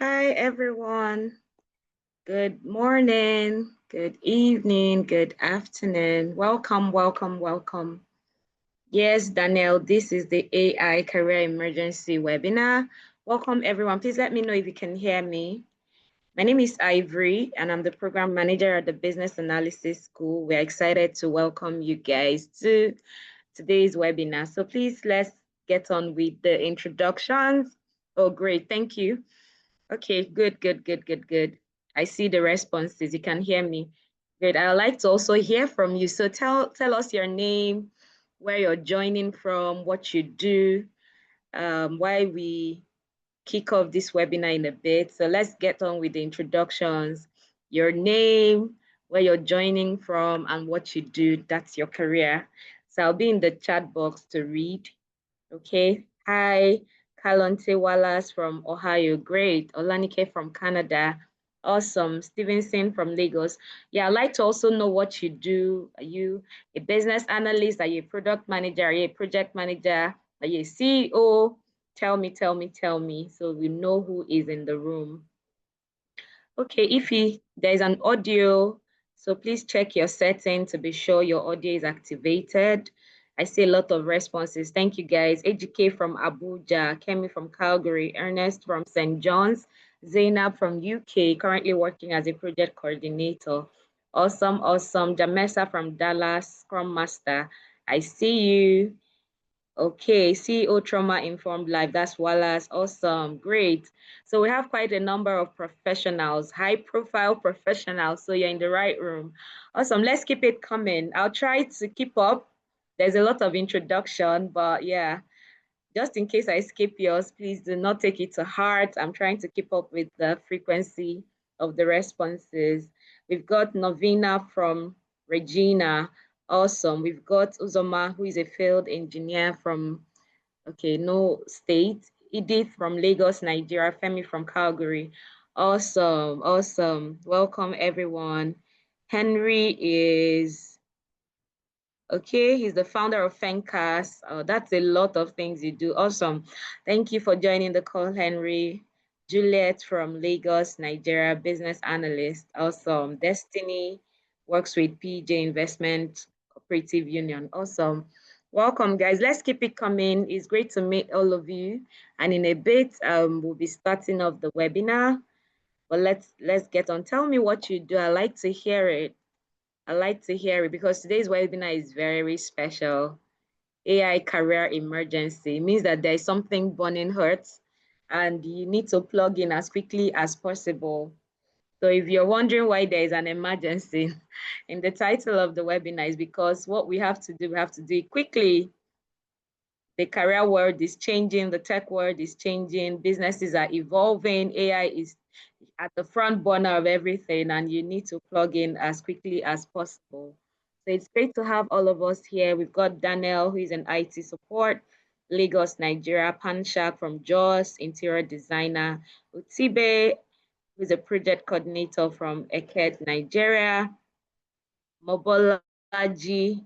Hi, everyone. Good morning, good evening, good afternoon. Welcome, welcome, welcome. Yes, Danielle, this is the AI Career Emergency webinar. Welcome, everyone. Please let me know if you can hear me. My name is Ivory, and I'm the program manager at the Business Analysis School. We're excited to welcome you guys to today's webinar. So please, let's get on with the introductions. Oh, great. Thank you. Okay, good, good, good, good, good. I see the responses. You can hear me. Good. I'd like to also hear from you. So tell us your name, where you're joining from, what you do, why we kick off this webinar in a bit. So let's get on with the introductions. Your name, where you're joining from, and what you do. That's your career. So I'll be in the chat box to read. Okay. Hi, Kalonte Wallace from Ohio. Great. Olanike from Canada. Awesome. Stevenson from Lagos. Yeah, I'd like to also know what you do. Are you a business analyst? Are you a product manager? Are you a project manager? Are you a CEO? Tell me, tell me, tell me, so we know who is in the room. Okay, there's an audio, so please check your setting to be sure your audio is activated. I see a lot of responses. Thank you, guys. AGK from Abuja, Kemi from Calgary, Ernest from St. John's, Zainab from UK, currently working as a project coordinator. Awesome, awesome. Jamesa from Dallas, Scrum Master. I see you. Okay, CEO Trauma Informed Life, that's Wallace. Awesome, great. So we have quite a number of professionals, high profile professionals. So you're in the right room. Awesome, let's keep it coming. I'll try to keep up. There's a lot of introduction, but yeah, just in case I skip yours, please do not take it to heart. I'm trying to keep up with the frequency of the responses. We've got Novina from Regina. Awesome. We've got Uzoma, who is a field engineer from, okay, no state. Edith from Lagos, Nigeria. Femi from Calgary. Awesome, awesome. Welcome, everyone. Henry is okay, he's the founder of Fencast. Oh, that's a lot of things you do. Awesome. Thank you for joining the call, Henry. Juliet from Lagos, Nigeria, business analyst. Awesome. Destiny works with PJ Investment Cooperative Union. Awesome. Welcome, guys. Let's keep it coming. It's great to meet all of you. And in a bit, we'll be starting off the webinar. But let's get on. Tell me what you do. I like to hear it. I like to hear it because today's webinar is very special. AI career emergency means that there is something burning hurt and you need to plug in as quickly as possible. So if you're wondering why there is an emergency in the title of the webinar is because what we have to do, we have to do it quickly. The career world is changing, the tech world is changing, businesses are evolving, AI is at the front burner of everything, and you need to plug in as quickly as possible. So it's great to have all of us here. We've got Daniel, who is an IT support, Lagos, Nigeria, Panshak from Jos, interior designer, Utibe, who is a project coordinator from Eket, Nigeria, Mobolaji,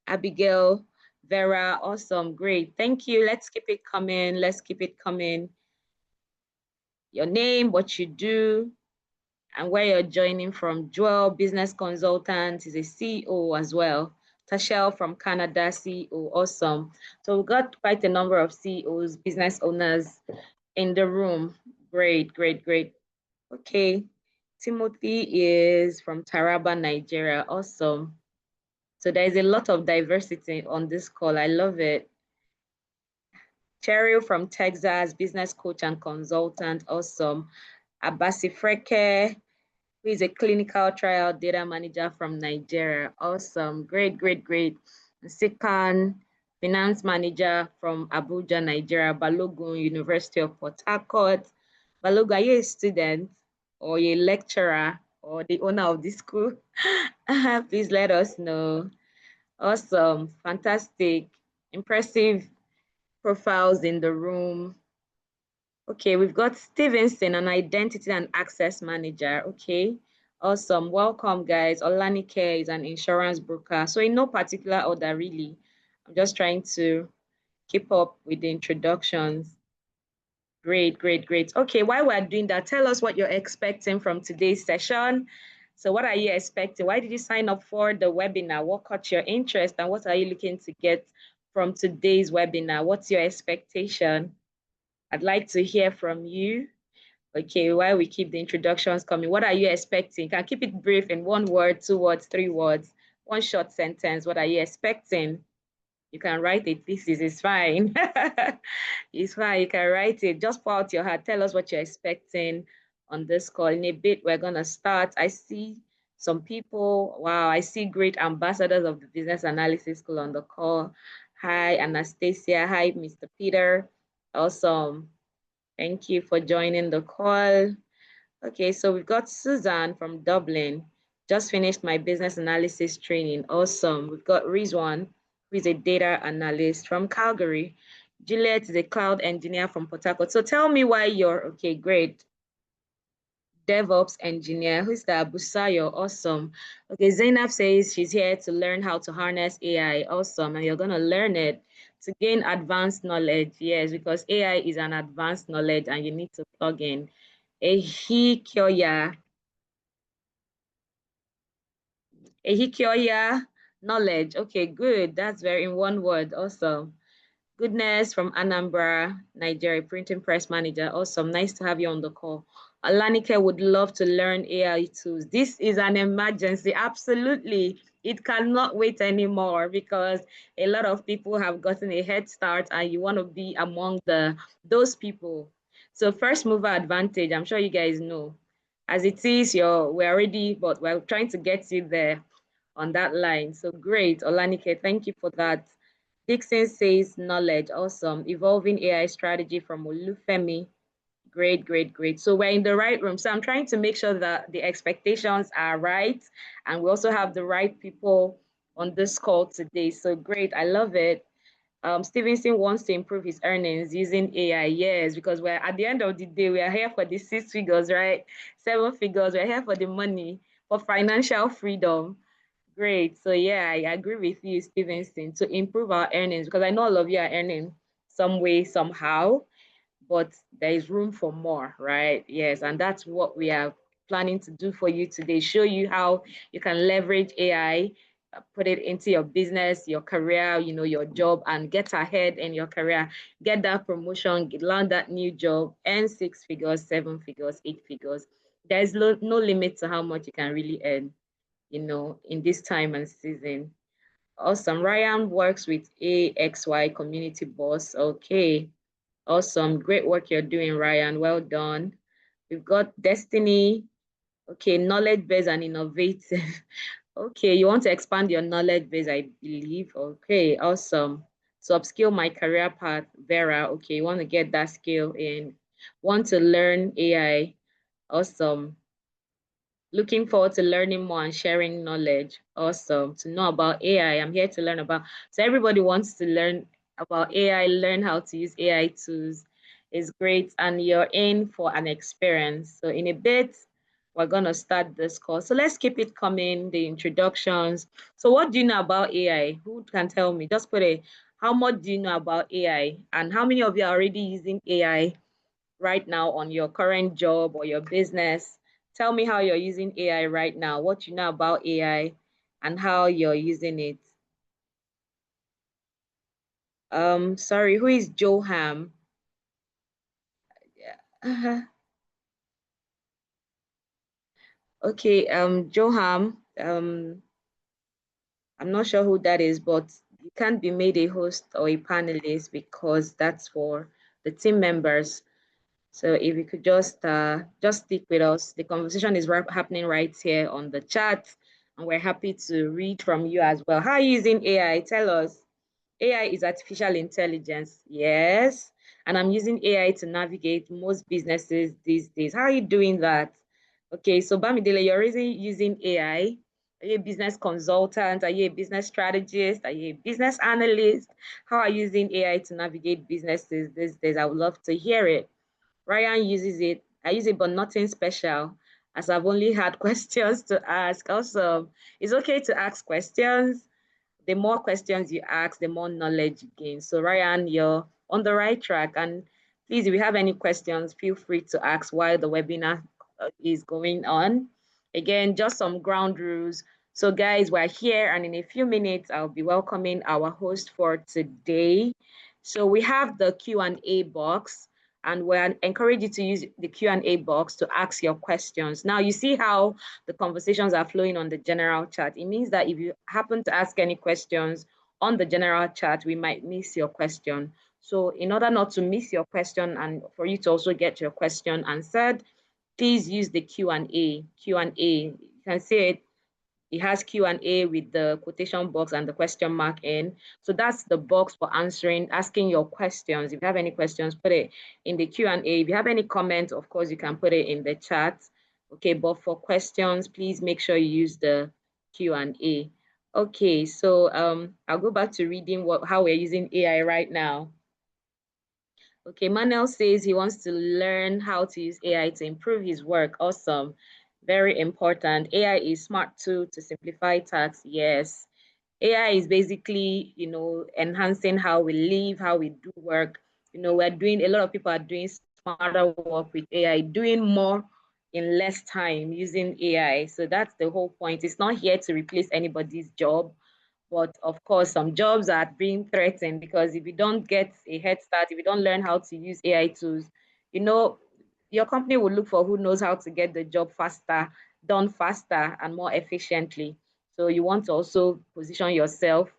Abigail, Vera, awesome, great. Thank you. Let's keep it coming. Let's keep it coming. Your name, what you do, and where you're joining from. Joel, business consultant, is a CEO as well. Tashel from Canada, CEO, awesome. So we've got quite a number of CEOs, business owners in the room. Great, great, great. Okay, Timothy is from Taraba, Nigeria, awesome. So there's a lot of diversity on this call, I love it. Cheryl from Texas, business coach and consultant, awesome. Abasi Freke, who is a clinical trial data manager from Nigeria. Awesome, great, great, great. Sikan, finance manager from Abuja, Nigeria, Balogun, University of Port Harcourt. Balogun, are you a student or a lecturer or the owner of the school? Please let us know. Awesome, fantastic, impressive profiles in the room. Okay, we've got Stevenson, an identity and access manager. Okay, awesome. Welcome, guys. Olanike is an insurance broker. So in no particular order, really. I'm just trying to keep up with the introductions. Great, great, great. Okay, while we're doing that, tell us what you're expecting from today's session. So what are you expecting? Why did you sign up for the webinar? What caught your interest and what are you looking to get from today's webinar? What's your expectation? I'd like to hear from you. Okay, while we keep the introductions coming, what are you expecting? Can keep it brief in 1 word, 2 words, 3 words, one short sentence. What are you expecting? You can write a thesis, it's fine. It's fine, you can write it. Just pour out your heart. Tell us what you're expecting on this call. In a bit, we're gonna start. I see some people. Wow, I see great ambassadors of the Business Analysis School on the call. Hi, Anastasia. Hi, Mr. Peter. Awesome. Thank you for joining the call. Okay, so we've got Suzanne from Dublin. Just finished my business analysis training. Awesome. We've got Rizwan, who is a data analyst from Calgary. Juliet is a cloud engineer from Port Harcourt. So tell me why you're, okay, great. DevOps engineer, who's that? Busayo, awesome. Okay, Zainab says she's here to learn how to harness AI. Awesome, and you're gonna learn it to gain advanced knowledge. Yes, because AI is an advanced knowledge and you need to plug in. Ehikyoya Ehikyoya, knowledge. Okay, good. That's very in 1 word. Awesome. Goodness from Anambra, Nigeria, printing press manager. Awesome. Nice to have you on the call. Alanike would love to learn AI tools. This is an emergency. Absolutely. It cannot wait anymore because a lot of people have gotten a head start and you want to be among those people. So first mover advantage, I'm sure you guys know. As it is, we're already, but we're trying to get you there on that line. So great, Olanike, thank you for that. Dixon says knowledge, awesome. Evolving AI strategy from Olufemi. Great, great, great. So we're in the right room. So I'm trying to make sure that the expectations are right. And we also have the right people on this call today. So great, I love it. Stevenson wants to improve his earnings using AI. Yes, because we're at the end of the day, we are here for the 6 figures, right? 7 figures, we're here for the money, for financial freedom. Great. So yeah, I agree with you, Stevenson, to improve our earnings because I know all of you are earning some way, somehow, but there is room for more, right? Yes, and that's what we are planning to do for you today. Show you how you can leverage AI, put it into your business, your career, your job, and get ahead in your career, get that promotion, land that new job, earn 6 figures, 7 figures, 8 figures. There's no limit to how much you can really earn in this time and season. Awesome. Ryan works with AXY Community Boss. Okay. Awesome. Great work you're doing, Ryan. Well done. We've got Destiny. Okay. Knowledge base and innovative. Okay. You want to expand your knowledge base, I believe. Okay. Awesome. So upskill my career path, Vera. Okay. You want to get that skill in. Want to learn AI. Awesome. Looking forward to learning more and sharing knowledge. Awesome. To know about AI. I'm here to learn about. So everybody wants to learn about AI, learn how to use AI tools. Is great. And you're in for an experience. So in a bit, we're going to start this course. So let's keep it coming, the introductions. So what do you know about AI? Who can tell me? Just how much do you know about AI? And how many of you are already using AI right now on your current job or your business? Tell me how you're using AI right now, what you know about AI and how you're using it. Sorry, who is Joham? Yeah. Okay, Joham, I'm not sure who that is, but you can't be made a host or a panelist because that's for the team members. So if you could just stick with us, the conversation is happening right here on the chat, and we're happy to read from you as well. How are you using AI? Tell us. AI is artificial intelligence, yes, and I'm using AI to navigate most businesses these days. How are you doing that? Okay, so Bamidele, you're using AI. Are you a business consultant? Are you a business strategist? Are you a business analyst? How are you using AI to navigate businesses these days? I would love to hear it. Ryan uses it. I use it, but nothing special, as I've only had questions to ask. Also, it's okay to ask questions. The more questions you ask, the more knowledge you gain. So Ryan, you're on the right track. And Please, if you have any questions, feel free to ask while the webinar is going on. Again, just some ground rules. So guys, we're here, and in a few minutes, I'll be welcoming our host for today. So we have the Q&A box, and we encourage you to use the Q&A box to ask your questions. Now, you see how the conversations are flowing on the general chat. It means that if you happen to ask any questions on the general chat, we might miss your question. So in order not to miss your question and for you to also get your question answered, please use the Q&A. Q&A, you can see it has Q&A with the quotation box and the question mark in. So that's the box for asking your questions. If you have any questions, put it in the Q&A. If you have any comments, of course, you can put it in the chat. Okay, but for questions, please make sure you use the Q&A. Okay, so I'll go back to reading how we're using AI right now. Okay, Manuel says he wants to learn how to use AI to improve his work. Awesome. Very important. AI is smart tool to simplify tasks. Yes. AI is basically, enhancing how we live, how we do work. A lot of people are doing smarter work with AI, doing more in less time using AI. So that's the whole point. It's not here to replace anybody's job. But of course, some jobs are being threatened because if you don't get a head start, if you don't learn how to use AI tools, your company will look for who knows how to get the job faster, done faster and more efficiently. So you want to also position yourself,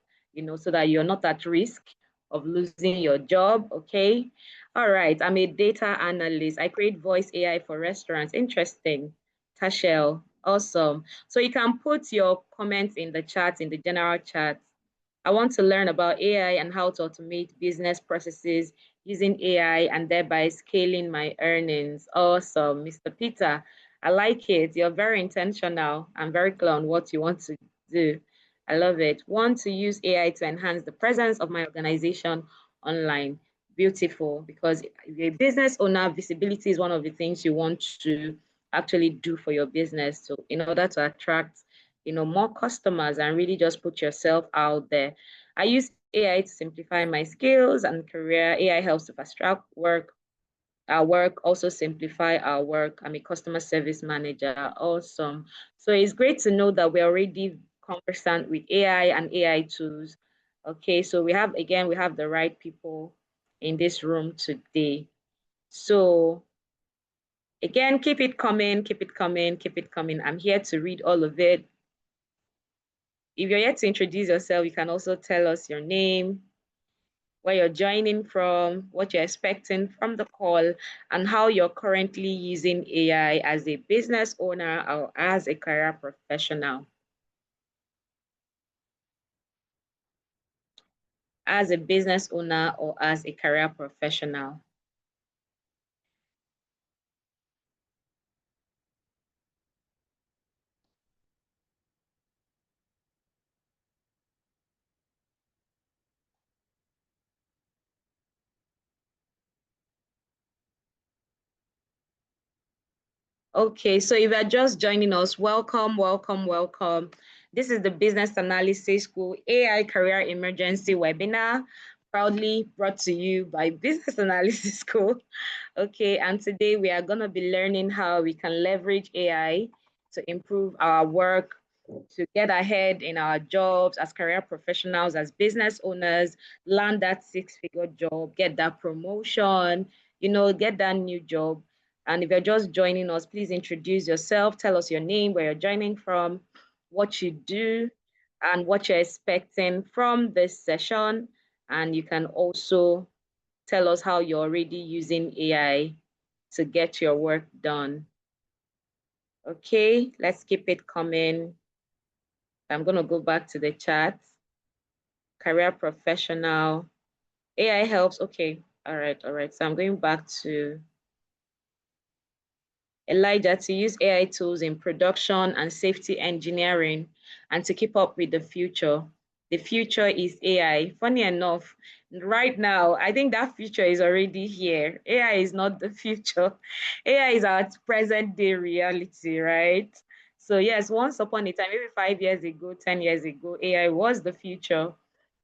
so that you're not at risk of losing your job, okay? All right, I'm a data analyst. I create voice AI for restaurants. Interesting. Tashel, awesome. So you can put your comments in the chat, in the general chat. I want to learn about AI and how to automate business processes using AI and thereby scaling my earnings. Awesome, Mr. Peter. I like it. You're very intentional and very clear on what you want to do. I love it. Want to use AI to enhance the presence of my organization online. Beautiful, because if you're a business owner, visibility is one of the things you want to actually do for your business. So in order to attract, more customers and really just put yourself out there. I use AI to simplify my skills and career. AI helps to fast track our work, also simplify our work. I'm a customer service manager. Awesome. So it's great to know that we're already conversant with AI and AI tools. Okay, so we have the right people in this room today. So again, keep it coming, keep it coming, keep it coming. I'm here to read all of it. If you're yet to introduce yourself, you can also tell us your name, where you're joining from, what you're expecting from the call, and how you're currently using AI as a business owner or as a career professional. As a business owner or as a career professional. Okay, so if you're just joining us, welcome, welcome, welcome. This is the Business Analysis School AI Career Emergency webinar, proudly brought to you by Business Analysis School. Okay, and today we are going to be learning how we can leverage AI to improve our work, to get ahead in our jobs as career professionals, as business owners, land that six-figure job, get that promotion, get that new job. And if you're just joining us, please introduce yourself, tell us your name, where you're joining from, what you do, and what you're expecting from this session. And you can also tell us how you're already using AI to get your work done. Okay, let's keep it coming. I'm going to go back to the chat. Career professional. AI helps. Okay, all right. So I'm going back to Elijah to use AI tools in production and safety engineering and to keep up with the future. The future is AI. Funny enough, right now, I think that future is already here. AI is not the future. AI is our present day reality, right? So yes, once upon a time, maybe 5 years ago, 10 years ago, AI was the future.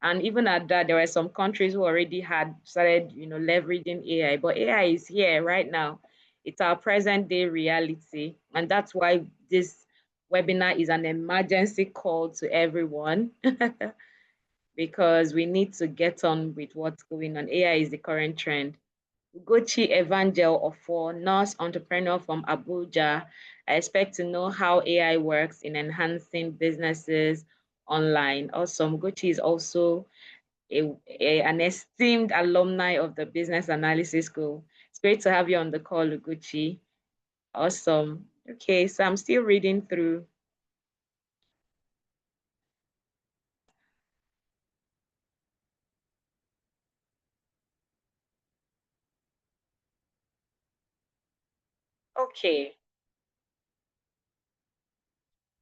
And even at that, there were some countries who already had started, leveraging AI. But AI is here right now. It's our present day reality. And that's why this webinar is an emergency call to everyone because we need to get on with what's going on. AI is the current trend. Ugochi Evangel Ofo, nurse entrepreneur from Abuja. I expect to know how AI works in enhancing businesses online. Awesome. Ugochi is also an esteemed alumni of the Business Analysis School. It's great to have you on the call, Uguchi. Awesome. Okay, so I'm still reading through. Okay,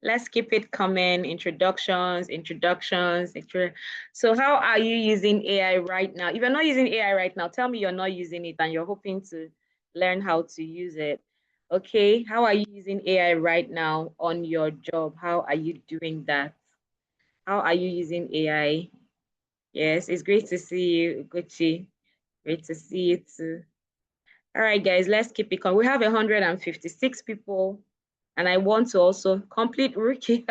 let's keep it coming. Introductions. So how are you using AI right now? If you're not using AI right now, tell me you're not using it and you're hoping to learn how to use it. Okay, how are you using AI right now on your job? How are you doing that? How are you using AI? Yes, it's great to see you, Gucci. Great to see you too. All right, guys, let's keep it going. We have 156 people, and I want to also complete rookie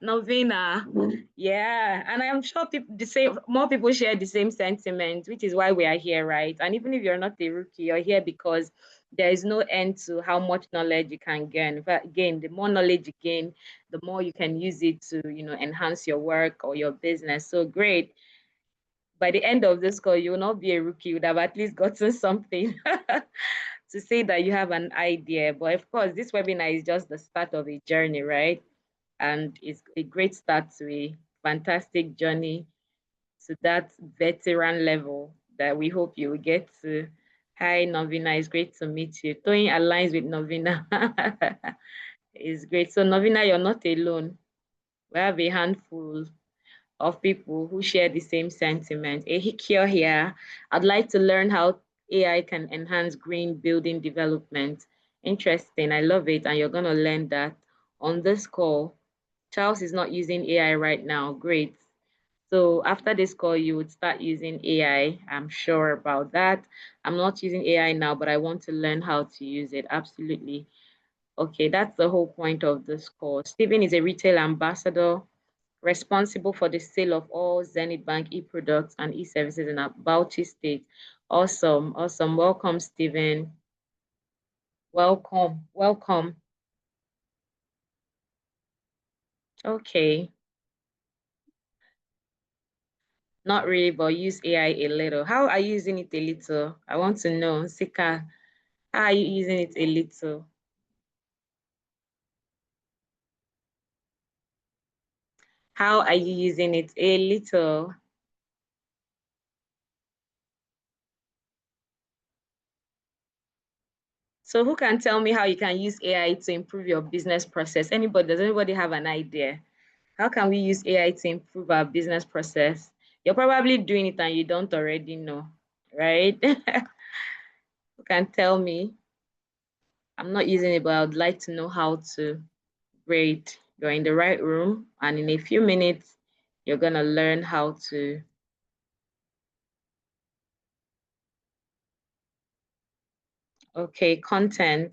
novena. Yeah, and I'm sure people the same more people share the same sentiment, which is why we are here, right? And even if you're not a rookie, you're here because there is no end to how much knowledge you can gain. In fact, again, the more knowledge you gain, the more you can use it to, enhance your work or your business. So great. By the end of this call, you will not be a rookie. You would have at least gotten something to say that you have an idea. But of course, this webinar is just the start of a journey, right? And it's a great start to a fantastic journey to that veteran level that we hope you will get to. Hi, Novina. It's great to meet you. Toyin aligns with Novina. It's great. So, Novina, you're not alone. We have a handful of people who share the same sentiment. Ehikio here. I'd like to learn how AI can enhance green building development. Interesting. I love it. And you're going to learn that on this call. Charles is not using AI right now. Great. So after this call, you would start using AI. I'm sure about that. I'm not using AI now, but I want to learn how to use it. Absolutely. Okay, that's the whole point of this call. Stephen is a retail ambassador responsible for the sale of all Zenith Bank e-products and e-services in Bauchi State. Awesome, awesome. Welcome, Stephen. Welcome, welcome. Okay, not really, but use AI a little. How are you using it a little? I want to know, Sika, how are you using it a little? How are you using it a little? So who can tell me how you can use AI to improve your business process? Anybody, does anybody have an idea? How can we use AI to improve our business process? You're probably doing it and you don't already know, right? Who can tell me? I'm not using it, but I would like to know how to. Great. You're in the right room, and in a few minutes, you're going to learn how to. Okay, content.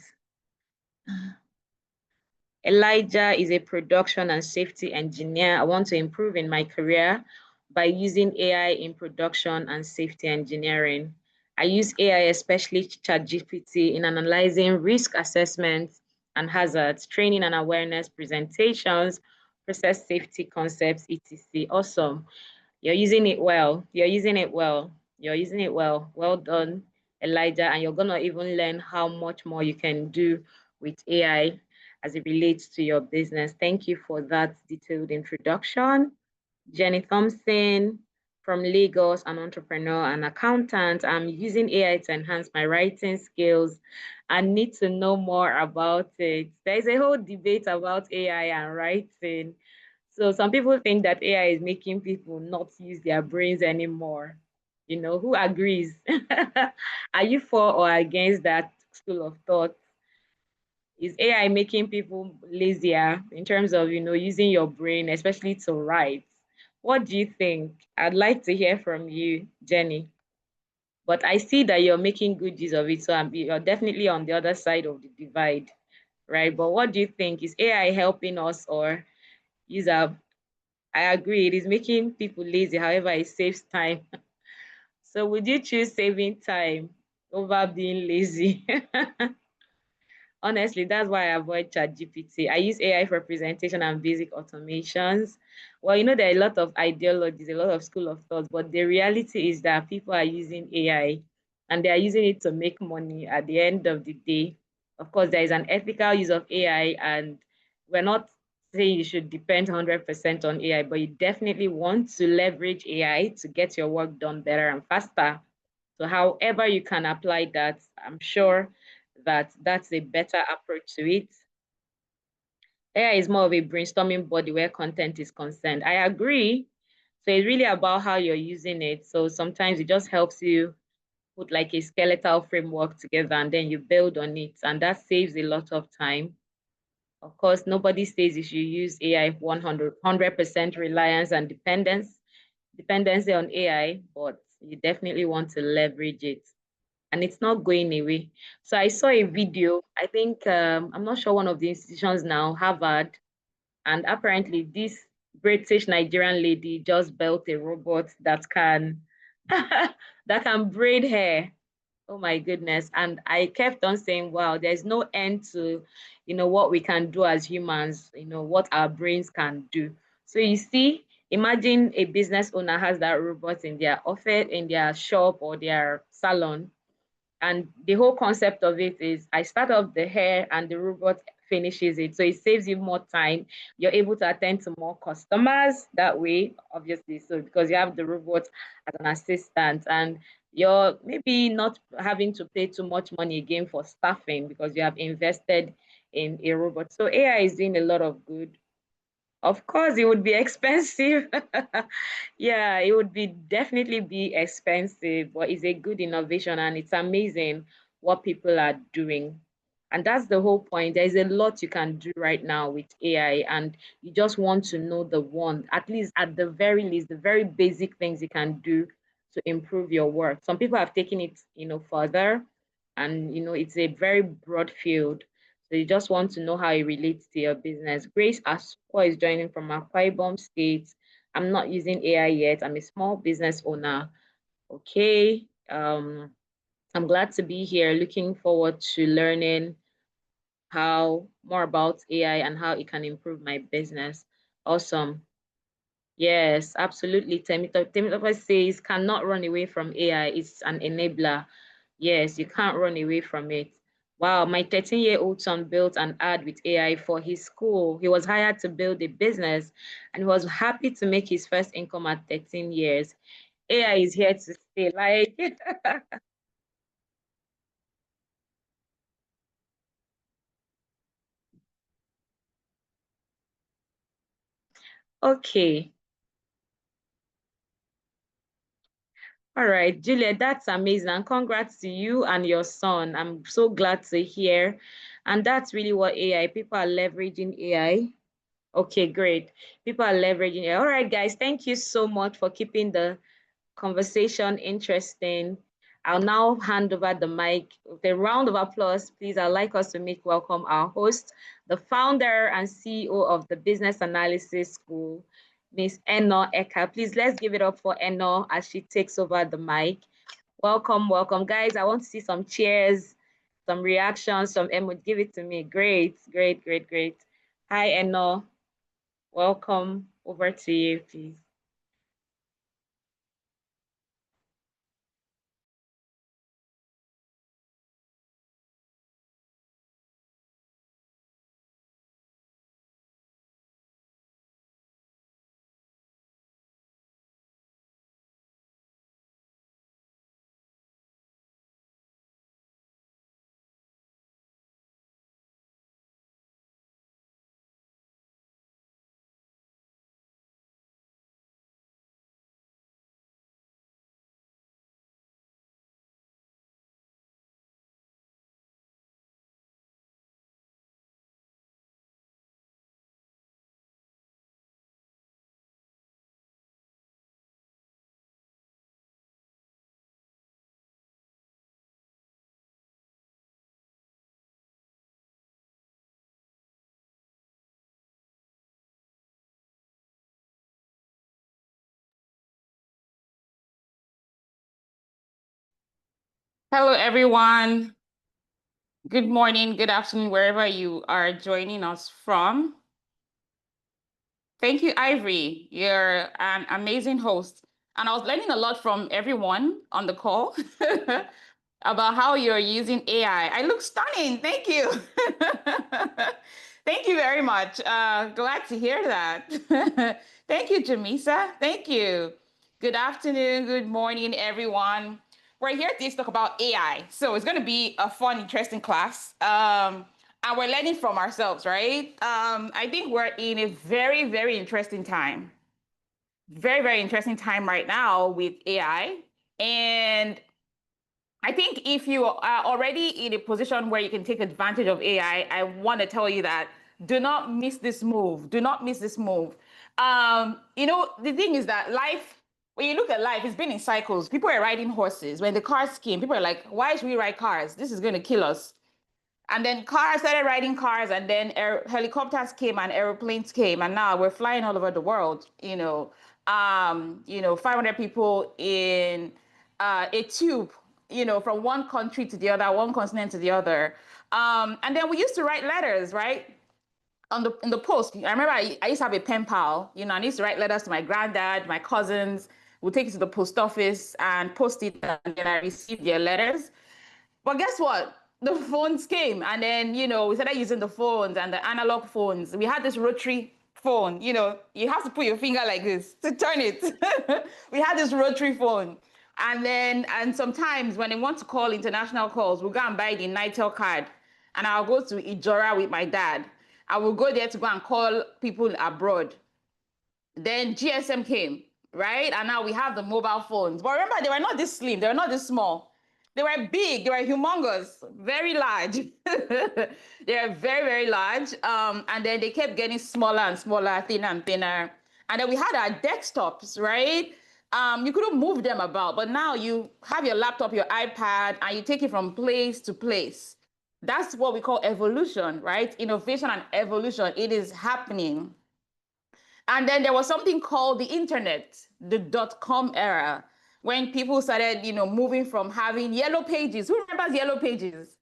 Elijah is a production and safety engineer. I want to improve in my career by using AI in production and safety engineering. I use AI, especially ChatGPT, in analyzing risk assessments and hazards, training and awareness presentations, process safety concepts, etc. Awesome. You're using it well. You're using it well. You're using it well. Well done, Elijah. And you're going to even learn how much more you can do with AI as it relates to your business. Thank you for that detailed introduction. Jenny Thompson from Lagos, an entrepreneur and accountant. I'm using AI to enhance my writing skills and need to know more about it. There's a whole debate about AI and writing. So some people think that AI is making people not use their brains anymore. Who agrees? Are you for or against that school of thought? Is AI making people lazier in terms of, using your brain, especially to write? What do you think? I'd like to hear from you, Jenny. But I see that you're making good use of it, so you're definitely on the other side of the divide, right? But what do you think? Is AI helping us or user? I agree, it is making people lazy. However, it saves time. So would you choose saving time over being lazy? Honestly, that's why I avoid ChatGPT. I use AI for presentation and basic automations. Well, there are a lot of ideologies, a lot of school of thoughts, but the reality is that people are using AI and they are using it to make money at the end of the day. Of course, there is an ethical use of AI, and we're not saying you should depend 100% on AI, but you definitely want to leverage AI to get your work done better and faster. So however you can apply that, I'm sure that that's a better approach to it. AI is more of a brainstorming body where content is concerned. I agree. So it's really about how you're using it. So sometimes it just helps you put like a skeletal framework together and then you build on it. And that saves a lot of time. Of course, nobody says you should use AI 100% reliance and dependency on AI, but you definitely want to leverage it and it's not going away. So I saw a video, I think, I'm not sure one of the institutions now, Harvard, and apparently this British Nigerian lady just built a robot that can that can braid hair. Oh my goodness. And I kept on saying, wow, there's no end to, what we can do as humans, what our brains can do. So you see, imagine a business owner has that robot in their office, in their shop or their salon, and the whole concept of it is I start off the hair and the robot finishes it. So it saves you more time. You're able to attend to more customers that way, obviously. So because you have the robot as an assistant and you're maybe not having to pay too much money again for staffing because you have invested in a robot. So AI is doing a lot of good. Of course, it would be expensive. Yeah, it would be definitely be expensive, but it's a good innovation and it's amazing what people are doing. And that's the whole point. There's a lot you can do right now with AI, and you just want to know the one, at least at the very least, the very basic things you can do to improve your work. Some people have taken it, further, and it's a very broad field. So you just want to know how it relates to your business. Grace Asukwa is joining from Akwa Ibom State. I'm not using AI yet. I'm a small business owner. Okay. I'm glad to be here. Looking forward to learning how more about AI and how it can improve my business. Awesome. Yes, absolutely. Temitope says cannot run away from AI. It's an enabler. Yes, you can't run away from it. Wow, my 13-year-old son built an ad with AI for his school. He was hired to build a business and he was happy to make his first income at 13 years. AI is here to stay. Like, okay. All right, Juliet, that's amazing. And congrats to you and your son. I'm so glad to hear. And that's really what AI, people are leveraging AI. Okay, great. People are leveraging it. All right, guys, thank you so much for keeping the conversation interesting. I'll now hand over the mic with a round of applause. Please, I'd like us to make welcome our host, the founder and CEO of the Business Analysis School, Miss Eno Eka. Please, let's give it up for Eno as she takes over the mic. Welcome, welcome. Guys, I want to see some cheers, some reactions, some emoji. Give it to me. Great, great, great, great. Hi, Eno. Welcome. Over to you, please. Hello, everyone. Good morning, good afternoon, wherever you are joining us from. Thank you, Ivory. You're an amazing host. And I was learning a lot from everyone on the call about how you're using AI. I look stunning. Thank you. Thank you very much. Glad to hear that. Thank you, Jamisa. Thank you. Good afternoon, good morning, everyone. We're here to talk about AI. So it's going to be a fun, interesting class. And we're learning from ourselves, right? I think we're in a very, very interesting time. Very, very interesting time right now with AI. And I think if you are already in a position where you can take advantage of AI, I want to tell you that do not miss this move. Do not miss this move. The thing is that life, when you look at life, it's been in cycles. People are riding horses. When the cars came, people are like, why should we ride cars? This is going to kill us. And then cars started riding cars, and then helicopters came and airplanes came, and now we're flying all over the world. 500 people in a tube, from one country to the other, one continent to the other. And then we used to write letters, right? In the post. I remember I used to have a pen pal, and I used to write letters to my granddad, my cousins. We'd take it to the post office and post it, and then I received their letters. But guess what? The phones came, and then we started using the phones and the analog phones. We had this rotary phone. You have to put your finger like this to turn it. We had this rotary phone, and sometimes when they want to call international calls, we'll go and buy the Nitel card, and I'll go to Ijora with my dad. I will go there to go and call people abroad. Then GSM came, right? And now we have the mobile phones. But remember, they were not this slim, they were not this small. They were big, they were humongous, very large. They are very, very large. And then they kept getting smaller and smaller, thinner and thinner. And then we had our desktops, right? You couldn't move them about, but now you have your laptop, your iPad, and you take it from place to place. That's what we call evolution, right? Innovation and evolution. It is happening. And then there was something called the internet, the dot-com era, when people started, moving from having yellow pages. Who remembers yellow pages?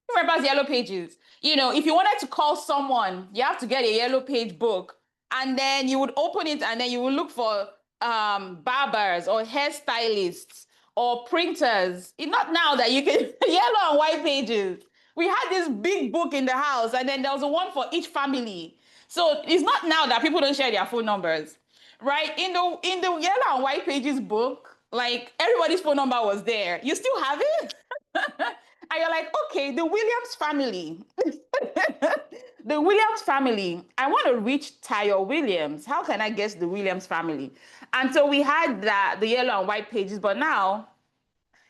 Who remembers yellow pages? If you wanted to call someone, you have to get a yellow page book, and then you would open it, and then you would look for barbers or hairstylists or printers. It's not now that you can yellow and white pages. We had this big book in the house, and then there was a one for each family. So it's not now that people don't share their phone numbers, right? In the yellow and white pages book, like everybody's phone number was there. You still have it? And you're like, okay, the Williams family. The Williams family. I want to reach Tayo Williams. How can I guess the Williams family? And so we had the yellow and white pages, but now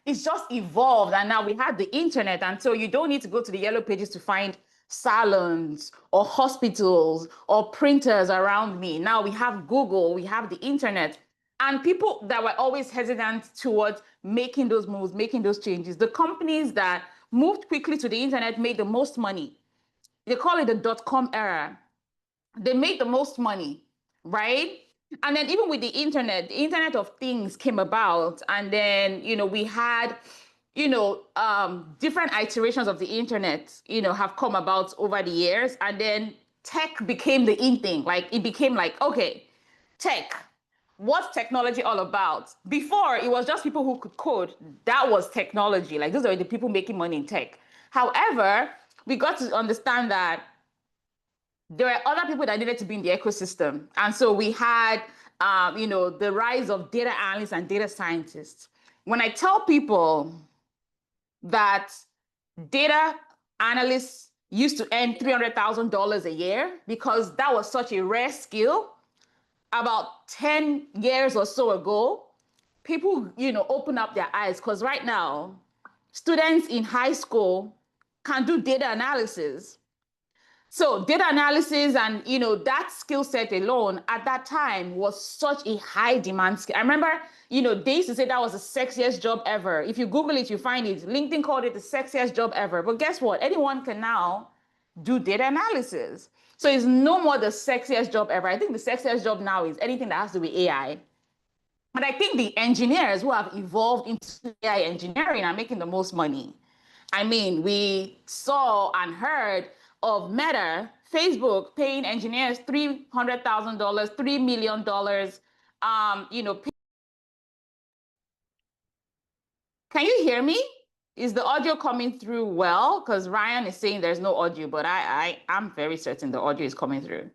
it's just evolved, and now we have the internet, and so you don't need to go to the yellow pages to find salons or hospitals or printers around me. Now we have Google, we have the internet. And people that were always hesitant towards making those moves, making those changes, the companies that moved quickly to the internet made the most money. They call it the dot-com era. They made the most money, right? And then even with the Internet of Things came about, and then we had different iterations of the internet have come about over the years, and then tech became the in thing. Like it became like, okay, tech. What's technology all about? Before, it was just people who could code. That was technology. Like those are the people making money in tech. However, we got to understand that there were other people that needed to be in the ecosystem. And so we had, the rise of data analysts and data scientists. When I tell people that data analysts used to earn $300,000 a year because that was such a rare skill about 10 years or so ago, people, open up their eyes because right now, students in high school can do data analysis. So data analysis and that skill set alone at that time was such a high demand skill. I remember, they used to say that was the sexiest job ever. If you Google it, you find it. LinkedIn called it the sexiest job ever. But guess what? Anyone can now do data analysis. So it's no more the sexiest job ever. I think the sexiest job now is anything that has to do with AI. But I think the engineers who have evolved into AI engineering are making the most money. I mean, we saw and heard of Meta, Facebook paying engineers $300,000, $3 million. You know, can you hear me? Is the audio coming through well? Because Ryan is saying there's no audio, but I'm very certain the audio is coming through.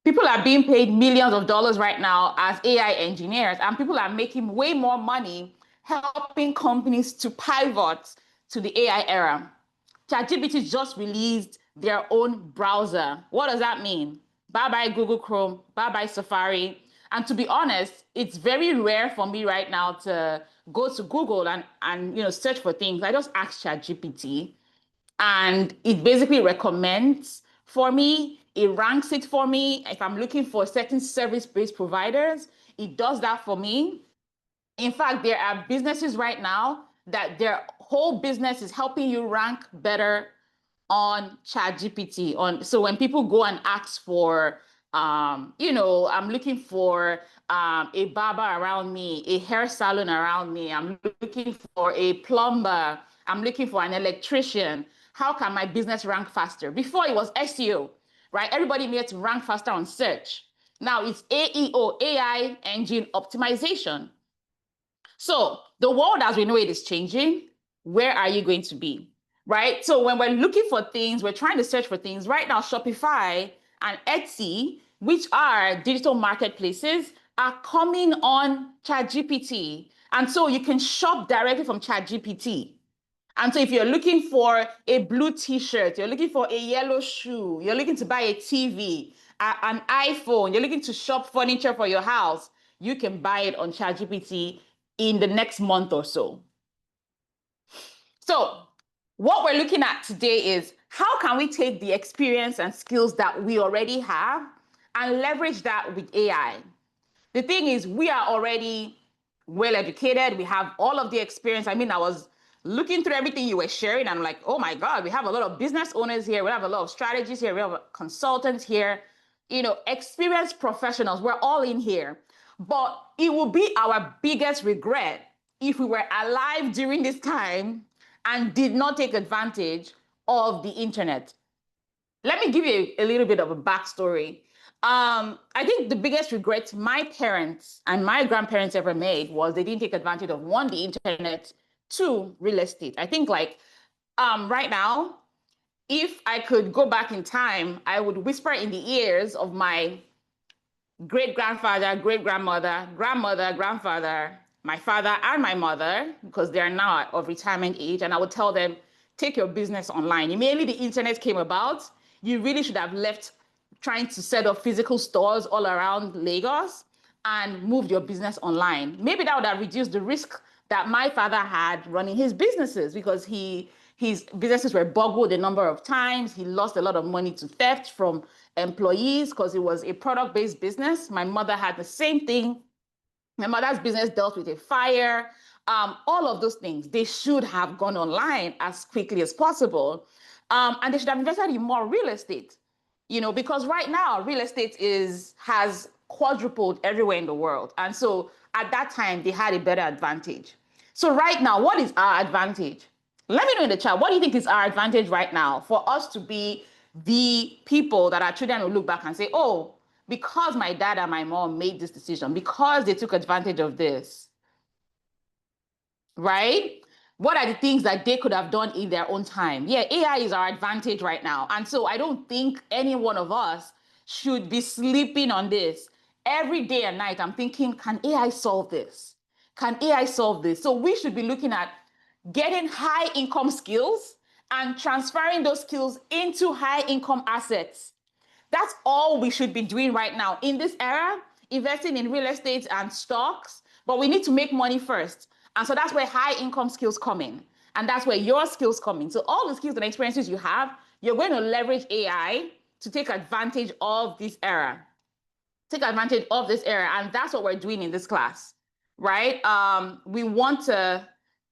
People are being paid millions of dollars right now as AI engineers, and people are making way more money helping companies to pivot to the AI era. ChatGPT just released their own browser. What does that mean? Bye-bye Google Chrome, bye-bye Safari. And to be honest, it's very rare for me right now to go to Google and search for things. I just ask ChatGPT and it basically recommends for me, it ranks it for me. If I'm looking for certain service-based providers, it does that for me. In fact, there are businesses right now that their whole business is helping you rank better on ChatGPT. So when people go and ask for, I'm looking for a barber around me, a hair salon around me, I'm looking for a plumber, I'm looking for an electrician. How can my business rank faster? Before it was SEO, right? Everybody needed to rank faster on search. Now it's AEO, AI engine optimization. So the world as we know it is changing. Where are you going to be? Right? So when we're looking for things, we're trying to search for things. Right now, Shopify and Etsy, which are digital marketplaces, are coming on ChatGPT. And so you can shop directly from ChatGPT. And so if you're looking for a blue t-shirt, you're looking for a yellow shoe, you're looking to buy a TV, an iPhone, you're looking to shop furniture for your house, you can buy it on ChatGPT in the next month or so. So what we're looking at today is how can we take the experience and skills that we already have and leverage that with AI? The thing is, we are already well educated. We have all of the experience. I mean, I was looking through everything you were sharing. And I'm like, oh my God, we have a lot of business owners here. We have a lot of strategists here. We have consultants here, experienced professionals. We're all in here. But it will be our biggest regret if we were alive during this time and did not take advantage of the internet. Let me give you a little bit of a backstory. I think the biggest regret my parents and my grandparents ever made was they didn't take advantage of, one, the internet, two, real estate. I think right now, if I could go back in time, I would whisper in the ears of my great-grandfather, great-grandmother, grandmother, grandfather, my father and my mother, because they're now of retirement age, and I would tell them, take your business online. Immediately the internet came about, you really should have left trying to set up physical stores all around Lagos and moved your business online. Maybe that would have reduced the risk that my father had running his businesses, because his businesses were boggled a number of times. He lost a lot of money to theft from employees because it was a product-based business. My mother had the same thing. My mother's business dealt with a fire. All of those things, they should have gone online as quickly as possible. And they should have invested in more real estate, because right now real estate has quadrupled everywhere in the world. And so at that time, they had a better advantage. So right now, what is our advantage? Let me know in the chat, what do you think is our advantage right now for us to be the people that our children will look back and say, oh, because my dad and my mom made this decision, because they took advantage of this, right? What are the things that they could have done in their own time? Yeah, AI is our advantage right now. And so I don't think any one of us should be sleeping on this. Every day and night, I'm thinking, can AI solve this? Can AI solve this? So we should be looking at getting high income skills and transferring those skills into high income assets. That's all we should be doing right now in this era, investing in real estate and stocks. But we need to make money first. And so that's where high income skills come in. And that's where your skills come in. So all the skills and experiences you have, you're going to leverage AI to take advantage of this era. Take advantage of this era. And that's what we're doing in this class, right? We want to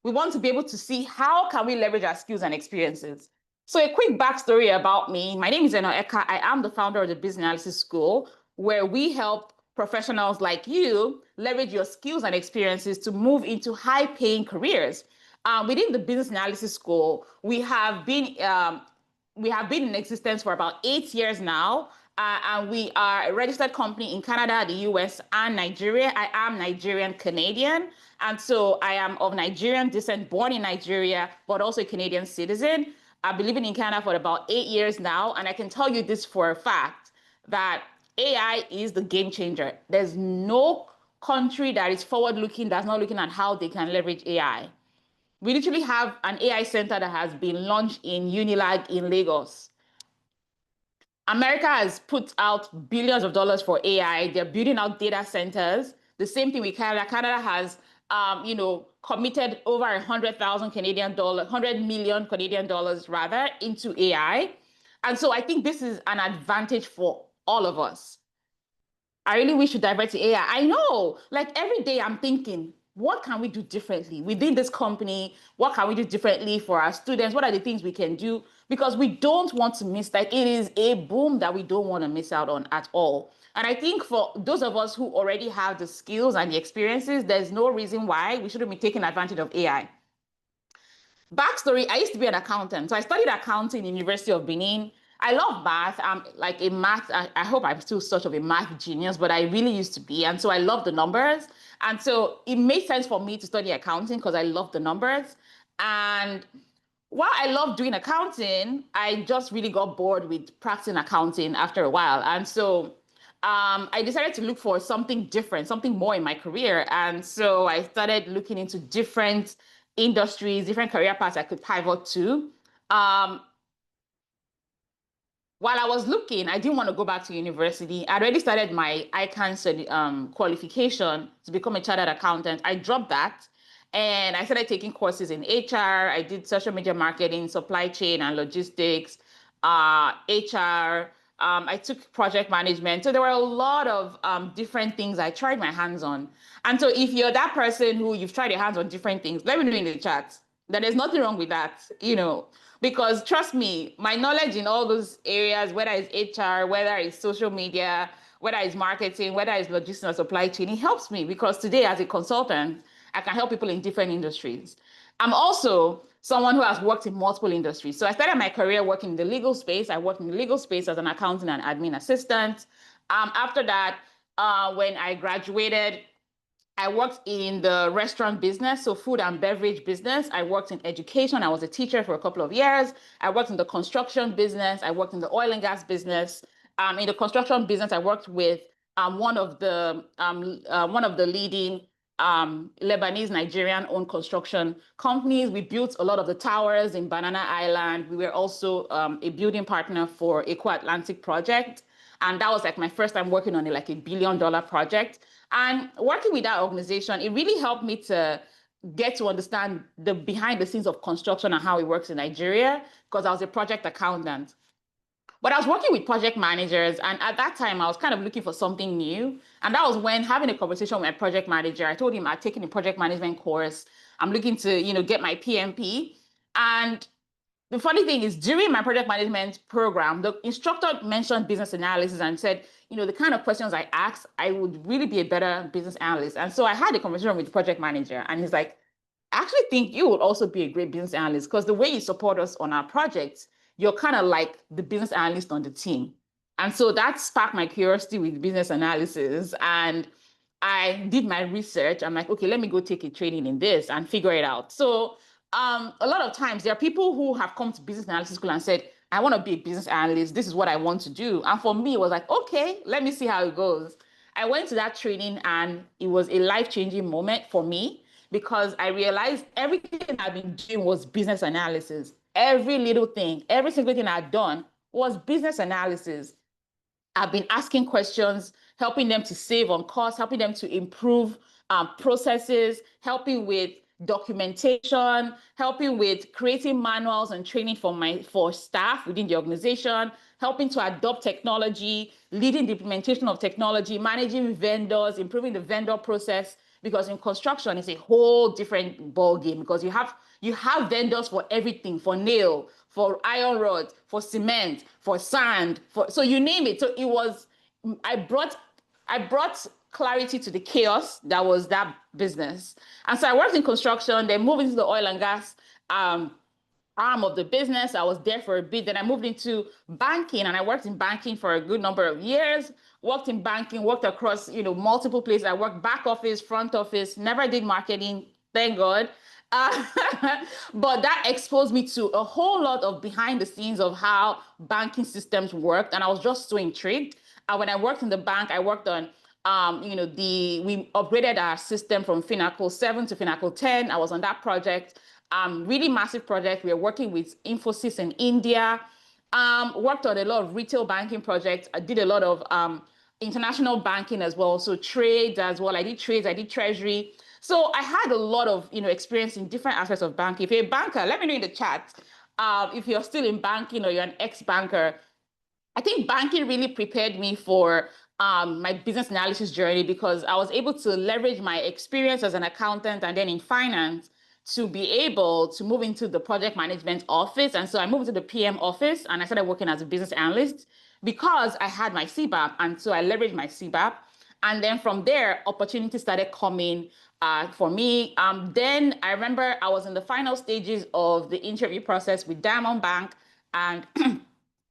be able to see how can we leverage our skills and experiences. So a quick backstory about me. My name is Eno Eka. I am the founder of the Business Analysis School, where we help professionals like you leverage your skills and experiences to move into high-paying careers. Within the business analysis school, we have been in existence for about 8 years now, and we are a registered company in Canada, the US, and Nigeria. I am Nigerian Canadian, and so I am of Nigerian descent, born in Nigeria, but also a Canadian citizen. I've been living in Canada for about 8 years now, and I can tell you this for a fact, that AI is the game changer. There's no country that is forward-looking that's not looking at how they can leverage AI. We literally have an AI center that has been launched in Unilag in Lagos. America has put out billions of dollars for AI. They're building out data centers. The same thing with Canada. Canada has, committed over 100,000 Canadian dollars, 100 million Canadian dollars rather, into AI. And so I think this is an advantage for all of us. I really wish to divert to AI. I know, like every day I'm thinking, what can we do differently within this company? What can we do differently for our students? What are the things we can do? Because we don't want to miss, like it is a boom that we don't want to miss out on at all. And I think for those of us who already have the skills and the experiences, there's no reason why we shouldn't be taking advantage of AI. Backstory, I used to be an accountant. So I studied accounting in University of Benin. I love math. I'm like a math, I hope I'm still sort of a math genius, but I really used to be. And so I love the numbers. And so it made sense for me to study accounting because I love the numbers. And while I love doing accounting, I just really got bored with practicing accounting after a while. And so I decided to look for something different, something more in my career. And so I started looking into different industries, different career paths I could pivot to. While I was looking, I didn't want to go back to university. I already started my ICANN study, qualification to become a chartered accountant. I dropped that and I started taking courses in HR. I did social media marketing, supply chain and logistics, HR. I took project management. So there were a lot of different things I tried my hands on. And so if you're that person who you've tried your hands on different things, let me know in the chat. That there's nothing wrong with that, because trust me, my knowledge in all those areas, whether it's HR, whether it's social media, whether it's marketing, whether it's logistics or supply chain, it helps me because today as a consultant, I can help people in different industries. I'm also someone who has worked in multiple industries. So I started my career working in the legal space. I worked in the legal space as an accountant and admin assistant. After that, when I graduated, I worked in the restaurant business, so food and beverage business. I worked in education. I was a teacher for a couple of years. I worked in the construction business. I worked in the oil and gas business. In the construction business, I worked with one of the leading Lebanese Nigerian owned construction companies. We built a lot of the towers in Banana Island. We were also a building partner for Eco Atlantic project. And that was like my first time working on like $1 billion project. And working with that organization, it really helped me to get to understand the behind the scenes of construction and how it works in Nigeria, because I was a project accountant. But I was working with project managers, and at that time, I was kind of looking for something new. And that was when having a conversation with my project manager, I told him I'd taken a project management course. I'm looking to, get my PMP. And the funny thing is, during my project management program, the instructor mentioned business analysis and said, the kind of questions I asked, I would really be a better business analyst. And so I had a conversation with the project manager, and he's like, I actually think you would also be a great business analyst because the way you support us on our projects, you're kind of like the business analyst on the team. And so that sparked my curiosity with business analysis. And I did my research. I'm like, okay, let me go take a training in this and figure it out. So a lot of times there are people who have come to business analysis school and said, I want to be a business analyst. This is what I want to do. And for me, it was like, okay, let me see how it goes. I went to that training and it was a life-changing moment for me because I realized everything I've been doing was business analysis. Every little thing, every single thing I'd done was business analysis. I've been asking questions, helping them to save on costs, helping them to improve processes, helping with documentation, helping with creating manuals and training for staff within the organization, helping to adopt technology, leading the implementation of technology, managing vendors, improving the vendor process. Because in construction, it's a whole different ball game because you have vendors for everything, for nail, for iron rod, for cement, for sand, so you name it. So I brought I brought clarity to the chaos that was that business. And so I worked in construction, then moved into the oil and gas arm of the business. I was there for a bit. Then I moved into banking, and I worked in banking for a good number of years. Worked in banking, worked across, multiple places. I worked back office, front office, never did marketing, thank God. Uh, but that exposed me to a whole lot of behind the scenes of how banking systems worked. And I was just so intrigued. And when I worked in the bank, I worked on we upgraded our system from Finacle 7 to Finacle 10. I was on that project, really massive project. We were working with Infosys in India, worked on a lot of retail banking projects. I did a lot of international banking as well. So trades as well. I did trades, I did treasury. So I had a lot of, experience in different aspects of banking. If you're a banker, let me know in the chat if you're still in banking or you're an ex-banker. I think banking really prepared me for my business analysis journey, because I was able to leverage my experience as an accountant and then in finance to be able to move into the project management office. And so I moved to the PM office and I started working as a business analyst because I had my CBAP. And so I leveraged my CBAP. And then from there, opportunities started coming for me. Then I remember I was in the final stages of the interview process with Diamond Bank, and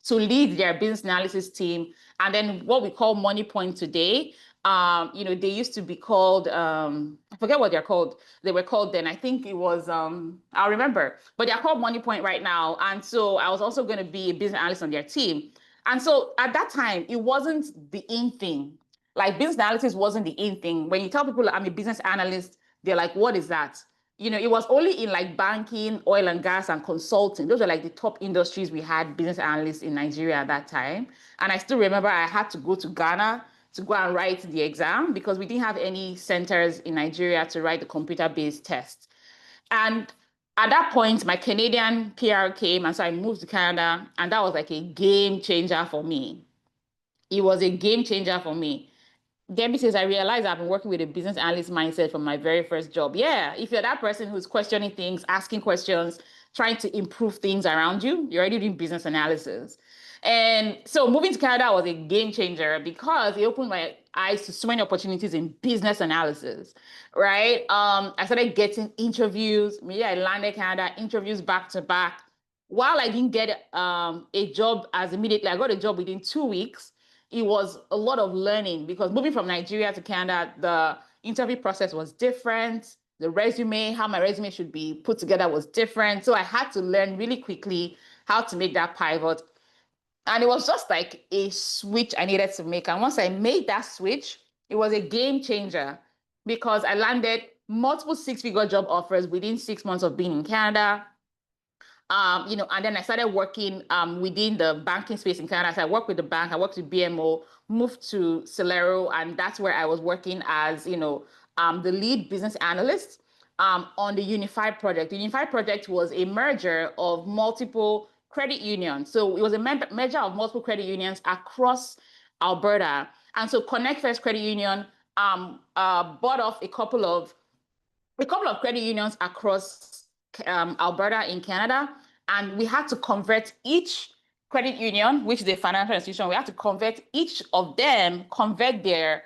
to lead their business analysis team. And then what we call Money Point today, they used to be called, I forget what they're called. They were called then, I think it was, I'll remember, but they're called Money Point right now. And so I was also going to be a business analyst on their team. And so at that time, it wasn't the in thing. Like business analysis wasn't the in thing. When you tell people I'm a business analyst, they're like, what is that? It was only in like banking, oil and gas, and consulting. Those are like the top industries we had business analysts in Nigeria at that time. And I still remember I had to go to Ghana to go and write the exam because we didn't have any centers in Nigeria to write the computer-based test. And at that point, my Canadian PR came, and so I moved to Canada, and that was like a game changer for me. It was a game changer for me. Debbie says, I realized I've been working with a business analyst mindset from my very first job. Yeah, if you're that person who's questioning things, asking questions, trying to improve things around you, you're already doing business analysis. And so moving to Canada was a game changer because it opened my eyes to so many opportunities in business analysis, right? I started getting interviews. Maybe I landed Canada, interviews back to back. While I didn't get a job as immediately, I got a job within 2 weeks. It was a lot of learning because moving from Nigeria to Canada, the interview process was different. The resume, how my resume should be put together was different. So I had to learn really quickly how to make that pivot. And it was just like a switch I needed to make. And once I made that switch, it was a game changer because I landed multiple six-figure job offers within 6 months of being in Canada. And then I started working within the banking space in Canada. So I worked with the bank, I worked with BMO, moved to Celero, and that's where I was working as, the lead business analyst on the Unified project. The Unified project was a merger of multiple credit unions. So it was a merger of multiple credit unions across Alberta. And so Connect First Credit Union bought off a couple of credit unions across Alberta in Canada, and we had to convert each credit union, which is a financial institution, we had to convert each of them, convert their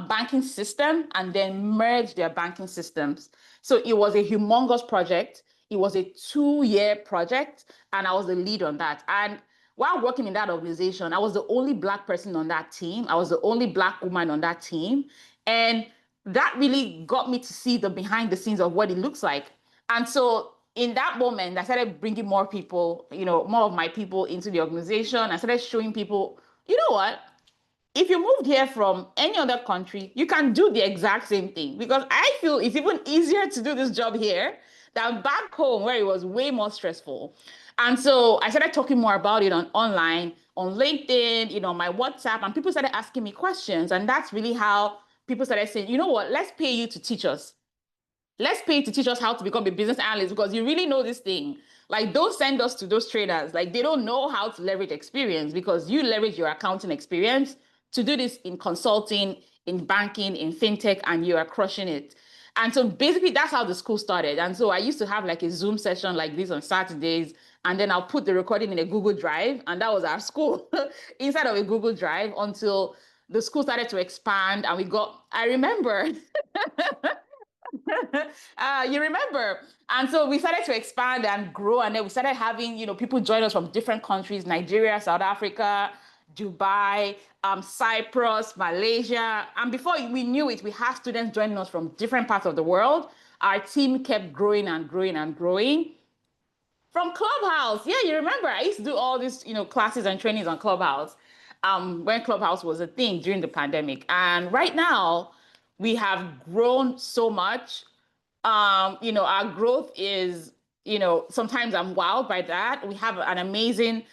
banking system, and then merge their banking systems. So it was a humongous project. It was a 2-year project, and I was the lead on that. And while working in that organization, I was the only Black person on that team. I was the only Black woman on that team. And that really got me to see the behind the scenes of what it looks like. And so in that moment, I started bringing more people, more of my people into the organization. I started showing people, you know what? If you moved here from any other country, you can do the exact same thing, because I feel it's even easier to do this job here than back home where it was way more stressful. And so I started talking more about it online, on LinkedIn, my WhatsApp, and people started asking me questions. And that's really how people started saying, you know what, let's pay you to teach us. Let's pay you to teach us how to become a business analyst because you really know this thing. Like, don't send us to those traders. Like, they don't know how to leverage experience because you leverage your accounting experience to do this in consulting, in banking, in fintech, and you are crushing it. And so basically that's how the school started. And so I used to have like a Zoom session like this on Saturdays, and then I'll put the recording in a Google Drive. And that was our school inside of a Google Drive until the school started to expand and I remember, you remember. And so we started to expand and grow. And then we started having, people join us from different countries, Nigeria, South Africa, Dubai, Cyprus, Malaysia. And before we knew it, we had students joining us from different parts of the world. Our team kept growing and growing and growing. From Clubhouse. Yeah, you remember I used to do all these, classes and trainings on Clubhouse, when Clubhouse was a thing during the pandemic. And right now, we have grown so much. Our growth is, sometimes I'm wowed by that. We have an amazing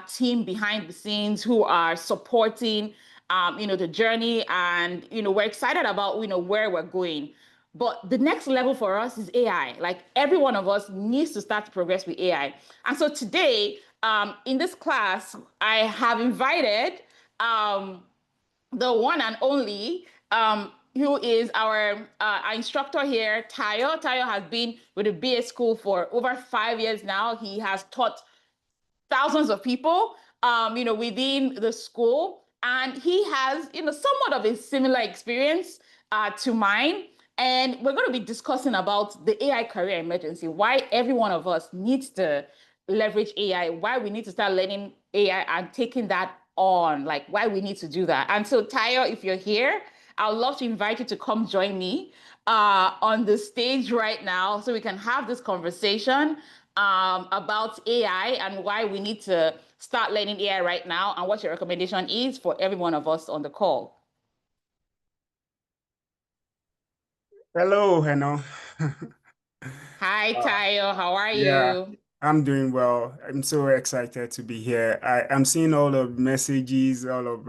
team behind the scenes who are supporting, the journey, and we're excited about, where we're going. But the next level for us is AI. Like every one of us needs to start to progress with AI. And so today, in this class, I have invited the one and only, who is our instructor here, Tayo. Tayo has been with the BA school for over 5 years now. He has taught thousands of people, within the school. And he has, somewhat of a similar experience to mine. And we're going to be discussing about the AI career emergency, why every one of us needs to leverage AI, why we need to start learning AI and taking that on, like why we need to do that. And so, Tayo, if you're here, I would love to invite you to come join me on the stage right now so we can have this conversation about AI and why we need to start learning AI right now and what your recommendation is for every one of us on the call. Hello, Eno. Hi, Tayo. How are Yeah, you? I'm doing well. I'm so excited to be here. I'm seeing all of messages, all of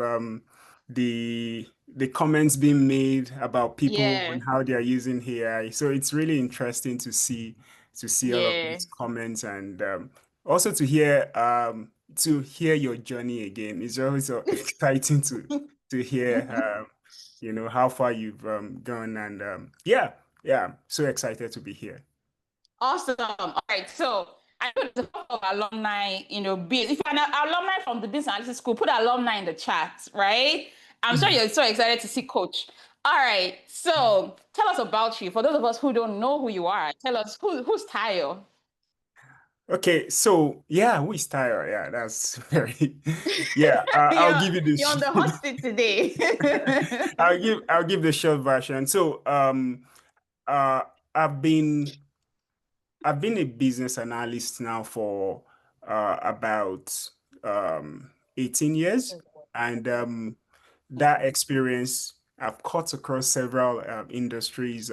the comments being made about people Yeah, and how they are using AI. So it's really interesting to see all of yeah. these comments and also to hear your journey again. It's always so exciting to hear how far you've gone and yeah, so excited to be here. Awesome. All right. So I know there's a couple of alumni, if you're an alumni from the business analysis school, put alumni in the chat, right? I'm sure you're so excited to see Coach. All right. So tell us about you. For those of us who don't know who you are, tell us who's Tayo. Okay, so yeah, who is Tyra? Yeah, that's very yeah. I'll you're give you this. you're on the hot seat today. I'll give the short version. So uh I've been I've been a business analyst now for about 18 years, and that experience I've cut across several industries,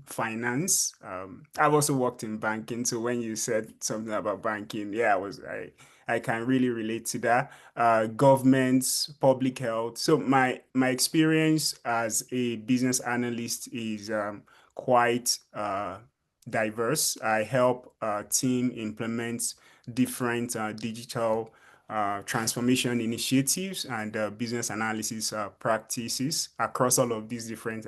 finance. I've also worked in banking. So when you said something about banking, yeah, I can really relate to that. Government, public health. So my experience as a business analyst is quite diverse. I help team implement different digital transformation initiatives and business analysis practices across all of these different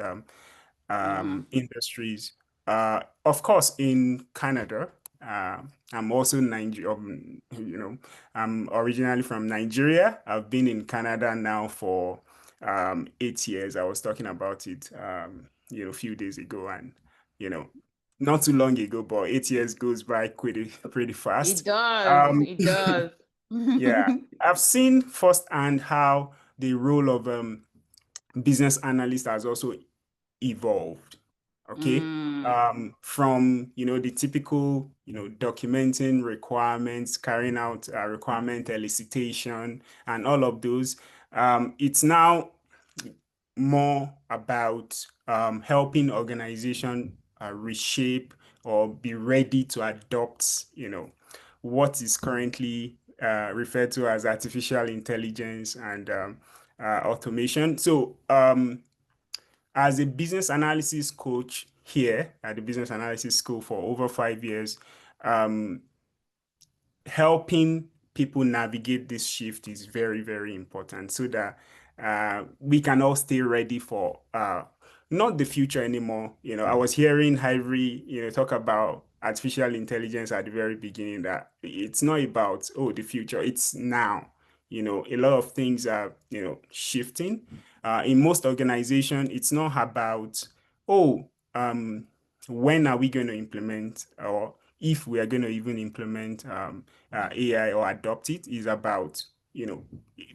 Mm, industries. Of course, in Canada, I'm also I'm originally from Nigeria. I've been in Canada now for 8 years. I was talking about it, a few days ago, and you know, not too long ago, but 8 years goes by pretty it fast. does. Um, It does. yeah, I've seen firsthand how the role of business analyst has also evolved. Okay. Mm, From the typical documenting requirements, carrying out requirement elicitation, and all of those. It's now more about helping organization reshape or be ready to adopt, what is currently referred to as artificial intelligence and automation. So, as a business analysis coach here at the Business Analysis School for over 5 years, um, helping people navigate this shift is very, very important so that we can all stay ready for not the future anymore. I was hearing Ivory, talk about artificial intelligence at the very beginning that it's not about, oh, the future, it's now. a lot of things are, shifting. In most organizations, it's not about, oh, when are we going to implement, or if we are going to even implement AI or adopt it, is about,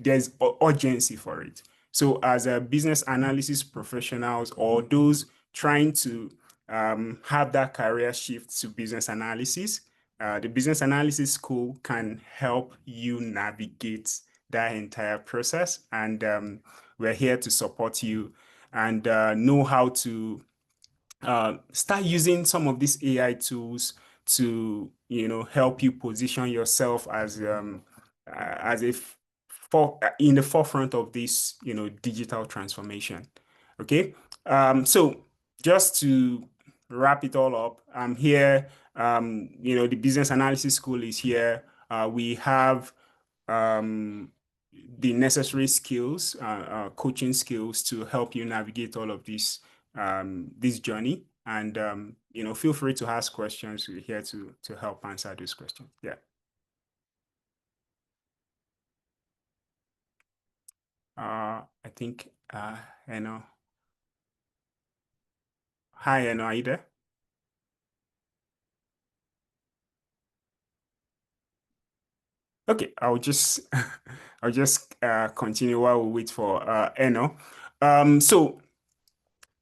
there's urgency for it. So as a business analysis professionals, or those trying to have that career shift to business analysis, the business analysis school can help you navigate that entire process. And we're here to support you and know how to start using some of these AI tools to, help you position yourself as if for in the forefront of this, digital transformation. Okay. So just to wrap it all up, I'm here. The business analysis school is here. We have the necessary skills, coaching skills to help you navigate all of this journey. And feel free to ask questions. We're here to help answer those questions. Yeah. I think Eno. Hi, Eno, are you there? Okay, I'll just continue while we wait for Eno. So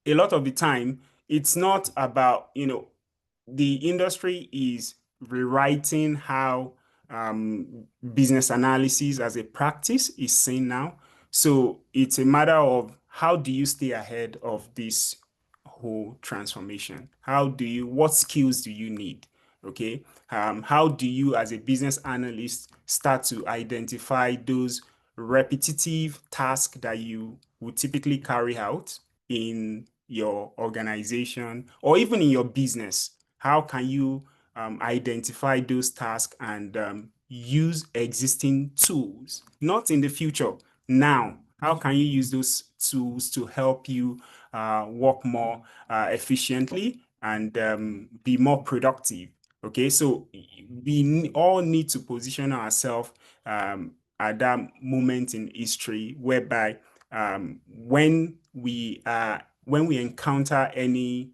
a lot of the time, it's not about, the industry is rewriting how business analysis as a practice is seen now. So it's a matter of how do you stay ahead of this whole transformation? What skills do you need? Okay. How do you, as a business analyst, start to identify those repetitive tasks that you would typically carry out in your organization or even in your business? How can you identify those tasks and use existing tools, not in the future, now? How can you use those tools to help you work more efficiently and be more productive? Okay, so we all need to position ourselves at that moment in history whereby when we encounter any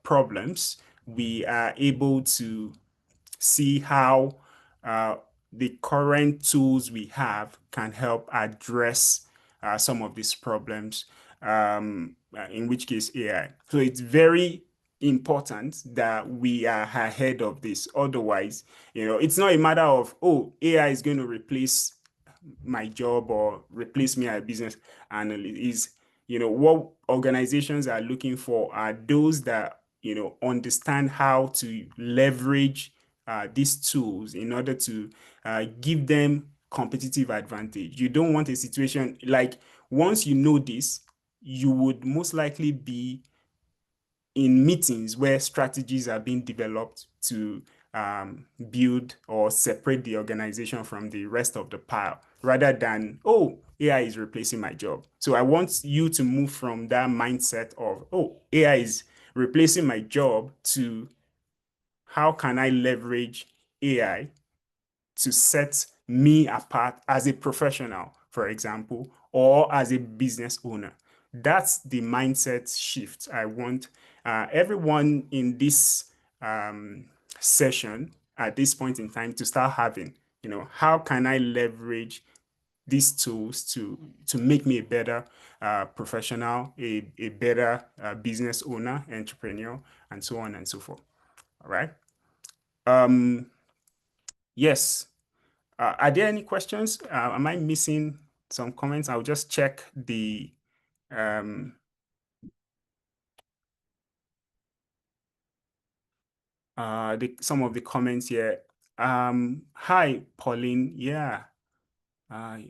problems, we are able to see how uh, the current tools we have can help address some of these problems, in which case AI. So it's very important that we are ahead of this. Otherwise, it's not a matter of, oh, AI is going to replace my job or replace me as a business analyst. Is what organizations are looking for are those that understand how to leverage these tools in order to give them competitive advantage. You don't want a situation like, once you know this, you would most likely be in meetings where strategies are being developed to build or separate the organization from the rest of the pile, rather than, oh, AI is replacing my job. So I want you to move from that mindset of, oh, AI is replacing my job, to how can I leverage AI to set me apart as a professional, for example, or as a business owner. That's the mindset shift I want everyone in this session at this point in time to start having. How can I leverage these tools to make me a better professional, a better business owner, entrepreneur, and so on and so forth. All right. Yes. Are there any questions? Am I missing some comments? I'll just check um, some of the comments here. Hi, Pauline. Yeah. I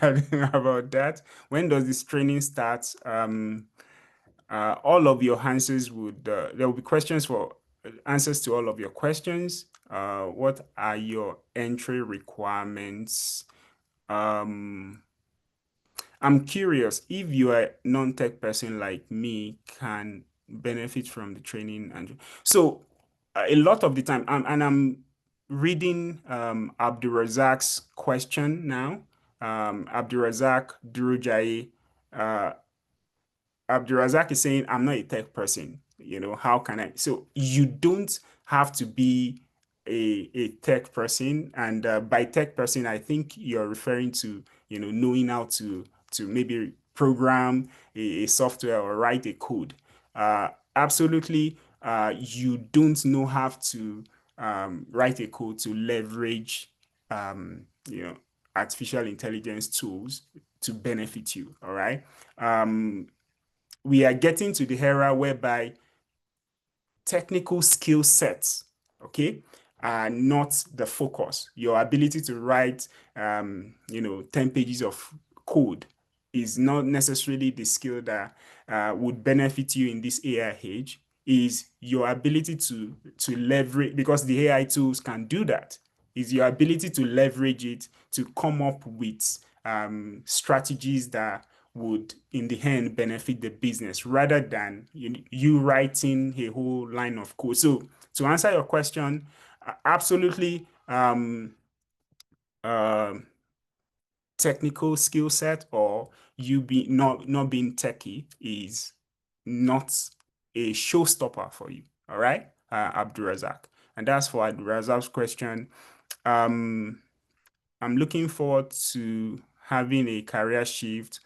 don't know about that. When does this training start? All of your answers there will be questions for answers to all of your questions. What are your entry requirements? I'm curious if you are a non-tech person like me, can benefit from the training. And so a lot of the time, and I'm reading Abdurazak's question now. Abdurazak Durujai, uh, Abdurazak is saying, I'm not a tech person. How can I? So you don't have to be a tech person. And by tech person, I think you're referring to, knowing how to maybe program a software or write a code. Absolutely, you don't know how to write a code to leverage, um, you know, artificial intelligence tools to benefit you. All right. We are getting to the era whereby technical skill sets, okay, are not the focus. Your ability to write, 10 pages of code is not necessarily the skill that would benefit you in this AI age. Is your ability to leverage, because the AI tools can do that, is your ability to leverage it to come up with strategies that would in the end benefit the business rather than you writing a whole line of code. So to answer your question, absolutely, uh, technical skill set or you be not being techie is not a showstopper for you. All right, Abdurazak. And that's for Abdurazak's question. Um, I'm looking forward to having a career shift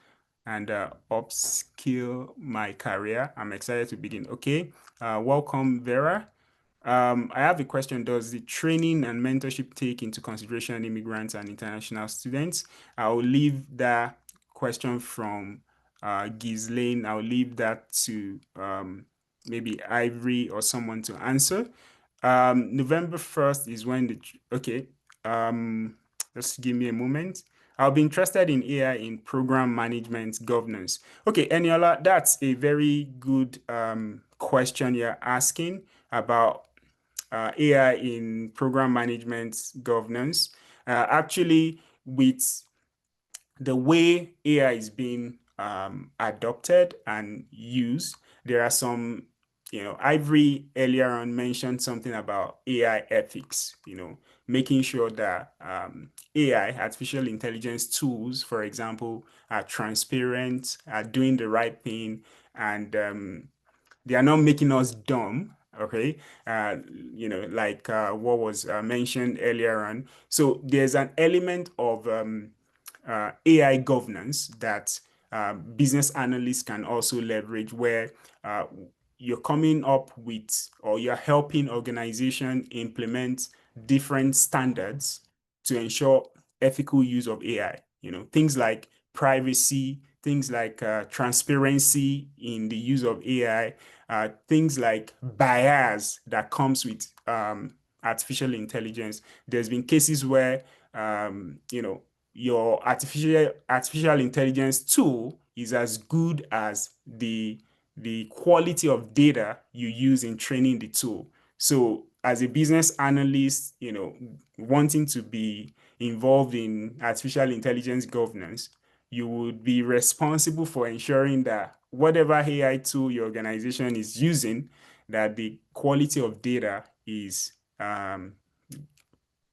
and upskill my career. I'm excited to begin. Okay. Welcome, Vera. I have a question. Does the training and mentorship take into consideration immigrants and international students? I'll leave that question from Ghislaine. I'll leave that to maybe Ivory or someone to answer. November 1st is when okay. Um, just give me a moment. I'll be interested in AI in program management governance. Okay, Eniola, that's a very good question you're asking about AI in program management governance. Actually, with the way AI is being adopted and used, there are some, Ivory earlier on mentioned something about AI ethics, making sure that AI, artificial intelligence tools, for example, are transparent, are doing the right thing, and they are not making us dumb. Okay, like what was mentioned earlier on. So there's an element of AI governance that business analysts can also leverage, where uh, you're coming up with or you're helping organization implement different standards to ensure ethical use of AI. Things like privacy, things like transparency in the use of AI, things like bias that comes with artificial intelligence. There's been cases where your artificial intelligence tool is as good as the quality of data you use in training the tool. So as a business analyst, wanting to be involved in artificial intelligence governance, you would be responsible for ensuring that whatever AI tool your organization is using, that the quality of data is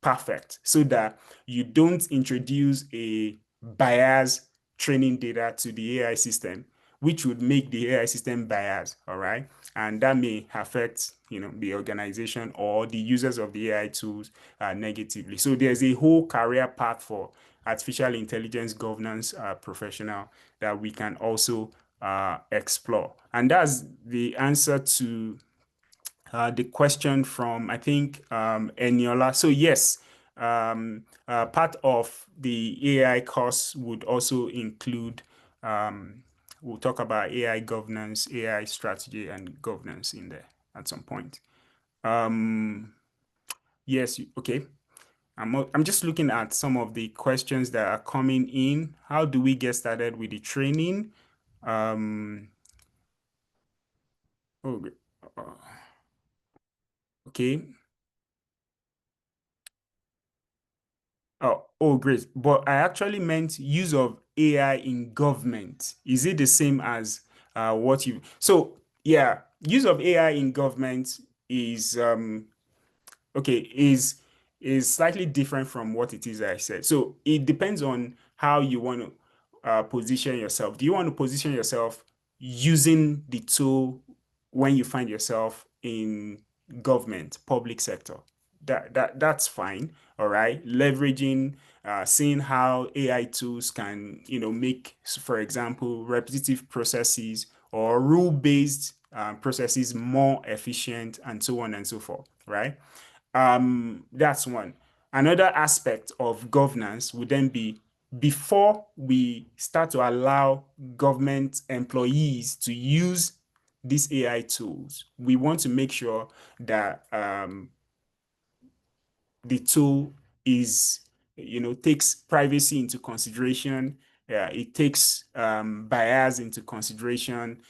perfect, so that you don't introduce a biased training data to the AI system, which would make the AI system biased, all right? And that may affect, the organization or the users of the AI tools negatively. So there's a whole career path for artificial intelligence governance professional that we can also explore. And that's the answer to the question from, I think, Eniola. So yes, part of the AI course would also include, we'll talk about AI governance, AI strategy, and governance in there at some point. Yes, okay. I'm just looking at some of the questions that are coming in. How do we get started with the training? Oh, okay. Oh, great. But I actually meant use of AI in government. Is it the same as what you? So yeah, use of AI in government is okay. Is is slightly different from what it is I said. So it depends on how you want to position yourself. Do you want to position yourself using the tool when you find yourself in government, public sector? That's fine. All right. Leveraging, seeing how AI tools can, make, for example, repetitive processes or rule-based processes more efficient and so on and so forth, right? That's one. Another aspect of governance would then be before we start to allow government employees to use these AI tools, we want to make sure that the tool is, takes privacy into consideration. It takes bias into consideration,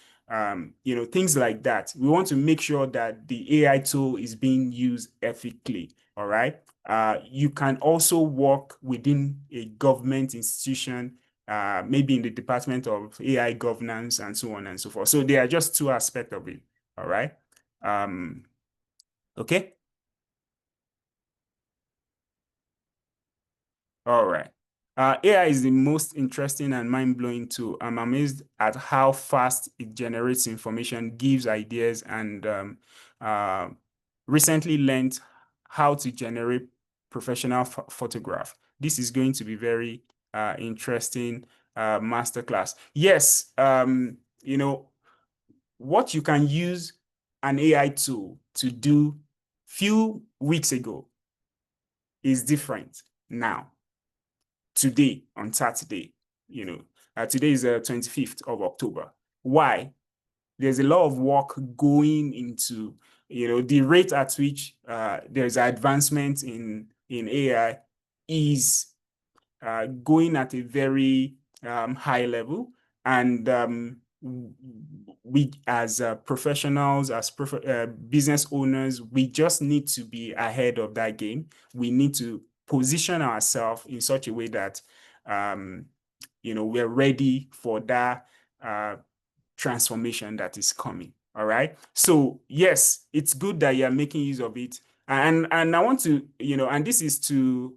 things like that. We want to make sure that the AI tool is being used ethically. All right. You can also work within a government institution, maybe in the Department of AI governance and so on and so forth. So there are just two aspects of it. All right. Okay. All right. AI is the most interesting and mind-blowing tool. I'm amazed at how fast it generates information, gives ideas, and recently learned how to generate professional photograph. This is going to be very interesting masterclass. Yes, what you can use an AI tool to do few weeks ago is different now. Today on Saturday, today is the 25th of October. Why? There's a lot of work going into, the rate at which there's advancement in AI is going at a very high level. And we as professionals, as business owners, we just need to be ahead of that game. We need to position ourselves in such a way that, we're ready for that transformation that is coming. All right. So yes, it's good that you're making use of it. And I want to, and this is to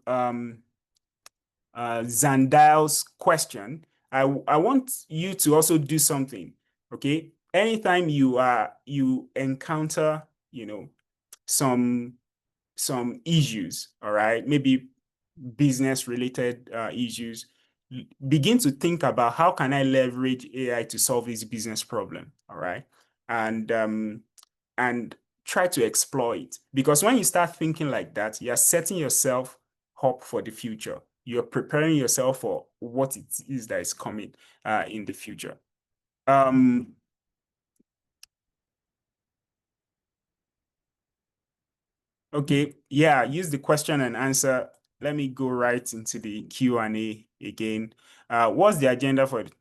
Zandal's question. I want you to also do something. Okay. Anytime you encounter, some issues, all right, maybe business related issues, begin to think about how can I leverage AI to solve this business problem, all right, and try to exploit, because when you start thinking like that, you're setting yourself up for the future. You're preparing yourself for what it is that is coming in the future. Okay, yeah, use the question and answer. Let me go right into the Q&A again. What's the agenda for the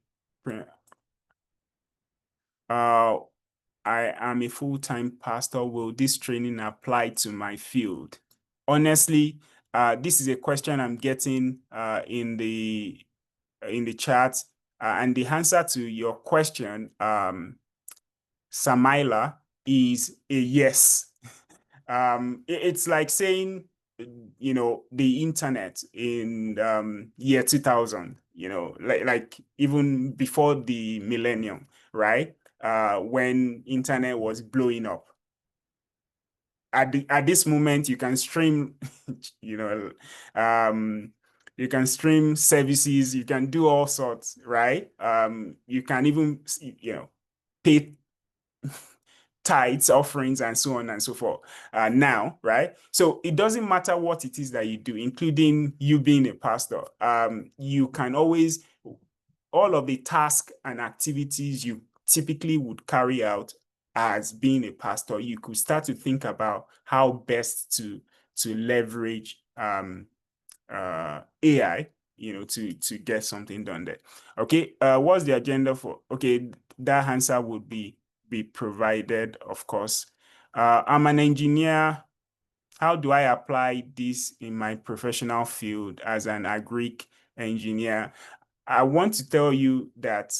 I am a full-time pastor. Will this training apply to my field? Honestly, this is a question I'm getting in the chat, and the answer to your question, Samaila, is a yes. It's like saying, the internet in year 2000, like even before the millennium, right? When internet was blowing up. At this moment, you can stream, you can stream services, you can do all sorts, right? You can even, pay tithes, offerings, and so on and so forth now, right? So it doesn't matter what it is that you do, including you being a pastor. You can always, all of the tasks and activities you typically would carry out as being a pastor, you could start to think about how best to leverage AI, to get something done there. Okay, what's the agenda for? Okay, that answer would be provided, of course. I'm an engineer. How do I apply this in my professional field as an agric engineer? I want to tell you that,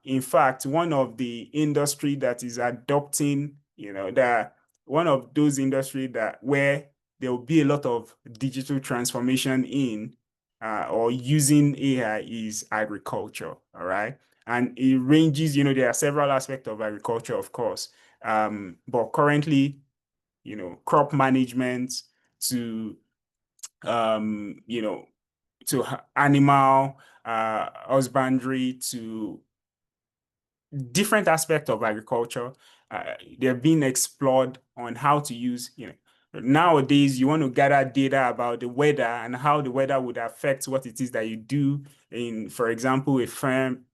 in fact, one of the industry that is adopting, that one of those industry that where there will be a lot of digital transformation in or using AI is agriculture, all right? And it ranges, there are several aspects of agriculture, of course. But currently, crop management to, to animal husbandry to different aspects of agriculture. They're being explored on how to use, nowadays you want to gather data about the weather and how the weather would affect what it is that you do in, for example, a farm.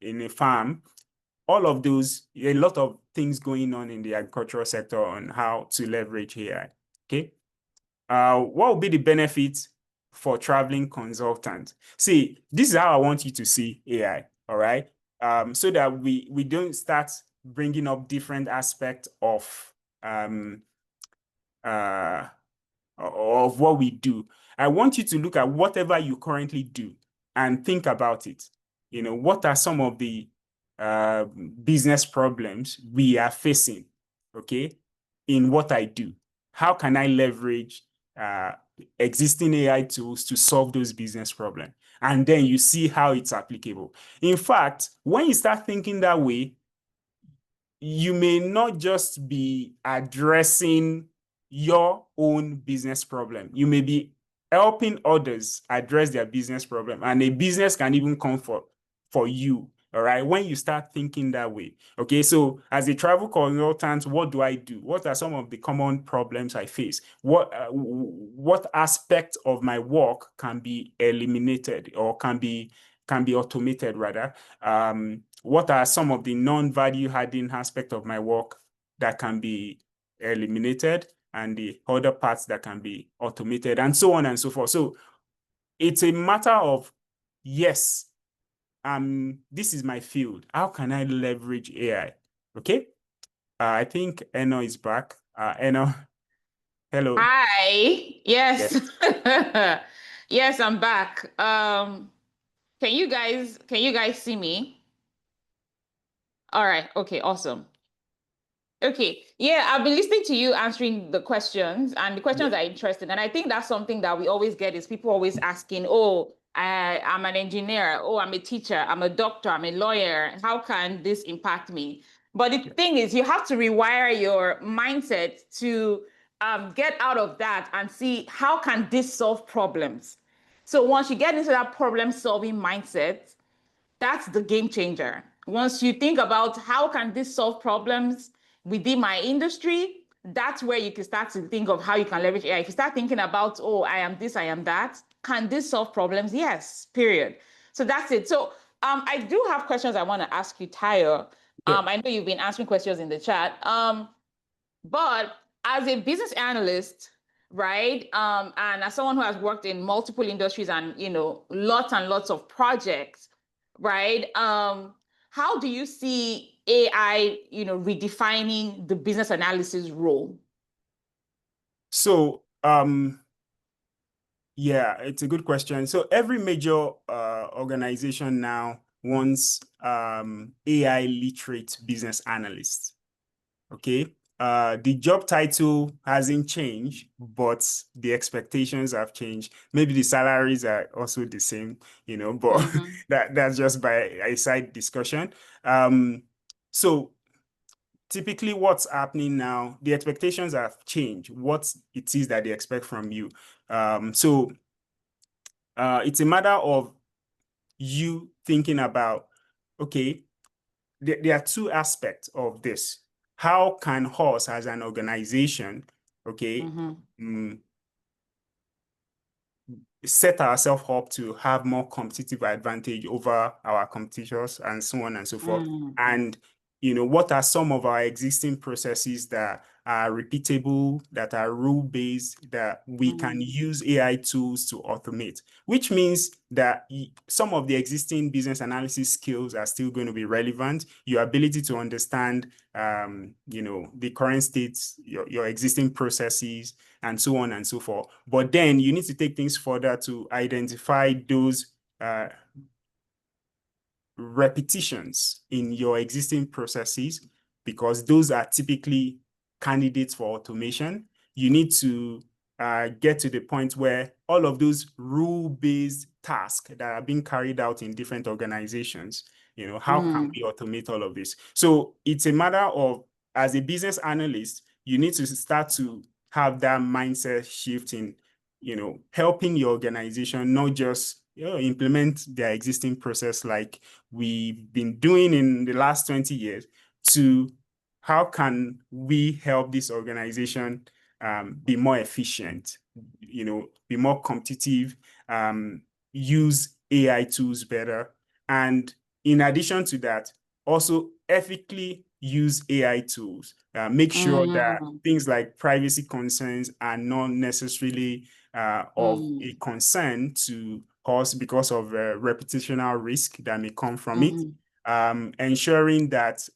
All of those, a lot of things going on in the agricultural sector on how to leverage AI. Okay. What will be the benefits for traveling consultants? See, this is how I want you to see AI, all right? So that we don't start bringing up different aspects of what we do. I want you to look at whatever you currently do and think about it. What are some of the business problems we are facing, okay, in what I do? How can I leverage existing AI tools to solve those business problems? And then you see how it's applicable. In fact, when you start thinking that way, you may not just be addressing your own business problem. You may be helping others address their business problem, and a business can even come for you. All right. When you start thinking that way. Okay. So as a travel consultant, what do I do? What are some of the common problems I face? What aspect of my work can be eliminated or can be automated rather? What are some of the non-value adding aspects of my work that can be eliminated and the other parts that can be automated and so on and so forth. So it's a matter of, yes, this is my field. How can I leverage AI? Okay. I think Eno is back. Eno, hello. Hi. Yes. Yes. Yes, I'm back. Can you guys see me? All right. Okay, awesome. Okay. Yeah, I've been listening to you answering the questions, and the questions Yeah. are interesting. And I think that's something that we always get is people always asking, oh, I'm an engineer, oh, I'm a teacher, I'm a doctor, I'm a lawyer. How can this impact me? But the thing is, you have to rewire your mindset to get out of that and see how can this solve problems. So once you get into that problem-solving mindset, that's the game changer. Once you think about how can this solve problems within my industry, that's where you can start to think of how you can leverage AI. If you start thinking about, oh, I am this, I am that, can this solve problems? Yes, period. So that's it. So I do have questions I want to ask you, Tayo. Yeah. I know you've been answering questions in the chat. But as a business analyst, right, and as someone who has worked in multiple industries and lots and lots of projects, right, how do you see AI, redefining the business analysis role? So, yeah, it's a good question. So every major organization now wants AI literate business analysts. Okay. The job title hasn't changed, but the expectations have changed. Maybe the salaries are also the same, but Mm-hmm. that's just by a side discussion. So typically what's happening now, the expectations have changed, what it is that they expect from you. So it's a matter of you thinking about, okay, there are two aspects of this. How can us as an organization, okay, Mm-hmm. set ourselves up to have more competitive advantage over our competitors and so on and so forth? Mm-hmm. And, what are some of our existing processes that are repeatable, that are rule-based, that we can use AI tools to automate, which means that some of the existing business analysis skills are still going to be relevant. Your ability to understand, the current states, your existing processes, and so on and so forth. But then you need to take things further to identify those repetitions in your existing processes, because those are typically candidates for automation. You need to get to the point where all of those rule-based tasks that are being carried out in different organizations, how can we automate all of this? So it's a matter of, as a business analyst, you need to start to have that mindset shift in, helping your organization not just implement their existing process like we've been doing in the last 20 years, to how can we help this organization be more efficient, be more competitive, use AI tools better. And in addition to that, also ethically use AI tools. Make sure that things like privacy concerns are not necessarily of a concern to us because of reputational risk that may come from it. Ensuring that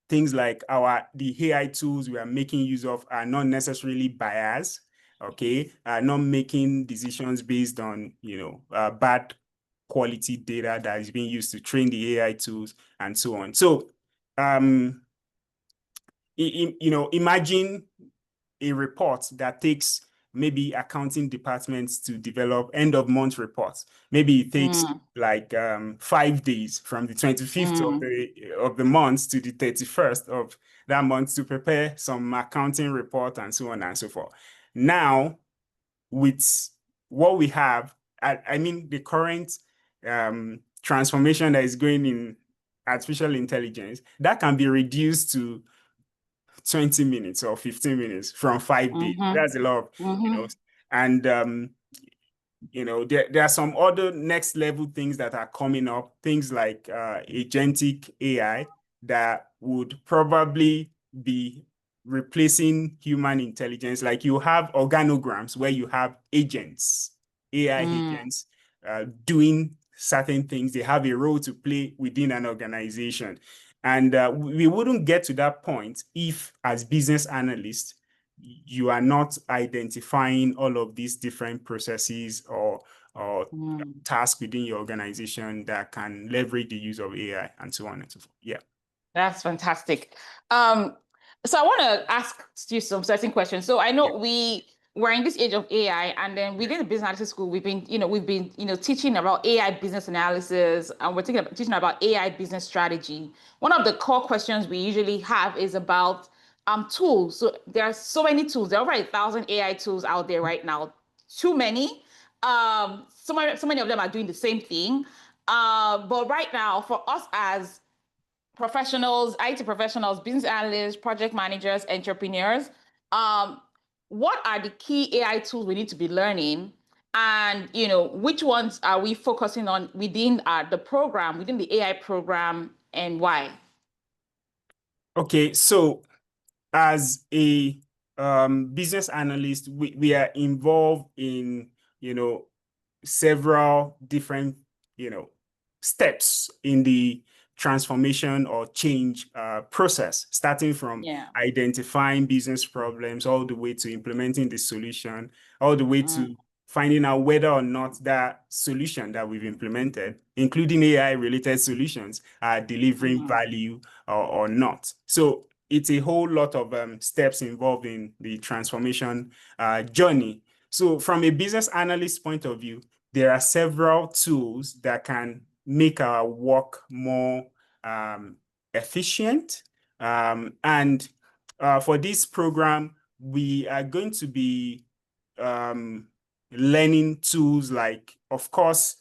things like the AI tools we are making use of are not necessarily biased, okay, not making decisions based on, bad quality data that is being used to train the AI tools and so on. So, imagine a report that takes maybe accounting departments to develop end of month reports. Maybe it takes like 5 days from the 25th of the month to the 31st of that month to prepare some accounting report and so on and so forth. Now, with what we have, I mean, the current transformation that is going in artificial intelligence, that can be reduced to 20 minutes or 15 minutes from 5 days. That's a lot of, and there are some other next level things that are coming up, things like agentic AI that would probably be replacing human intelligence. Like you have organograms where you have agents, AI agents doing certain things. They have a role to play within an organization. And we wouldn't get to that point if, as business analysts, you are not identifying all of these different processes or tasks within your organization that can leverage the use of AI and so on and so forth. Yeah. That's fantastic. So I want to ask you some certain questions. So I know we're in this age of AI, and then within the business analysis school, we've been teaching about AI business analysis, and we're teaching about AI business strategy. One of the core questions we usually have is about tools. So there are so many tools. There are over 1,000 AI tools out there right now. Too many. So many of them are doing the same thing. But right now, for us as professionals, IT professionals, business analysts, project managers, entrepreneurs, what are the key AI tools we need to be learning? And, which ones are we focusing on within the program, within the AI program, and why? Okay, so as a business analyst, we are involved in, several different, steps in the transformation or change process, starting from identifying business problems all the way to implementing the solution, all the way to finding out whether or not that solution that we've implemented, including AI-related solutions, are delivering value or not. So it's a whole lot of steps involved in the transformation journey. So from a business analyst point of view, there are several tools that can make our work more efficient. And for this program, we are going to be learning tools like, of course,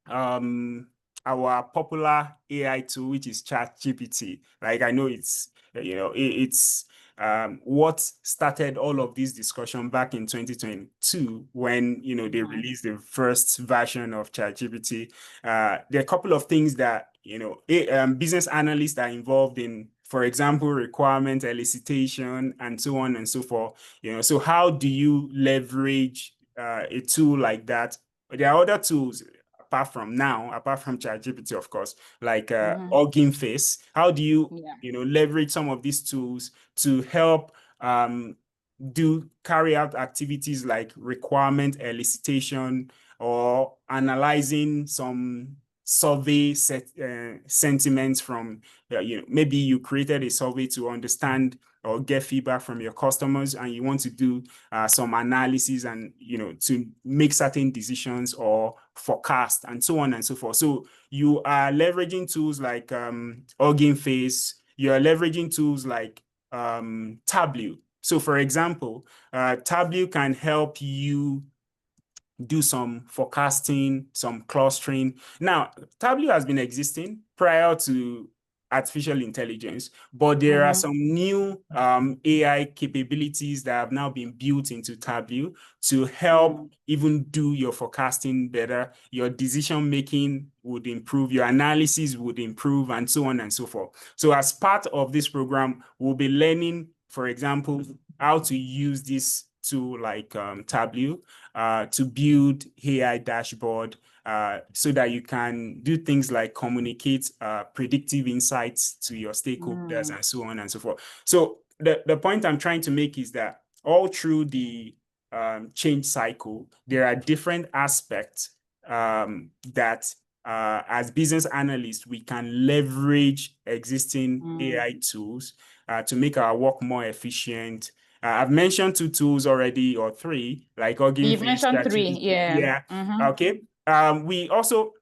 our popular AI tool, which is ChatGPT. Like I know it's, it's what started all of this discussion back in 2022 when, they released the first version of ChatGPT. There are a couple of things that, business analysts are involved in, for example, requirement elicitation and so on and so forth. So how do you leverage a tool like that? There are other tools apart from ChatGPT, of course, like Hugging Face. How do you, leverage some of these tools to help carry out activities like requirement elicitation or analyzing some survey sentiments from, maybe you created a survey to understand or get feedback from your customers, and you want to do some analysis and, to make certain decisions or forecast and so on and so forth. So you are leveraging tools like Hugging Face. You are leveraging tools like Tableau. So for example, Tableau can help you do some forecasting, some clustering. Now, Tableau has been existing prior to artificial intelligence, but there are some new AI capabilities that have now been built into Tableau to help even do your forecasting better. Your decision making would improve, your analysis would improve, and so on and so forth. So as part of this program, we'll be learning, for example, how to use this tool like Tableau to build AI dashboard so that you can do things like communicate predictive insights to your stakeholders and so on and so forth. So the point I'm trying to make is that all through the change cycle, there are different aspects that as business analysts, we can leverage existing AI tools to make our work more efficient. I've mentioned 2 tools already, or 3, like Hugging You've Face, mentioned 3, Strategist. yeah. Okay. We also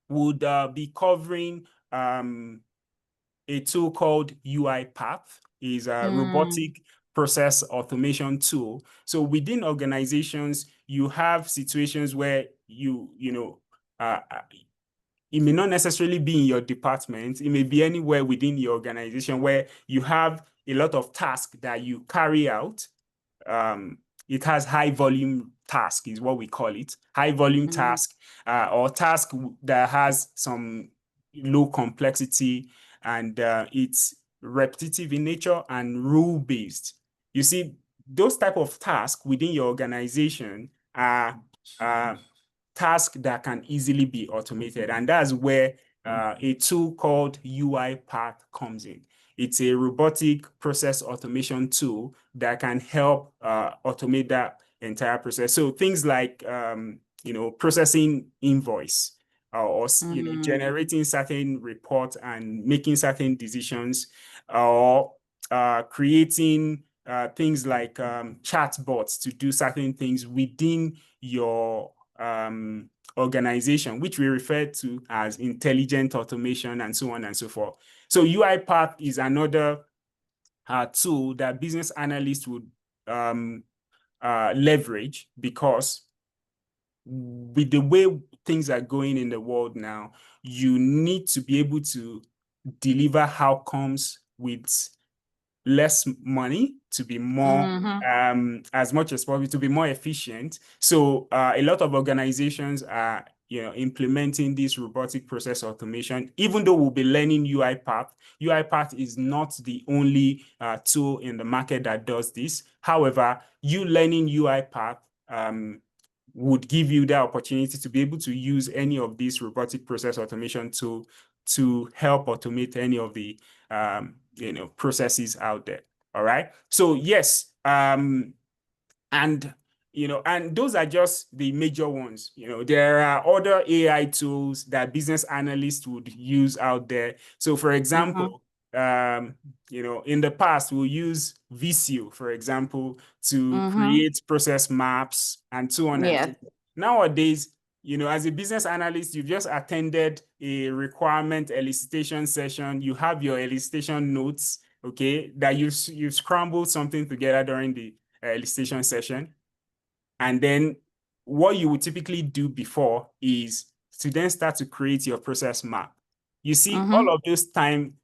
would be covering a tool called UiPath. Is a robotic process automation tool. So within organizations, you have situations where it may not necessarily be in your department. It may be anywhere within your organization where you have a lot of tasks that you carry out. It has high volume task is what we call it. High volume task or task that has some low complexity, and it's repetitive in nature and rule based. You see, those type of tasks within your organization are tasks that can easily be automated. And that's where a tool called UiPath comes in. It's a robotic process automation tool that can help automate that entire process. So things like, processing invoice or generating certain reports and making certain decisions, or creating things like chatbots to do certain things within your organization, which we refer to as intelligent automation and so on and so forth. So UiPath is another tool that business analysts would leverage, because with the way things are going in the world now, you need to be able to deliver outcomes with less money to be more, as much as possible, to be more efficient. So a lot of organizations are, implementing this robotic process automation. Even though we'll be learning UiPath, UiPath is not the only tool in the market that does this. However, you learning UiPath would give you the opportunity to be able to use any of these robotic process automation tool to help automate any of the processes out there. All right. So yes, and those are just the major ones. There are other AI tools that business analysts would use out there. So for example, in the past, we'll use Visio, for example, to create process maps and so on. Yeah. And so forth. Nowadays, as a business analyst, you've just attended a requirement elicitation session. You have your elicitation notes, okay, that you've scrambled something together during the elicitation session. And then what you would typically do before is to then start to create your process map. You see, all of this time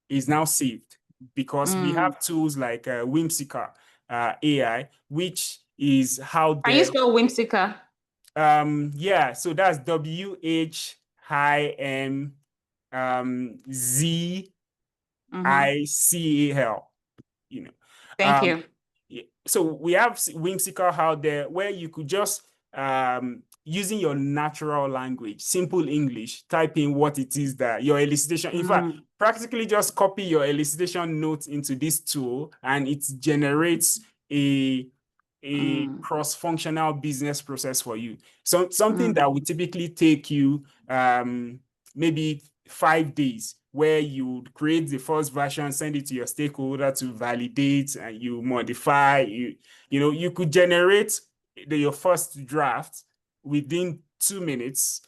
is now saved because we have tools like Whimsical AI, which is how Can you spell Whimsical? Yeah, so that's WHIMZICAL. Thank you. So we have Whimsical out there where you could just using your natural language, simple English, type in what it is that your elicitation, in fact, practically just copy your elicitation notes into this tool, and it generates a a cross-functional business process for you. So something that would typically take you maybe 5 days, where you create the first version, send it to your stakeholder to validate, and you modify. You could generate your first draft within 2 minutes,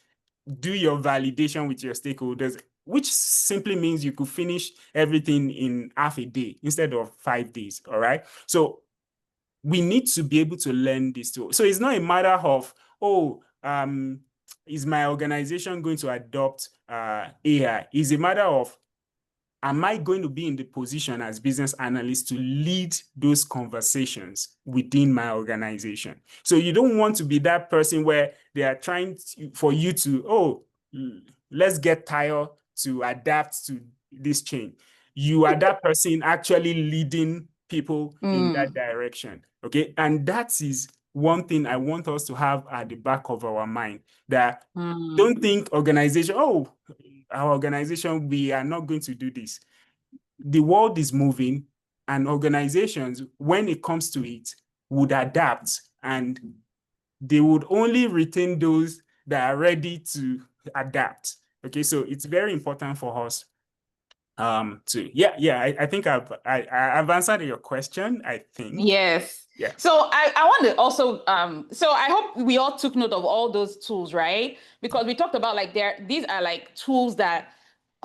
do your validation with your stakeholders, which simply means you could finish everything in half a day instead of 5 days. All right. So we need to be able to learn this tool. So it's not a matter of, is my organization going to adopt AI? It's a matter of, am I going to be in the position as business analyst to lead those conversations within my organization? So you don't want to be that person where they are trying for you to, let's get Tayo to adapt to this change. You are that person actually leading people in that direction. Okay. And that is one thing I want us to have at the back of our mind, that don't think organization, our organization, we are not going to do this. The world is moving, and organizations, when it comes to it, would adapt, and they would only retain those that are ready to adapt. Okay, so it's very important for us I think I've answered your question, I think. Yes. Yeah. So I want to also so I hope we all took note of all those tools, right? Because we talked about like these are like tools that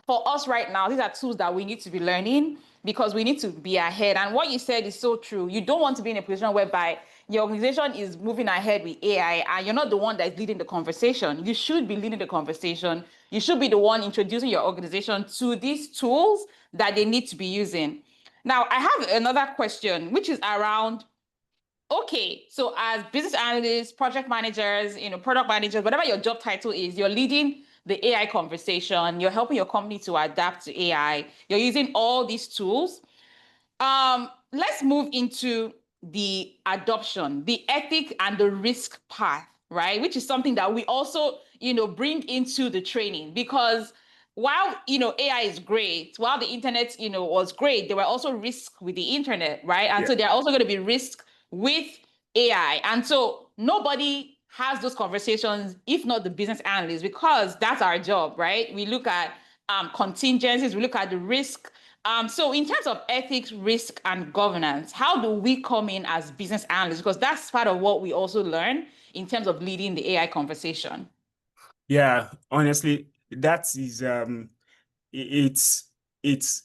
for us right now, these are tools that we need to be learning because we need to be ahead. And what you said is so true. You don't want to be in a position whereby your organization is moving ahead with AI and you're not the one that's leading the conversation. You should be leading the conversation. You should be the one introducing your organization to these tools that they need to be using. Now, I have another question, which is around, okay, so as business analysts, project managers, product managers, whatever your job title is, you're leading the AI conversation, you're helping your company to adapt to AI, you're using all these tools. Let's move into the adoption, the ethic and the risk path, right? Which is something that we also, bring into the training, because while, AI is great, while the internet, was great, there were also risks with the internet, right? And so there are also going to be risks with AI. And so nobody has those conversations if not the business analyst, because that's our job, right? We look at contingencies, we look at the risk. So in terms of ethics, risk, and governance, how do we come in as business analysts? Because that's part of what we also learn in terms of leading the AI conversation. Yeah, honestly, that is it's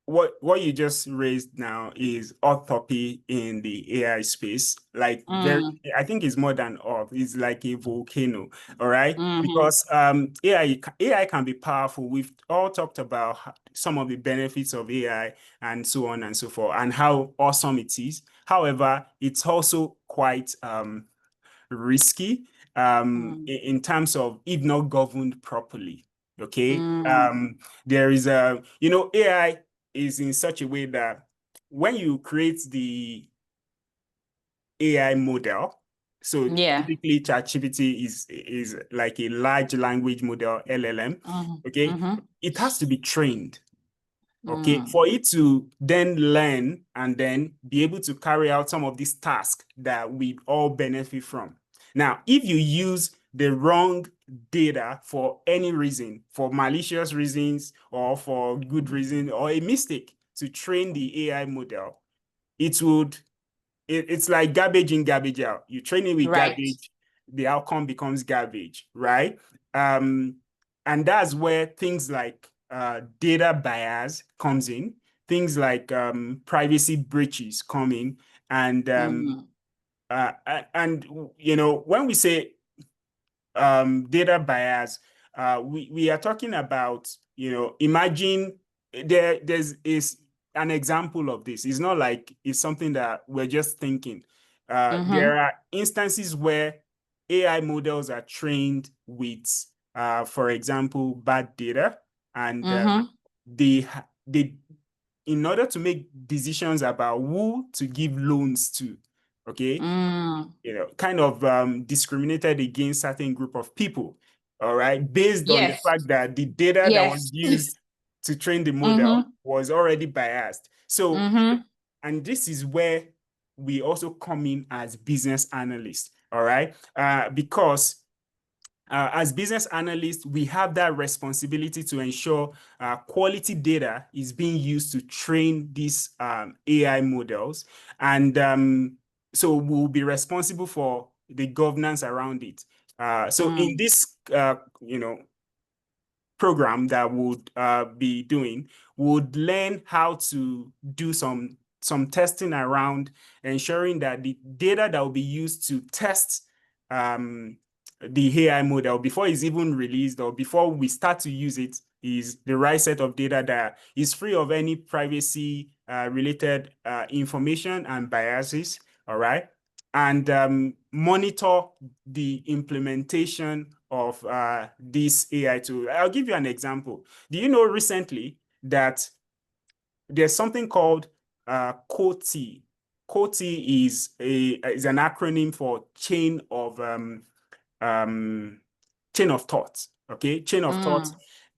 what you just raised now is hot topic in the AI space. Like I think it's more than hot. It's like a volcano. All right, because AI can be powerful. We've all talked about some of the benefits of AI and so on and so forth, and how awesome it is. However, it's also quite risky in terms of if not governed properly. Okay. There is AI is in such a way that when you create the AI model, so typically ChatGPT is like a large language model, LLM. Okay. It has to be trained. Okay, for it to then learn and then be able to carry out some of these tasks that we all benefit from. Now, if you use the wrong data for any reason, for malicious reasons or for good reason or a mistake to train the AI model, it's like garbage in, garbage out. You train it with garbage, the outcome becomes garbage, right? And that's where things like data bias comes in, things like privacy breaches come in, and when we say data bias, we are talking about, imagine there's an example of this. It's not like it's something that we're just thinking. There are instances where AI models are trained with, for example, bad data, and they in order to make decisions about who to give loans to, okay, kind of discriminated against certain group of people, all right, based on the fact that the data that was used to train the model was already biased. So, and this is where we also come in as business analysts, all right? Because as business analysts, we have that responsibility to ensure quality data is being used to train these AI models. And so we'll be responsible for the governance around it. So in this, program that would be doing, would learn how to do some testing around ensuring that the data that will be used to test the AI model before it's even released or before we start to use it is the right set of data that is free of any privacy related information and biases, all right? And monitor the implementation of this AI tool. I'll give you an example. Do you know recently that there's something called COTI? COTI is an acronym for chain of thought. Okay, chain of thought,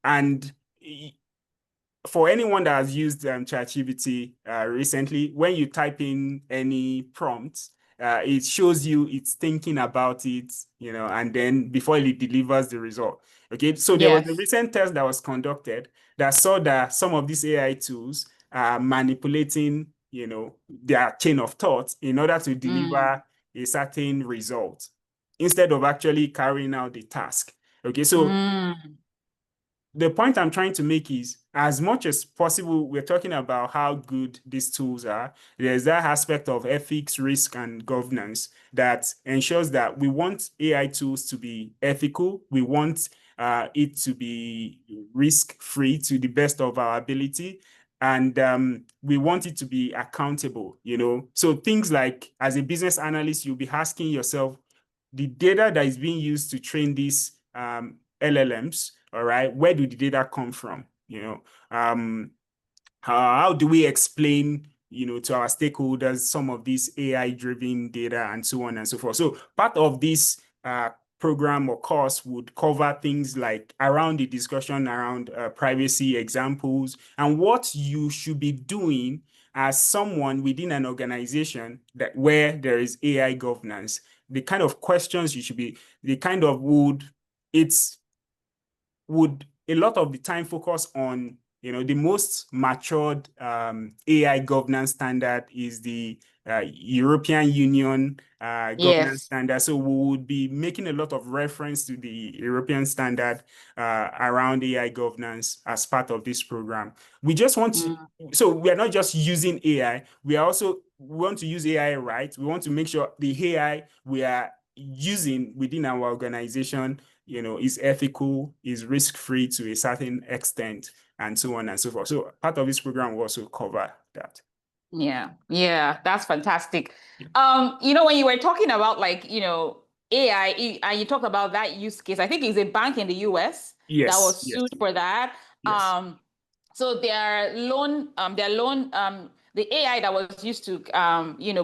and for anyone that has used ChatGPT recently, when you type in any prompt, it shows you it's thinking about it, and then before it delivers the result. Okay, so there was a recent test that was conducted that saw that some of these AI tools are manipulating, their chain of thought in order to deliver a certain result instead of actually carrying out the task. Okay, so the point I'm trying to make is, as much as possible, we're talking about how good these tools are. There's that aspect of ethics, risk, and governance that ensures that we want AI tools to be ethical. We want it to be risk-free to the best of our ability. And we want it to be accountable, So things like, as a business analyst, you'll be asking yourself, the data that is being used to train these LLMs, all right, where do the data come from? How do we explain, to our stakeholders some of these AI-driven data and so on and so forth? So part of this program or course would cover things like around the discussion around privacy examples and what you should be doing as someone within an organization where there is AI governance. The kind of questions you should be, the kind of would a lot of the time focus on, the most matured AI governance standard is the European Union governance standard. So we would be making a lot of reference to the European standard around AI governance as part of this program. We just want to, so we are not just using AI, we want to use AI right. We want to make sure the AI we are using within our organization is ethical, is risk-free to a certain extent, and so on and so forth. So part of this program will also cover that. Yeah, that's fantastic. When you were talking about AI, and you talked about that use case, I think it's a bank in the US that was sued for that. Yes. So the AI that was used to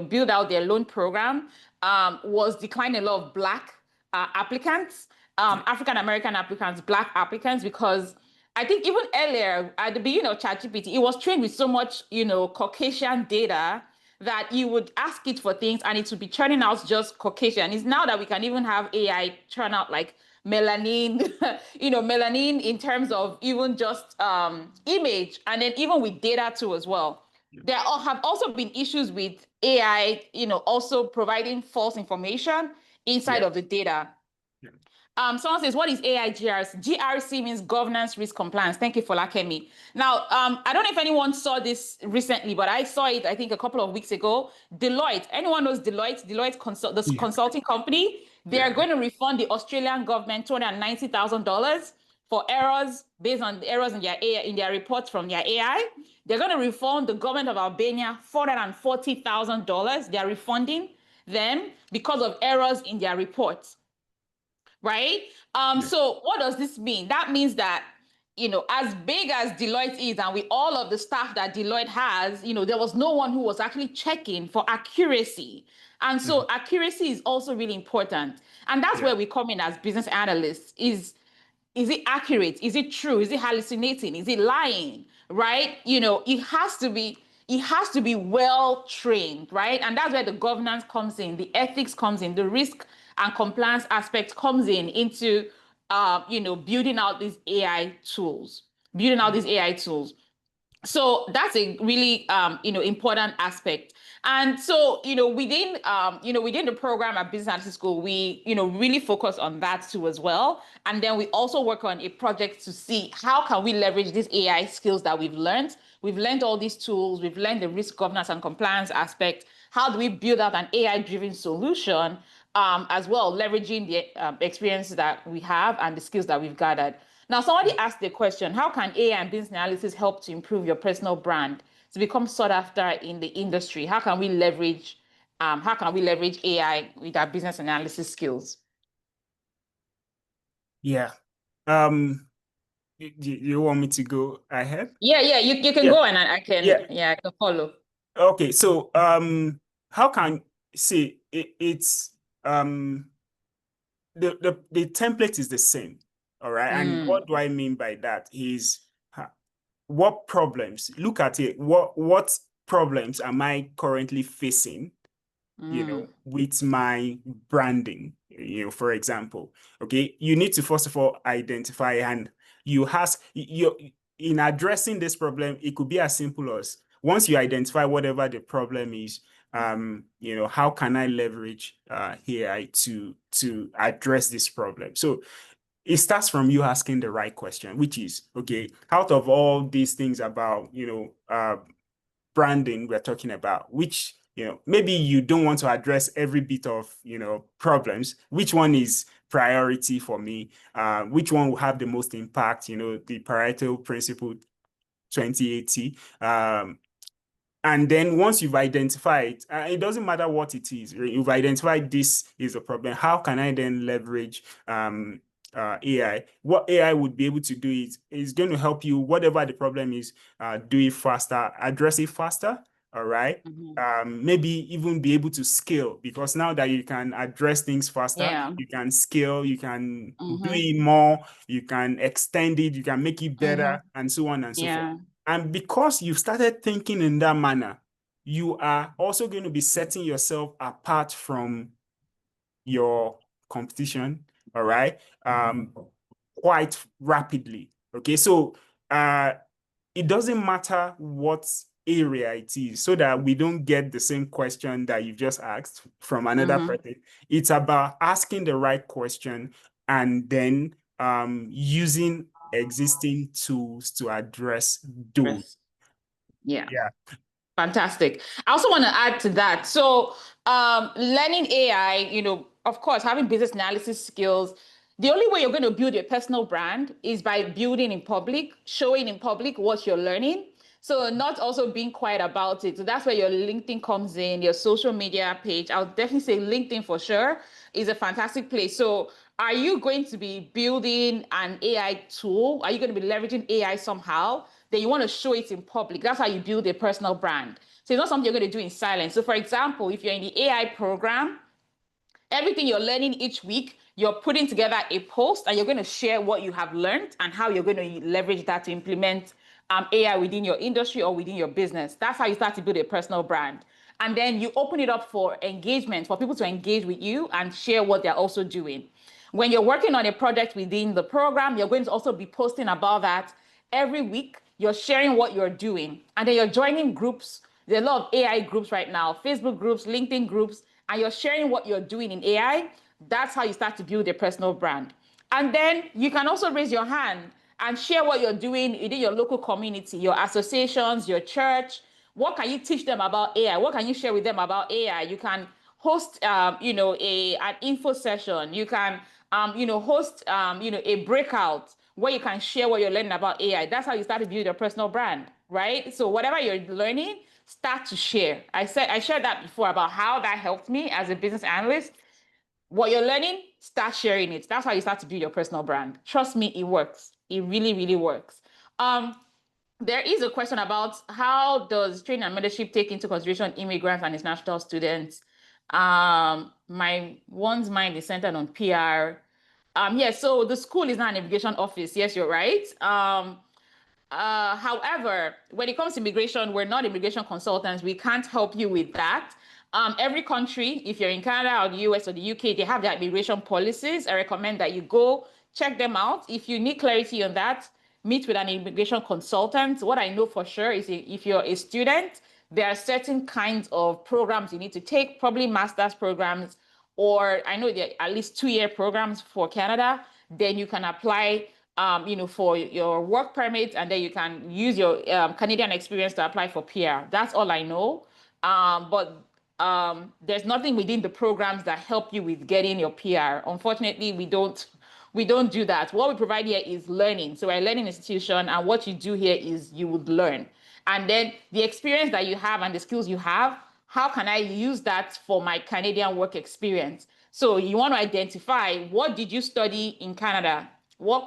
build out their loan program was declining a lot of Black applicants, African American applicants, Black applicants, because I think even earlier at the beginning of ChatGPT, it was trained with so much, Caucasian data that you would ask it for things and it would be churning out just Caucasian. It's now that we can even have AI churn out like melanin, melanin in terms of even just image, and then even with data too as well. There have also been issues with AI, also providing false information inside of the data. Someone says, what is AI GRC? GRC means governance, risk, compliance. Thank you for Lakemi. Now, I don't know if anyone saw this recently, but I saw it, I think, a couple of weeks ago. Deloitte, anyone knows Deloitte? The consulting company, they are going to refund the Australian government $290,000 for errors based on errors in their reports from their AI. They're going to refund the government of Albania $440,000. They are refunding them because of errors in their reports. Right? So what does this mean? That means that, as big as Deloitte is, and with all of the staff that Deloitte has, there was no one who was actually checking for accuracy. And so accuracy is also really important. And that's where we come in as business analysts. Is it accurate? Is it true? Is it hallucinating? Is it lying? Right? It has to be, it has to be well trained, right? And that's where the governance comes in, the ethics comes in, the risk and compliance aspect comes in into building out these AI tools, building out these AI tools. So that's a really important aspect. And so within the program at Business Analytics School, we really focus on that too as well. And then we also work on a project to see how can we leverage these AI skills that we've learned. We've learned all these tools, we've learned the risk governance and compliance aspect. How do we build out an AI driven solution as well, leveraging the experiences that we have and the skills that we've gathered. Now, somebody asked the question, how can AI and business analysis help to improve your personal brand to become sought after in the industry? How can we leverage AI with our business analysis skills? Yeah. You want me to go ahead? Yeah, you can go and I can follow. Okay, so how can see it's the template is the same, all right? And what do I mean by that is what problems, look at it, what problems am I currently facing, with my branding, for example. Okay, you need to first of all identify, and you ask in addressing this problem, it could be as simple as, once you identify whatever the problem is, how can I leverage AI to address this problem? So it starts from you asking the right question, which is, okay, out of all these things about branding we're talking about, which maybe you don't want to address every bit of problems, which one is priority for me, which one will have the most impact, the Pareto principle 2080. And then once you've identified, it doesn't matter what it is, you've identified this is a problem, how can I then leverage AI? What AI would be able to do is going to help you, whatever the problem is, do it faster, address it faster, all right? Maybe even be able to scale, because now that you can address things faster, you can scale, you can do it more, you can extend it, you can make it better, and so on and so forth. And because you've started thinking in that manner, you are also going to be setting yourself apart from your competition, all right, quite rapidly. Okay, so it doesn't matter what area it is, so that we don't get the same question that you just asked from another person. It's about asking the right question and then using existing tools to address those. Yeah. Fantastic. I also want to add to that. So learning AI, of course, having business analysis skills, the only way you're going to build your personal brand is by building in public, showing in public what you're learning. So not also being quiet about it. So that's where your LinkedIn comes in, your social media page. I'll definitely say LinkedIn for sure is a fantastic place. So are you going to be building an AI tool? Are you going to be leveraging AI somehow? Then you want to show it in public. That's how you build a personal brand. So it's not something you're going to do in silence. So for example, if you're in the AI program, everything you're learning each week, you're putting together a post and you're going to share what you have learned and how you're going to leverage that to implement AI within your industry or within your business. That's how you start to build a personal brand. And then you open it up for engagement, for people to engage with you and share what they're also doing. When you're working on a project within the program, you're going to also be posting about that every week. You're sharing what you're doing, and then you're joining groups. There are a lot of AI groups right now, Facebook groups, LinkedIn groups, and you're sharing what you're doing in AI. That's how you start to build a personal brand. And then you can also raise your hand and share what you're doing within your local community, your associations, your church. What can you teach them about AI? What can you share with them about AI? You can host, an info session. You can, host, a breakout where you can share what you're learning about AI. That's how you start to build your personal brand, right? So whatever you're learning, start to share. I shared that before about how that helped me as a business analyst. What you're learning, start sharing it. That's how you start to build your personal brand. Trust me, it works. It really, really works. There is a question about how does training and mentorship take into consideration immigrants and international students? One's mind is centered on PR. So the school is not an immigration office. Yes, you're right. However, when it comes to immigration, we're not immigration consultants. We can't help you with that. Every country, if you're in Canada or the US or the UK, they have their immigration policies. I recommend that you go check them out. If you need clarity on that, meet with an immigration consultant. What I know for sure is if you're a student, there are certain kinds of programs you need to take, probably master's programs, or I know there are at least 2-year programs for Canada. Then you can apply for your work permit, and then you can use your Canadian experience to apply for PR. That's all I know. But there's nothing within the programs that help you with getting your PR. Unfortunately, we don't do that. What we provide here is learning. So we're a learning institution, and what you do here is you would learn. And then the experience that you have and the skills you have, how can I use that for my Canadian work experience? So you want to identify, what did you study in Canada? What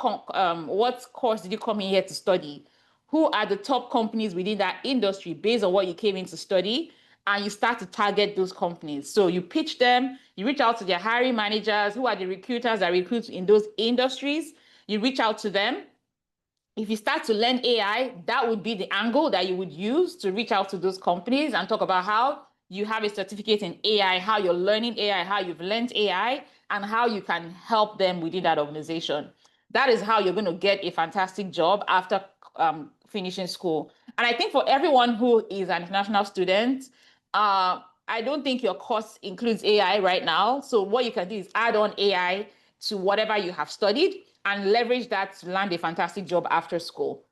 course did you come in here to study? Who are the top companies within that industry based on what you came in to study? And you start to target those companies. So you pitch them, you reach out to their hiring managers, who are the recruiters that recruit in those industries. You reach out to them. If you start to learn AI, that would be the angle that you would use to reach out to those companies and talk about how you have a certificate in AI, how you're learning AI, how you've learned AI, and how you can help them within that organization. That is how you're going to get a fantastic job after finishing school. And I think for everyone who is an international student, I don't think your course includes AI right now. So what you can do is add on AI to whatever you have studied and leverage that to land a fantastic job after school.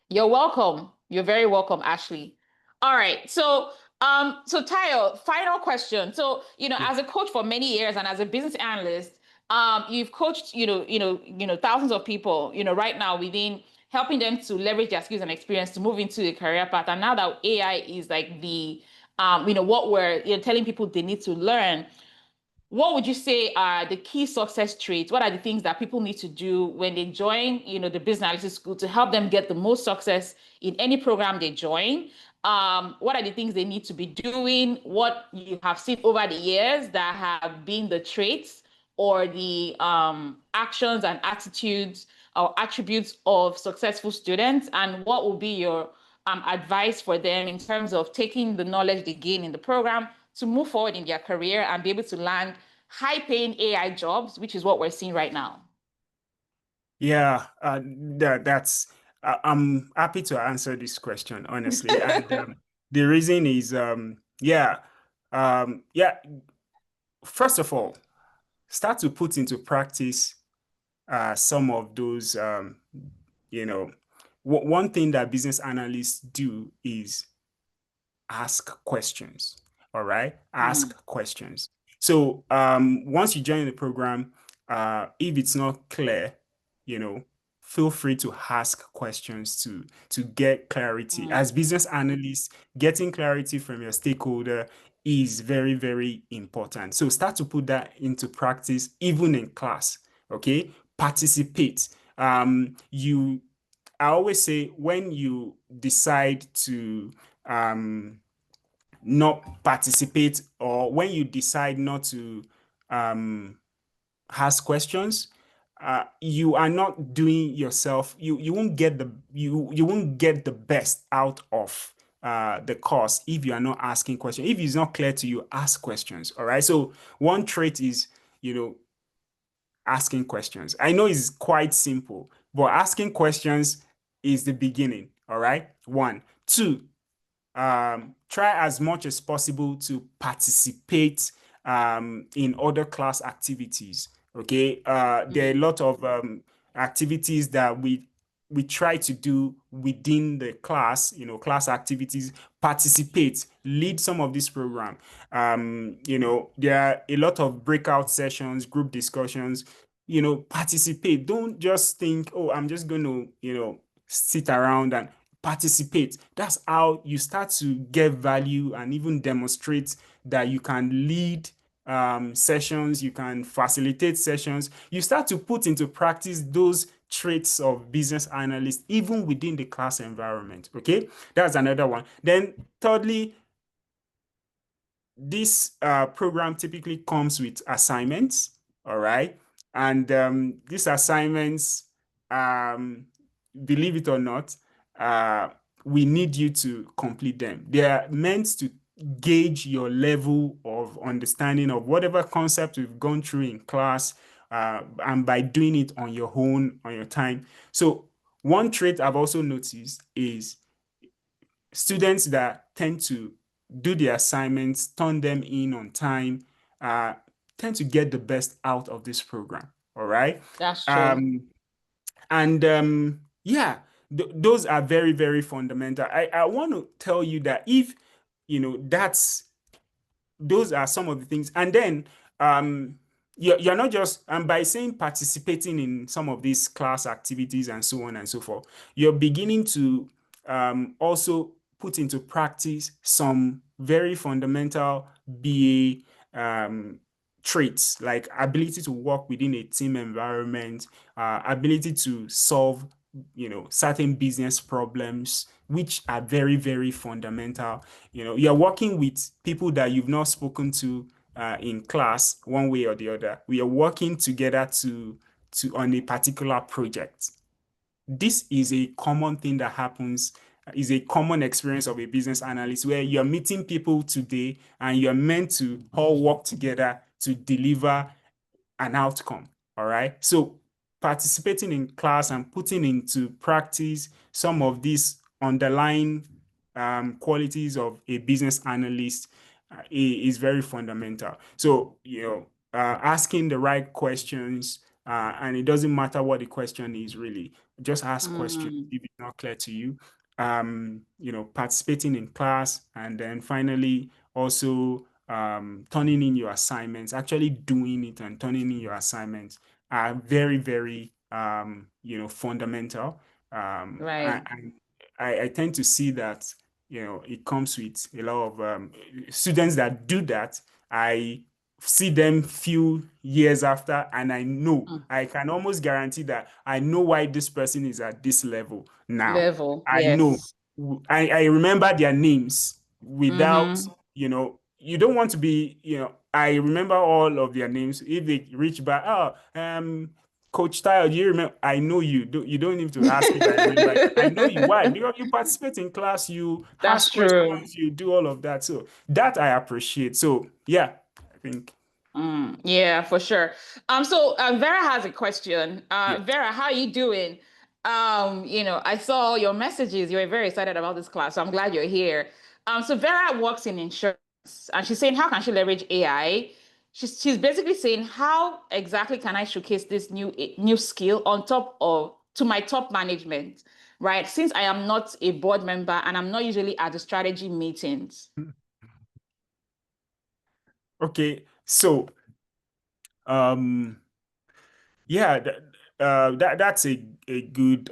You're welcome. You're very welcome, Ashley. All right. So Tayo, final question. So, as a coach for many years and as a business analyst, you've coached, thousands of people, right now within helping them to leverage their skills and experience to move into a career path. And now that AI is like what we're telling people they need to learn, what would you say are the key success traits? What are the things that people need to do when they join, the business analysis school to help them get the most success in any program they join? What are the things they need to be doing? What you have seen over the years that have been the traits or the actions and attitudes or attributes of successful students? And what will be your advice for them in terms of taking the knowledge they gain in the program to move forward in their career and be able to land high-paying AI jobs, which is what we're seeing right now? Yeah, I'm happy to answer this question, honestly. And the reason is, yeah, first of all, start to put into practice some of those, you know, one thing that business analysts do is ask questions. All right, ask questions. So once you join the program, if it's not clear, you know, feel free to ask questions to get clarity. As business analysts, getting clarity from your stakeholder is very, very important. So start to put that into practice, even in class. Okay, participate. I always say when you decide to not participate, or when you decide not to ask questions, you are not doing yourself, you won't get the best out of the course if you are not asking questions. If it's not clear to you, ask questions. All right, so one trait is, asking questions. I know it's quite simple, but asking questions is the beginning. All right, one. Two, try as much as possible to participate in other class activities. Okay, there are a lot of activities that we try to do within the class, class activities. Participate, lead some of this program. There are a lot of breakout sessions, group discussions. Participate. Don't just think, oh, I'm just going to, sit around and participate. That's how you start to get value and even demonstrate that you can lead sessions, you can facilitate sessions. You start to put into practice those traits of business analysts even within the class environment. Okay, that's another one. Then thirdly, this program typically comes with assignments. All right, and these assignments, believe it or not, we need you to complete them. They are meant to gauge your level of understanding of whatever concept we've gone through in class, and by doing it on your own, on your time. So one trait I've also noticed is students that tend to do the assignments, turn them in on time, uh, tend to get the best out of this program. All right. That's true. And yeah, those are very, very fundamental. I want to tell you that if, that's those are some of the things. And then you're not just, and by saying participating in some of these class activities and so on and so forth, you're beginning to also put into practice some very fundamental BA traits like ability to work within a team environment, ability to solve certain business problems, which are very, very fundamental. You're working with people that you've not spoken to in class one way or the other. We are working together to on a particular project. This is a common thing that happens, is a common experience of a business analyst where you're meeting people today and you're meant to all work together to deliver an outcome. All right. So participating in class and putting into practice some of these underlying qualities of a business analyst is very fundamental. So, asking the right questions, and it doesn't matter what the question is really, just ask questions if it's not clear to you. Participating in class, and then finally also turning in your assignments, actually doing it and turning in your assignments are very, very, fundamental. Right. And I tend to see that, it comes with a lot of students that do that. I see them few years after, and I can almost guarantee that I know why this person is at this level now. Level. I know. Yes. I remember their names without, Mm-hmm. you don't want to be, I remember all of their names. If they reach back, Coach Tyler, do you remember? I know you. You don't need to ask if I remember. I know you. Why? Because you participate in class, you That's ask true. questions, you do all of that. So that I appreciate. So yeah, I think. Yeah, for sure. So Vera has a question. Yeah. Vera, how are you doing? I saw your messages. You were very excited about this class, so I'm glad you're here. So Vera works in insurance, and she's saying, how can she leverage AI? She's basically saying, how exactly can I showcase this new skill on top of to my top management, right? Since I am not a board member and I'm not usually at the strategy meetings. Okay. So yeah, that's a good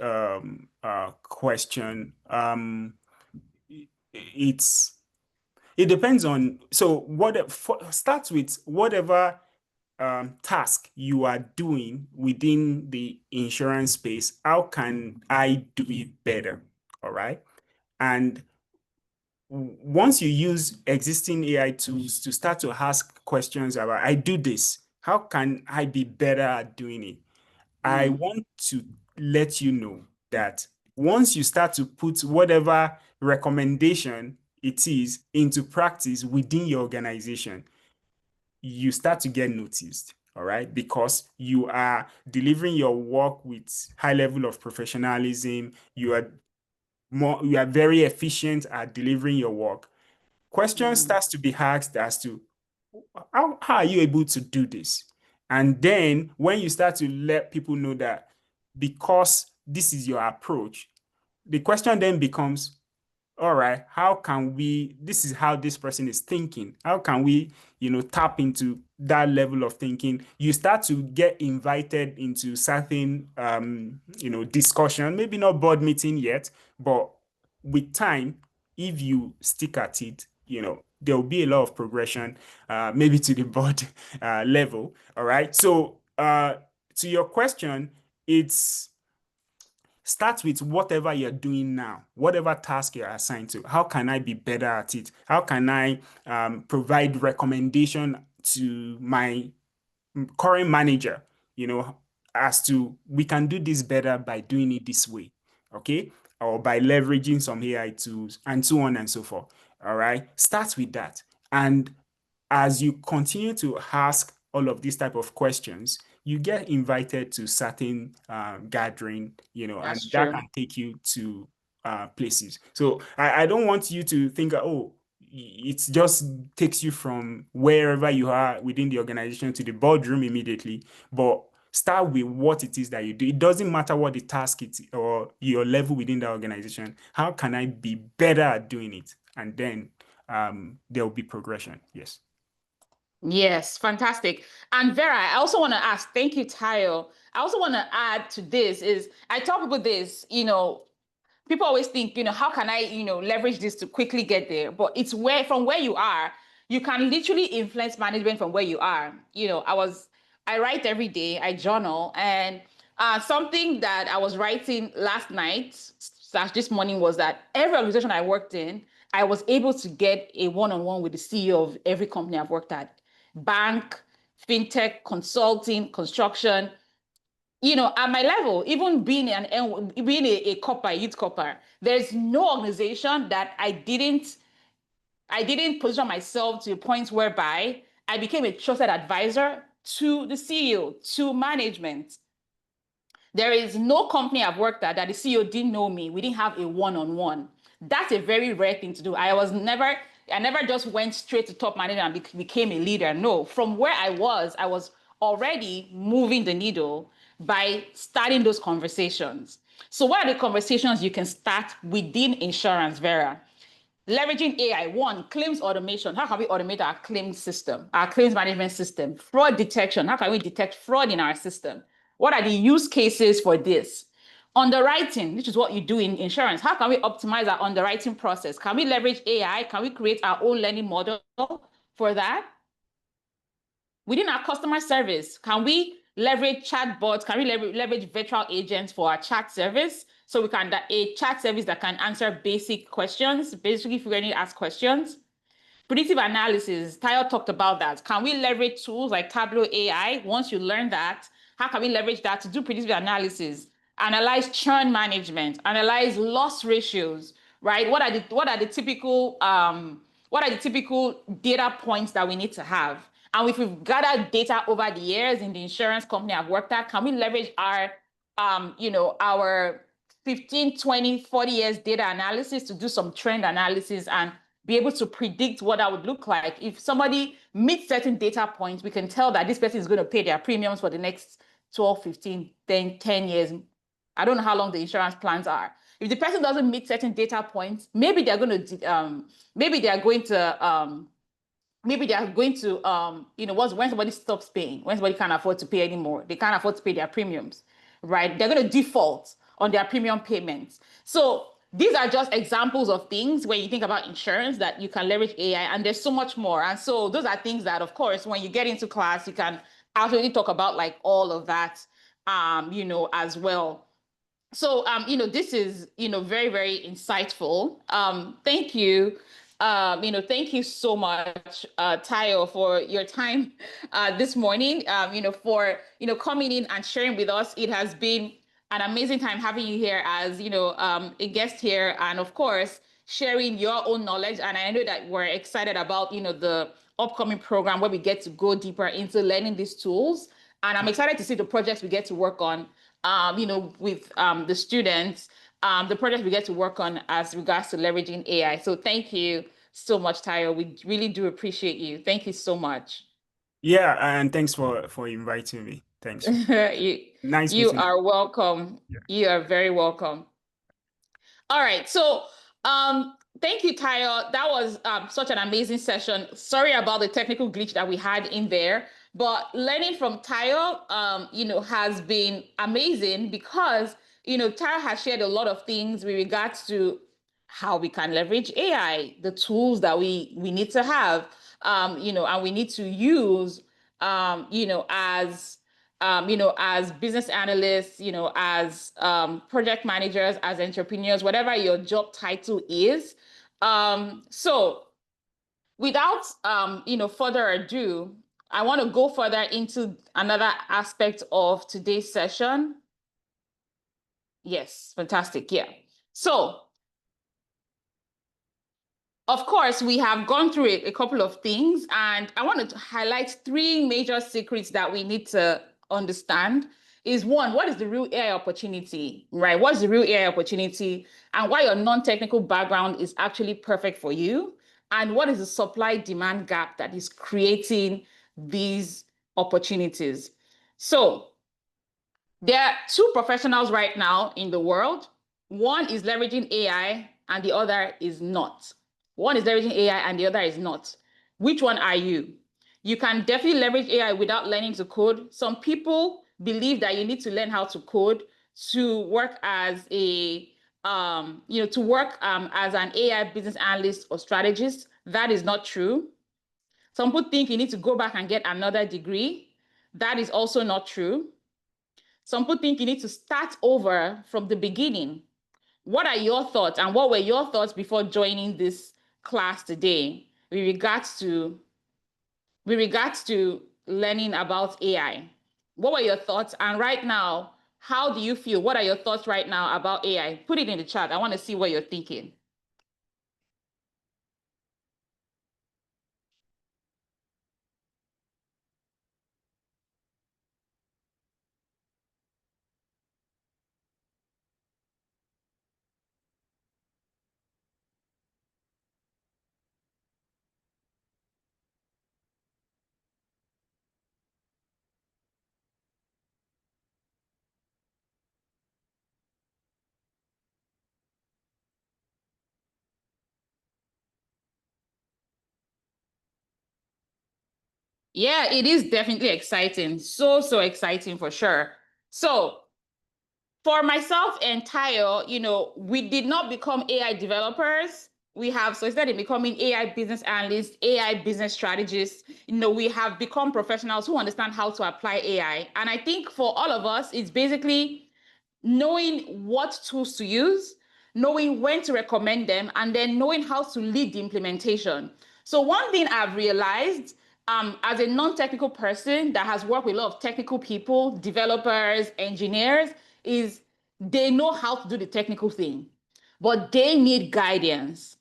question. It's it depends on, so starts with whatever task you are doing within the insurance space. How can I do it better? All right. And once you use existing AI tools to start to ask questions about, I do this, how can I be better at doing it? I want to let you know that once you start to put whatever recommendation it is into practice within your organization, you start to get noticed. All right, because you are delivering your work with high level of professionalism. You are very efficient at delivering your work. Questions starts to be asked as to how are you able to do this? And then when you start to let people know that because this is your approach, the question then becomes, all right, how can we, this is how this person is thinking. How can we, tap into that level of thinking? You start to get invited into certain, discussion, maybe not board meeting yet, but with time, if you stick at it, there will be a lot of progression, maybe to the board level. All right. So, to your question, it's start with whatever you're doing now, whatever task you're assigned to. How can I be better at it? How can I provide recommendation to my current manager, as to we can do this better by doing it this way. okay, or by leveraging some AI tools, and so on and so forth. All right, start with that. And as you continue to ask all of these type of questions, you get invited to certain gathering, and That's that true. can take you to places. So I don't want you to think, oh, it just takes you from wherever you are within the organization to the boardroom immediately, but start with what it is that you do. It doesn't matter what the task is or your level within the organization. How can I be better at doing it? And then there will be progression. Yes. Yes, fantastic. And Vera, I also want to ask, thank you, Tayo. I also want to add to this is I tell people this, people always think, how can I, leverage this to quickly get there? But it's from where you are, you can literally influence management from where you are. I write every day, I journal, and something that I was writing last night / this morning was that every organization I worked in, I was able to get a one-on-one with the CEO of every company I've worked at. Bank, fintech, consulting, construction, at my level, even being a copper, youth copper, there's no organization that I didn't position myself to a point whereby I became a trusted advisor to the CEO, to management. There is no company I've worked at that the CEO didn't know me. We didn't have a one-on-one. That's a very rare thing to do. I never just went straight to top management and became a leader. No, from where I was already moving the needle by starting those conversations. So what are the conversations you can start within insurance, Vera? Leveraging AI. One, claims automation. How can we automate our claims system, our claims management system? Fraud detection. How can we detect fraud in our system? What are the use cases for this? Underwriting, which is what you do in insurance. How can we optimize our underwriting process? Can we leverage AI? Can we create our own learning model for that? Within our customer service, can we leverage chatbots? Can we leverage virtual agents for our chat service? So we can a chat service that can answer basic questions, basically if we need to ask questions. Predictive analysis, Tayo talked about that. Can we leverage tools like Tableau AI? Once you learn that, how can we leverage that to do predictive analysis? Analyze churn management, analyze loss ratios, right? What are the typical data points that we need to have? And if we've gathered data over the years in the insurance company I've worked at, can we leverage our 15, 20, 40 years data analysis to do some trend analysis and be able to predict what that would look like? If somebody meets certain data points, we can tell that this person is going to pay their premiums for the next 12, 15, 10 years. I don't know how long the insurance plans are. If the person doesn't meet certain data points, maybe they're going to when somebody stops paying, when somebody can't afford to pay anymore, they can't afford to pay their premiums, right? They're going to default on their premium payments. So these are just examples of things when you think about insurance that you can leverage AI, and there's so much more. And so those are things that, of course, when you get into class, you can actually talk about like all of that, as well. So, this is, very, very insightful. Thank you. Thank you so much, Tayo, for your time this morning, for, coming in and sharing with us. It has been an amazing time having you here as, a guest here, and of course, sharing your own knowledge. And I know that we're excited about, the upcoming program where we get to go deeper into learning these tools. And I'm excited to see the projects we get to work on, with the students, the projects we get to work on as regards to leveraging AI. So thank you so much, Tayo. We really do appreciate you. Thank you so much. Yeah, and thanks for inviting me. Thanks. you, Nice you meeting you. are welcome. Yeah. You are very welcome. All right. So thank you, Tayo. That was such an amazing session. Sorry about the technical glitch that we had in there, but learning from Tayo, has been amazing because, Tayo has shared a lot of things with regards to how we can leverage AI, the tools that we need to have, and we need to use, as business analysts, as project managers, as entrepreneurs, whatever your job title is. So without further ado, I want to go further into another aspect of today's session. Yes, fantastic. Yeah. So, of course, we have gone through a couple of things, and I wanted to highlight three major secrets that we need to understand. Is one, what is the real AI opportunity, right? What's the real AI opportunity, and why your non-technical background is actually perfect for you? And what is the supply-demand gap that is creating these opportunities? So, there are two professionals right now in the world. One is leveraging AI and the other is not. One is leveraging AI and the other is not. Which one are you? You can definitely leverage AI without learning to code. Some people believe that you need to learn how to code to work as a as an AI business analyst or strategist. That is not true. Some people think you need to go back and get another degree. That is also not true. Some people think you need to start over from the beginning. What are your thoughts, and what were your thoughts before joining this class today with regards to learning about AI? What were your thoughts? And right now, how do you feel? What are your thoughts right now about AI? Put it in the chat. I want to see what you're thinking. Yeah, it is definitely exciting. So exciting for sure. So for myself and Tayo, we did not become AI developers. So instead of becoming AI business analysts, AI business strategists, we have become professionals who understand how to apply AI. And I think for all of us, it's basically knowing what tools to use, knowing when to recommend them, and then knowing how to lead the implementation. So one thing I've realized as a non-technical person that has worked with a lot of technical people, developers, engineers, is they know how to do the technical thing, but they need guidance,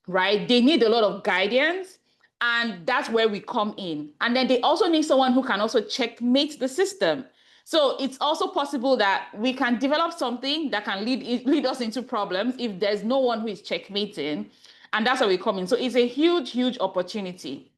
right? They need a lot of guidance, and that's where we come in. And then they also need someone who can also checkmate the system. So it's also possible that we can develop something that can lead us into problems if there's no one who is checkmating, and that's where we come in. So it's a huge opportunity.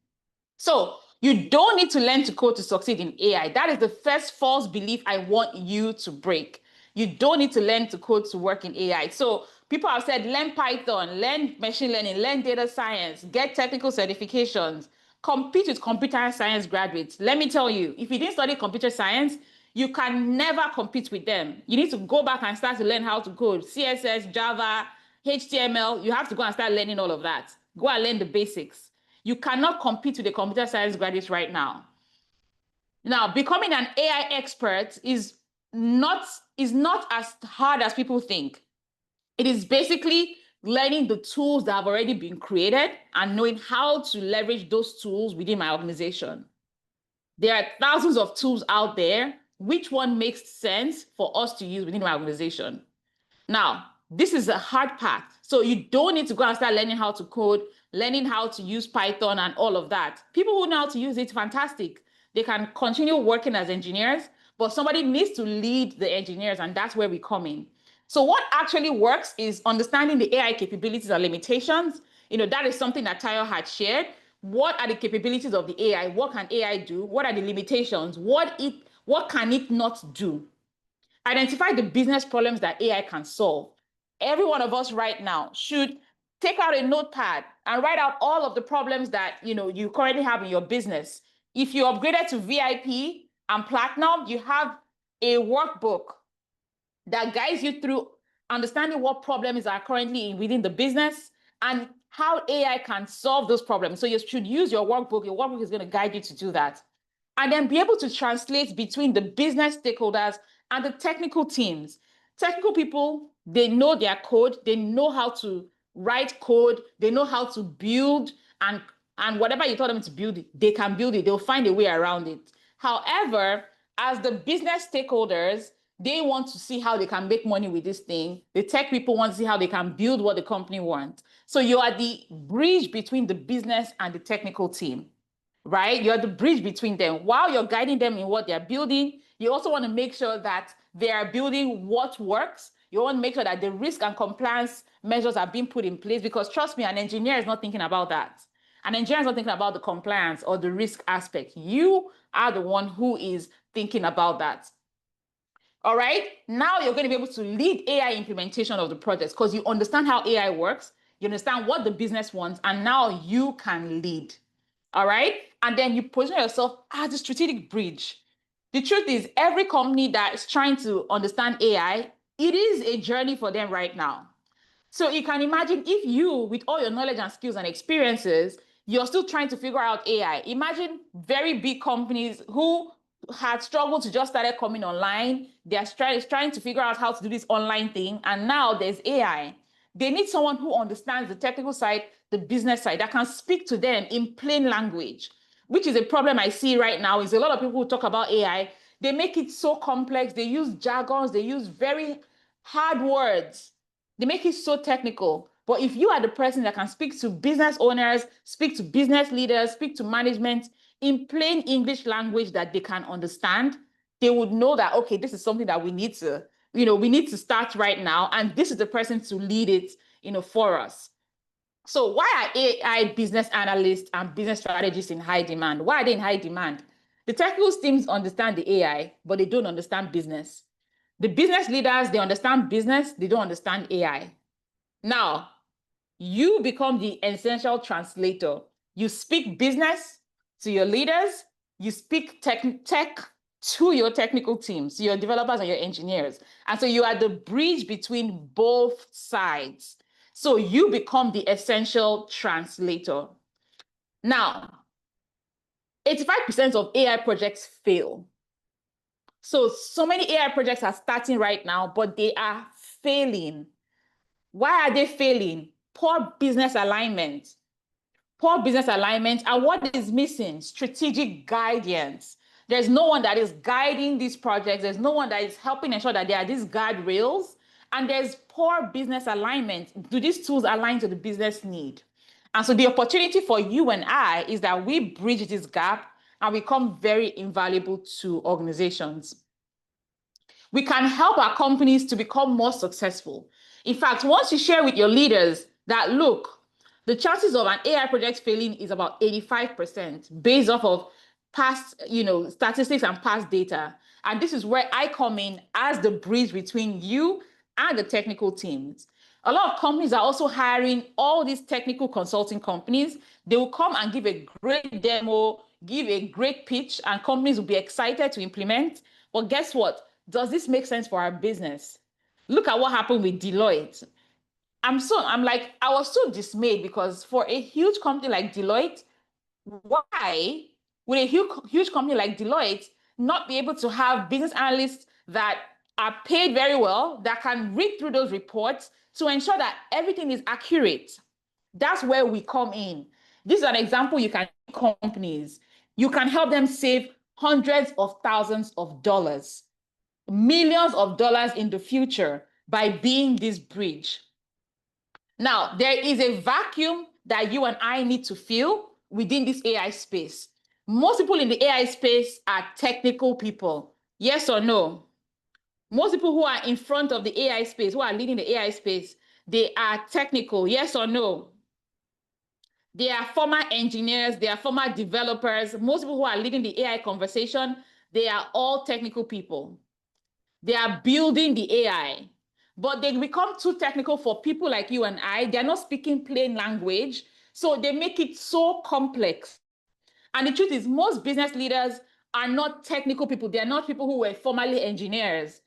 So you don't need to learn to code to succeed in AI. That is the first false belief I want you to break. You don't need to learn to code to work in AI. So people have said, learn Python, learn machine learning, learn data science, get technical certifications, compete with computer science graduates. Let me tell you, if you didn't study computer science, you can never compete with them. You need to go back and start to learn how to code, CSS, Java, HTML. You have to go and start learning all of that. Go and learn the basics. You cannot compete with the computer science graduates right now. Now, becoming an AI expert is not as hard as people think. It is basically learning the tools that have already been created and knowing how to leverage those tools within my organization. There are thousands of tools out there. Which one makes sense for us to use within my organization? Now, this is a hard part. So you don't need to go and start learning how to code, learning how to use Python and all of that. People who know how to use it, fantastic. They can continue working as engineers, but somebody needs to lead the engineers, and that's where we come in. So what actually works is understanding the AI capabilities and limitations. That is something that Tayo had shared. What are the capabilities of the AI? What can AI do? What are the limitations? What can it not do? Identify the business problems that AI can solve. Every one of us right now should take out a notepad and write out all of the problems that you currently have in your business. If you upgraded to VIP and Platinum, you have a workbook that guides you through understanding what problems are currently within the business and how AI can solve those problems. So you should use your workbook. Your workbook is going to guide you to do that. And then be able to translate between the business stakeholders and the technical teams. Technical people, they know their code, they know how to write code, they know how to build, and whatever you tell them to build, they can build it. They'll find a way around it. However, as the business stakeholders, They want to see how they can make money with this thing. The tech people want to see how they can build what the company wants. So you are the bridge between the business and the technical team, right? You're the bridge between them. While you're guiding them in what they're building, you also want to make sure that they are building what works. You want to make sure that the risk and compliance measures are being put in place, because trust me, an engineer is not thinking about that. An engineer is not thinking about the compliance or the risk aspect. You are the one who is thinking about that. All right, now you're going to be able to lead AI implementation of the projects because you understand how AI works, you understand what the business wants, and now you can lead. All right, and then you position yourself as a strategic bridge. The truth is, every company that is trying to understand AI, it is a journey for them right now. So you can imagine if you, with all your knowledge and skills and experiences, you're still trying to figure out AI. Imagine very big companies who had struggled to just started coming online. They're trying to figure out how to do this online thing. And now there's AI. They need someone who understands the technical side, the business side, that can speak to them in plain language, which is a problem I see right now. Is a lot of people who talk about AI, they make it so complex. They use jargons, they use very hard words. They make it so technical. But if you are the person that can speak to business owners, speak to business leaders, speak to management in plain English language that they can understand, they would know that, okay, this is something that we need to, we need to start right now. And this is the person to lead it, for us. So why are AI business analysts and business strategists in high demand? Why are they in high demand? The technical teams understand the AI, but they don't understand business. The business leaders, they understand business, they don't understand AI. Now, you become the essential translator. You speak business to your leaders, you speak tech to your technical teams, your developers and your engineers. And so you are the bridge between both sides. So you become the essential translator. Now, 85% of AI projects fail. So many AI projects are starting right now, but they are failing. Why are they failing? Poor business alignment. Poor business alignment. And what is missing? Strategic guidance. There's no one that is guiding these projects. There's no one that is helping ensure that there are these guardrails. And there's poor business alignment. Do these tools align to the business need? And so the opportunity for you and I is that we bridge this gap and become very invaluable to organizations. We can help our companies to become more successful. In fact, once you share with your leaders that, look, the chances of an AI project failing is about 85% based off of past, statistics and past data. And this is where I come in as the bridge between you and the technical teams. A lot of companies are also hiring all these technical consulting companies. They will come and give a great demo, give a great pitch, and companies will be excited to implement. But guess what? Does this make sense for our business? Look at what happened with Deloitte. I was so dismayed because for a huge company like Deloitte, why would a huge company like Deloitte not be able to have business analysts that are paid very well, that can read through those reports to ensure that everything is accurate? That's where we come in. This is an example. You can companies, you can help them save hundreds of thousands of dollars, millions of dollars in the future by being this bridge. Now, there is a vacuum that you and I need to fill within this AI space. Most people in the AI space are technical people. Yes or no? Most people who are in front of the AI space, who are leading the AI space, they are technical. Yes or no? They are former engineers, they are former developers. Most people who are leading the AI conversation, they are all technical people. They are building the AI, but they become too technical for people like you and I. They're not speaking plain language, so they make it so complex. And the truth is, most business leaders are not technical people. They're not people who were formerly engineers,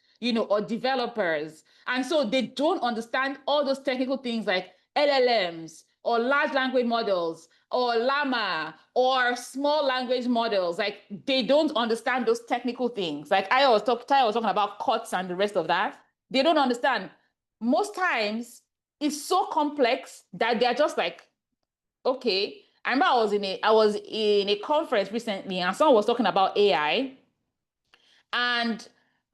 or developers. And so they don't understand all those technical things like LLMs or large language models or Llama or small language models. Like, they don't understand those technical things. Like I was talking about cuts and the rest of that. They don't understand. Most times it's so complex that they're just like, okay. I remember I was in a conference recently and someone was talking about AI, and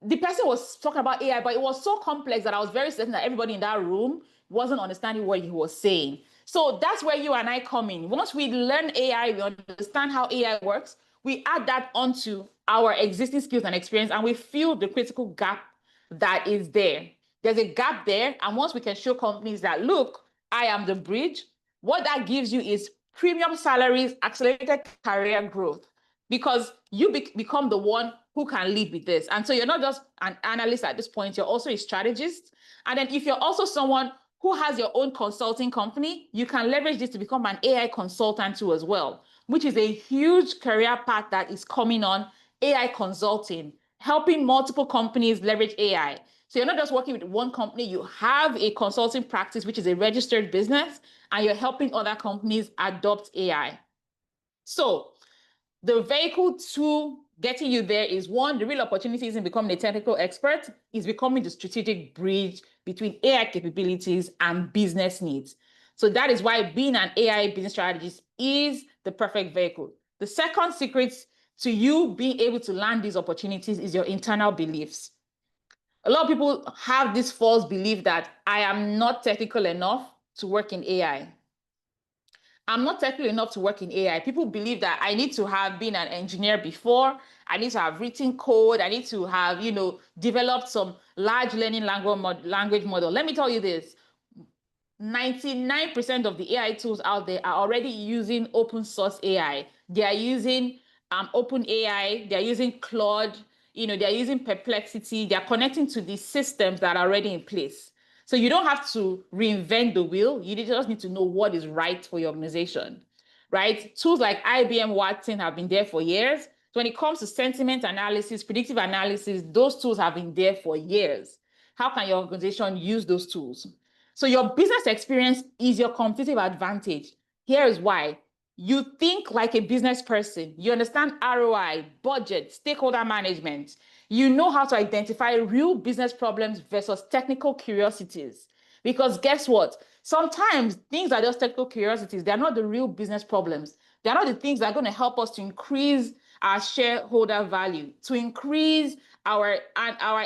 the person was talking about AI, but it was so complex that I was very certain that everybody in that room wasn't understanding what he was saying. So that's where you and I come in. Once we learn AI, we understand how AI works, we add that onto our existing skills and experience, and we fill the critical gap that is there. There's a gap there, and once we can show companies that, look, I am the bridge, what that gives you is premium salaries, accelerated career growth, because you become the one who can lead with this. And so you're not just an analyst at this point, you're also a strategist. And then if you're also someone who has your own consulting company, you can leverage this to become an AI consultant too as well, which is a huge career path that is coming on, AI consulting, helping multiple companies leverage AI. So you're not just working with one company, you have a consulting practice, which is a registered business, and you're helping other companies adopt AI. So the vehicle to getting you there is, one, the real opportunity isn't becoming a technical expert, is becoming the strategic bridge between AI capabilities and business needs. So that is why being an AI business strategist is the perfect vehicle. The second secret to you being able to land these opportunities is your internal beliefs. A lot of people have this false belief that I am not technical enough to work in AI. I'm not technical enough to work in AI. People believe that I need to have been an engineer before. I need to have written code. I need to have, developed some large learning language model. Let me tell you this. 99% of the AI tools out there are already using open source AI. They are using open AI. They're using Claude. They're using Perplexity. They're connecting to these systems that are already in place. So you don't have to reinvent the wheel. You just need to know what is right for your organization, right? Tools like IBM Watson have been there for years. So when it comes to sentiment analysis, predictive analysis, those tools have been there for years. How can your organization use those tools? So your business experience is your competitive advantage. Here is why. You think like a business person. You understand ROI, budget, stakeholder management. You know how to identify real business problems versus technical curiosities. Because guess what? Sometimes things are just technical curiosities. They're not the real business problems. They're not the things that are going to help us to increase our shareholder value, to increase our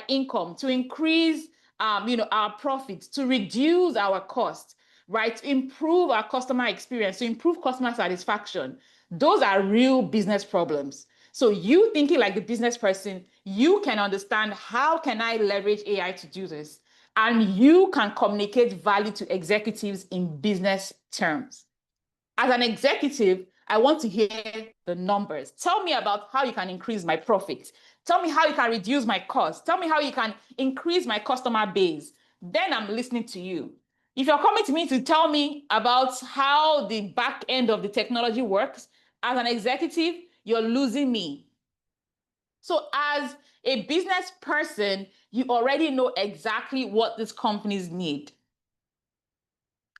income, to increase our profits, to reduce our costs, right? To improve our customer experience, to improve customer satisfaction. Those are real business problems. So you thinking like the business person, you can understand how can I leverage AI to do this? And you can communicate value to executives in business terms. As an executive, I want to hear the numbers. Tell me about how you can increase my profits. Tell me how you can reduce my costs. Tell me how you can increase my customer base. Then I'm listening to you. If you're coming to me to tell me about how the back end of the technology works, as an executive, you're losing me. So as a business person, you already know exactly what these companies need.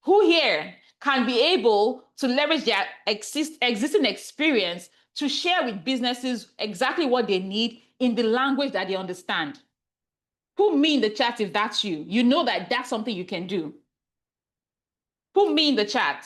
Who here can be able to leverage their existing experience to share with businesses exactly what they need in the language that they understand? Put me in the chat if that's you. You know that that's something you can do. Put me in the chat.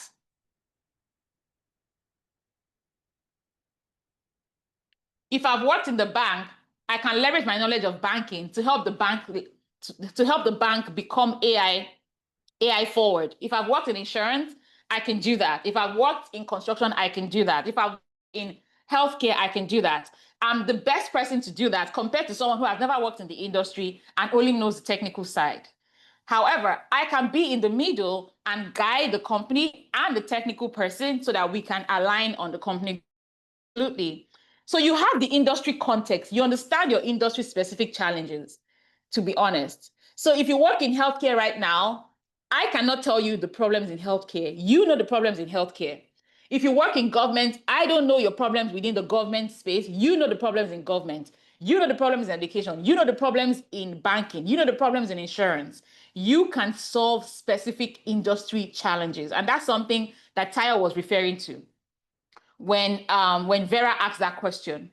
If I've worked in the bank, I can leverage my knowledge of banking to help the bank become AI forward. If I've worked in insurance, I can do that. If I've worked in construction, I can do that. If I've worked in healthcare, I can do that. I'm the best person to do that compared to someone who has never worked in the industry and only knows the technical side. However, I can be in the middle and guide the company and the technical person so that we can align on the company. Absolutely. So you have the industry context. You understand your industry specific challenges, to be honest. So if you work in healthcare right now, I cannot tell you the problems in healthcare. You know the problems in healthcare. If you work in government, I don't know your problems within the government space. You know the problems in government. You know the problems in education. You know the problems in banking. You know the problems in insurance. You can solve specific industry challenges. And that's something that Taya was referring to when Vera asked that question.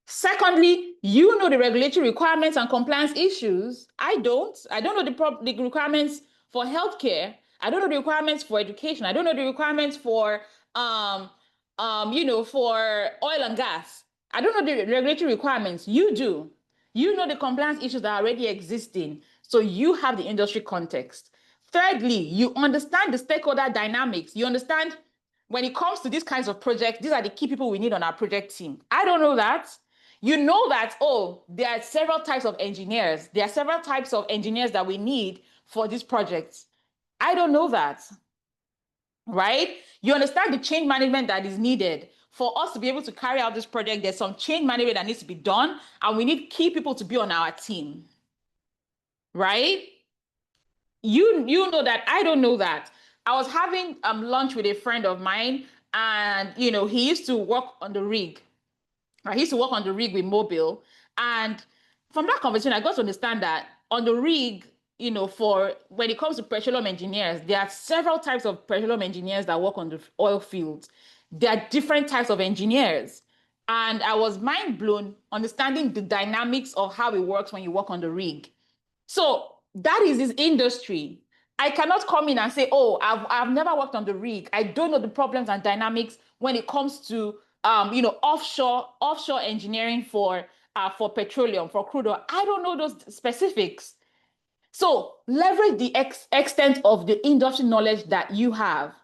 Secondly, you know the regulatory requirements and compliance issues. I don't know the requirements for healthcare. I don't know the requirements for education. I don't know the requirements for for oil and gas. I don't know the regulatory requirements. You do. You know the compliance issues that are already existing, so you have the industry context. Thirdly, you understand the stakeholder dynamics. You understand when it comes to these kinds of projects, these are the key people we need on our project team. I don't know that. You know that, oh, there are several types of engineers. There are several types of engineers that we need for these projects. I don't know that, right? You understand the change management that is needed. For us to be able to carry out this project, there's some change management that needs to be done, and we need key people to be on our team, right? You know that. I don't know that. I was having lunch with a friend of mine, and he used to work on the rig. Right? He used to work on the rig with Mobile, and from that conversation, I got to understand that on the rig, for when it comes to petroleum engineers, there are several types of petroleum engineers that work on the oil fields. There are different types of engineers. And I was mind blown understanding the dynamics of how it works when you work on the rig. So that is his industry. I cannot come in and say, oh, I've never worked on the rig. I don't know the problems and dynamics when it comes to offshore engineering for petroleum, for crude oil. I don't know those specifics. So leverage the extent of the industry knowledge that you have.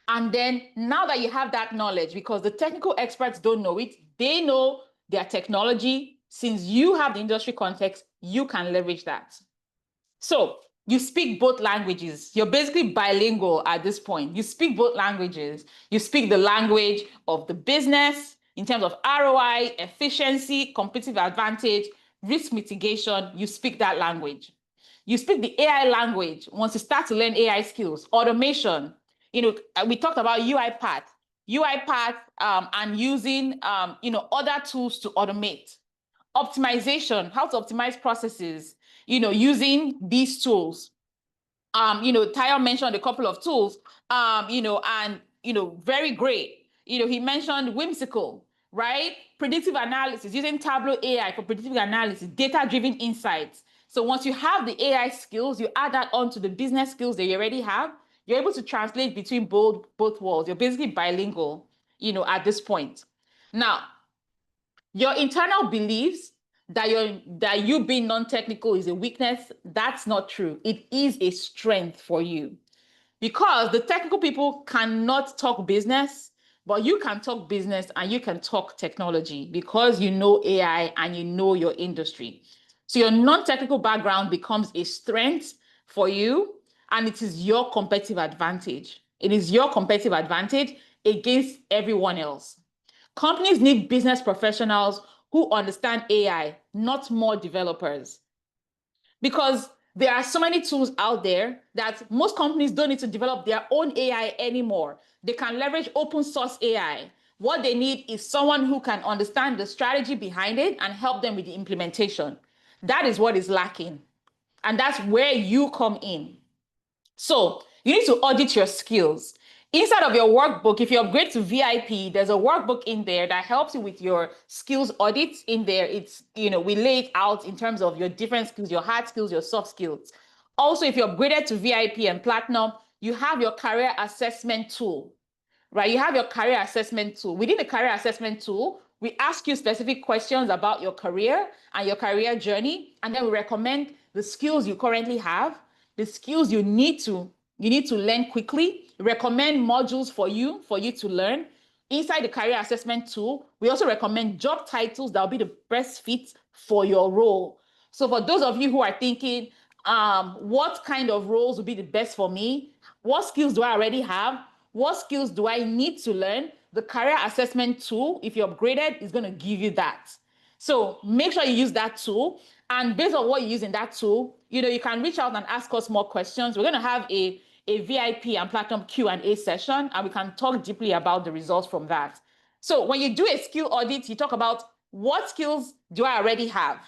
And then now that you have that knowledge, because the technical experts don't know it, they know their technology. Since you have the industry context, you can leverage that. So you speak both languages. You're basically bilingual at this point. You speak both languages. You speak the language of the business in terms of ROI, efficiency, competitive advantage, risk mitigation. You speak that language. You speak the AI language once you start to learn AI skills, automation. We talked about UiPath, and using other tools to automate. Optimization, how to optimize processes, using these tools. Tayo mentioned a couple of tools, very great. He mentioned Whimsical, right? Predictive analysis, using Tableau AI for predictive analysis, data-driven insights. So once you have the AI skills, you add that onto the business skills that you already have, you're able to translate between both worlds. You're basically bilingual, at this point. Now, your internal beliefs that you being non-technical is a weakness, that's not true. It is a strength for you, because the technical people cannot talk business, but you can talk business and you can talk technology because you know AI and you know your industry. So your non-technical background becomes a strength for you, and it is your competitive advantage. It is your competitive advantage against everyone else. Companies need business professionals who understand AI, not more developers. Because there are so many tools out there that most companies don't need to develop their own AI anymore. They can leverage open source AI. What they need is someone who can understand the strategy behind it and help them with the implementation. That is what is lacking. And that's where you come in. So you need to audit your skills. Inside of your workbook, if you upgrade to VIP, there's a workbook in there that helps you with your skills audits in there. It's, we lay it out in terms of your different skills, your hard skills, your soft skills. Also, if you're upgraded to VIP and Platinum, you have your career assessment tool, right? You have your career assessment tool. Within the career assessment tool, we ask you specific questions about your career and your career journey, and then we recommend the skills you currently have, the skills you need to learn quickly, recommend modules for you to learn. Inside the career assessment tool, we also recommend job titles that will be the best fit for your role. So for those of you who are thinking, what kind of roles would be the best for me? What skills do I already have? What skills do I need to learn? The career assessment tool, if you're upgraded, is going to give you that. So make sure you use that tool. And based on what you use in that tool, you can reach out and ask us more questions. We're going to have a VIP and Platinum Q&A session, and we can talk deeply about the results from that. So when you do a skill audit, you talk about what skills do I already have?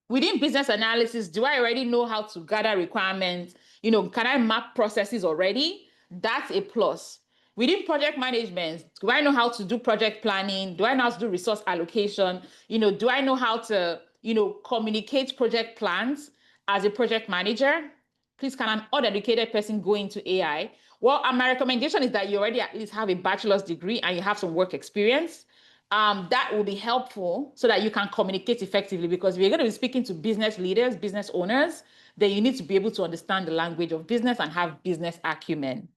Within business analysis, do I already know how to gather requirements? Can I map processes already? That's a plus. Within project management, do I know how to do project planning? Do I know how to do resource allocation? Do I know how to, communicate project plans as a project manager? Please, can an uneducated person go into AI? Well, my recommendation is that you already at least have a bachelor's degree and you have some work experience. that will be helpful so that you can communicate effectively, because if you're going to be speaking to business leaders, business owners, then you need to be able to understand the language of business and have business acumen.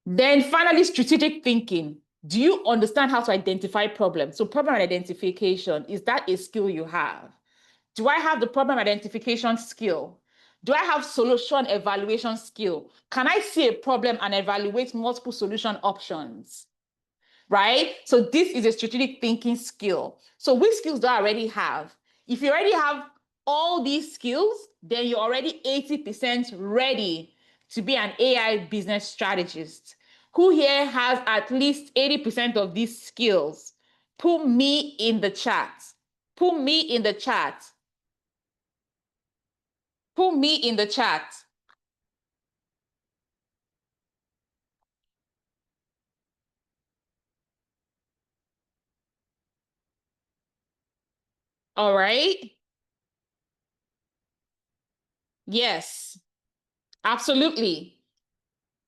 Then finally, strategic thinking. Do you understand how to identify problems? So problem identification, is that a skill you have? Do I have the problem identification skill? Do I have solution evaluation skill? Can I see a problem and evaluate multiple solution options? Right? So this is a strategic thinking skill. So which skills do I already have? If you already have all these skills, then you're already 80% ready to be an AI business strategist. Who here has at least 80% of these skills? Put me in the chat. Put me in the chat. Put me in the chat. All right. Yes, absolutely.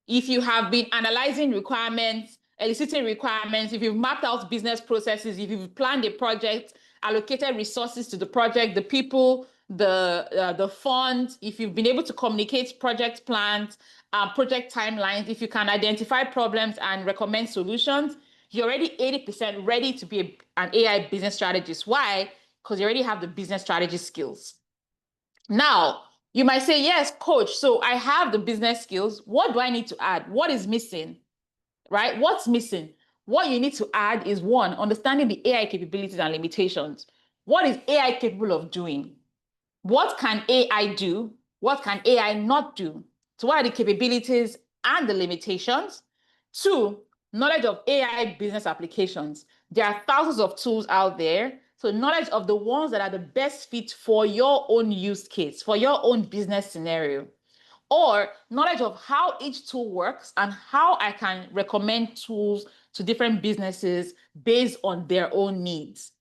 If you have been analyzing requirements, eliciting requirements, if you've mapped out business processes, if you've planned a project, allocated resources to the project, the people, the fund, if you've been able to communicate project plans, project timelines, if you can identify problems and recommend solutions, you're already 80% ready to be an AI business strategist. Why? Because you already have the business strategy skills. Now, you might say, yes, coach, so I have the business skills. What do I need to add? What is missing, right? What's missing? What you need to add is, one, understanding the AI capabilities and limitations. What is AI capable of doing? What can AI do? What can AI not do? So what are the capabilities and the limitations? Two, knowledge of AI business applications. There are thousands of tools out there. So knowledge of the ones that are the best fit for your own use case, for your own business scenario. Or knowledge of how each tool works and how I can recommend tools to different businesses based on their own needs.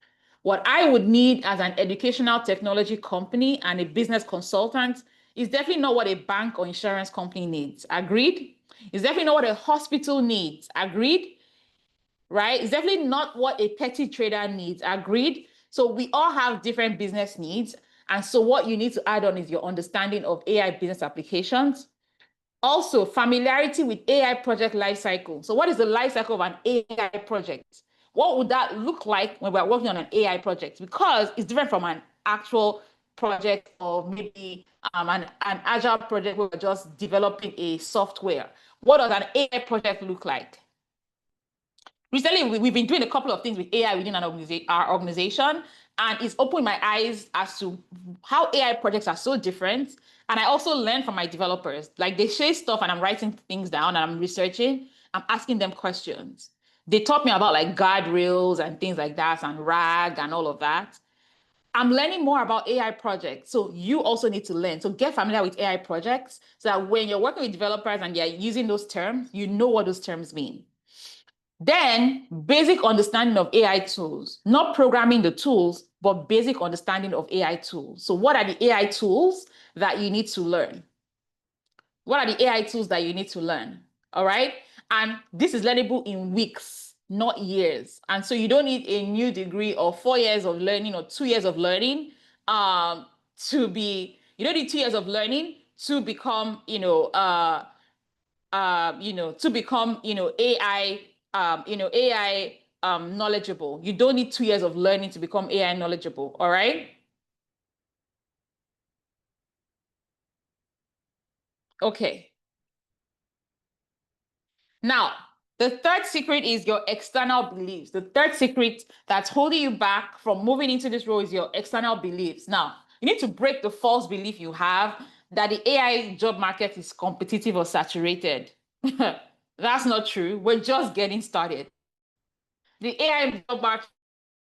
What I would need as an educational technology company and a business consultant is definitely not what a bank or insurance company needs. Agreed? It's definitely not what a hospital needs. Agreed? Right? It's definitely not what a petty trader needs. Agreed? So we all have different business needs. And so what you need to add on is your understanding of AI business applications. Also, familiarity with AI project lifecycle. So what is the lifecycle of an AI project? What would that look like when we're working on an AI project? Because it's different from an actual project, or maybe an agile project where we're just developing a software. What does an AI project look like? Recently, we've been doing a couple of things with AI within our organization, and it's opened my eyes as to how AI projects are so different. And I also learn from my developers. Like, they share stuff and I'm writing things down and I'm researching, I'm asking them questions. They taught me about like guardrails and things like that, and RAG and all of that. I'm learning more about AI projects. So you also need to learn. So get familiar with AI projects so that when you're working with developers and they're using those terms, you know what those terms mean. Then basic understanding of AI tools, not programming the tools, but basic understanding of AI tools. So what are the AI tools that you need to learn? What are the AI tools that you need to learn? All right. And this is learnable in weeks, not years. And so you don't need a new degree or 4 years of learning or 2 years of learning you don't need 2 years of learning to become, to become, AI knowledgeable. You don't need 2 years of learning to become AI knowledgeable. All right. Okay. Now, the third secret is your external beliefs. The third secret that's holding you back from moving into this role is your external beliefs. Now, you need to break the false belief you have that the AI job market is competitive or saturated. That's not true. We're just getting started. The AI job market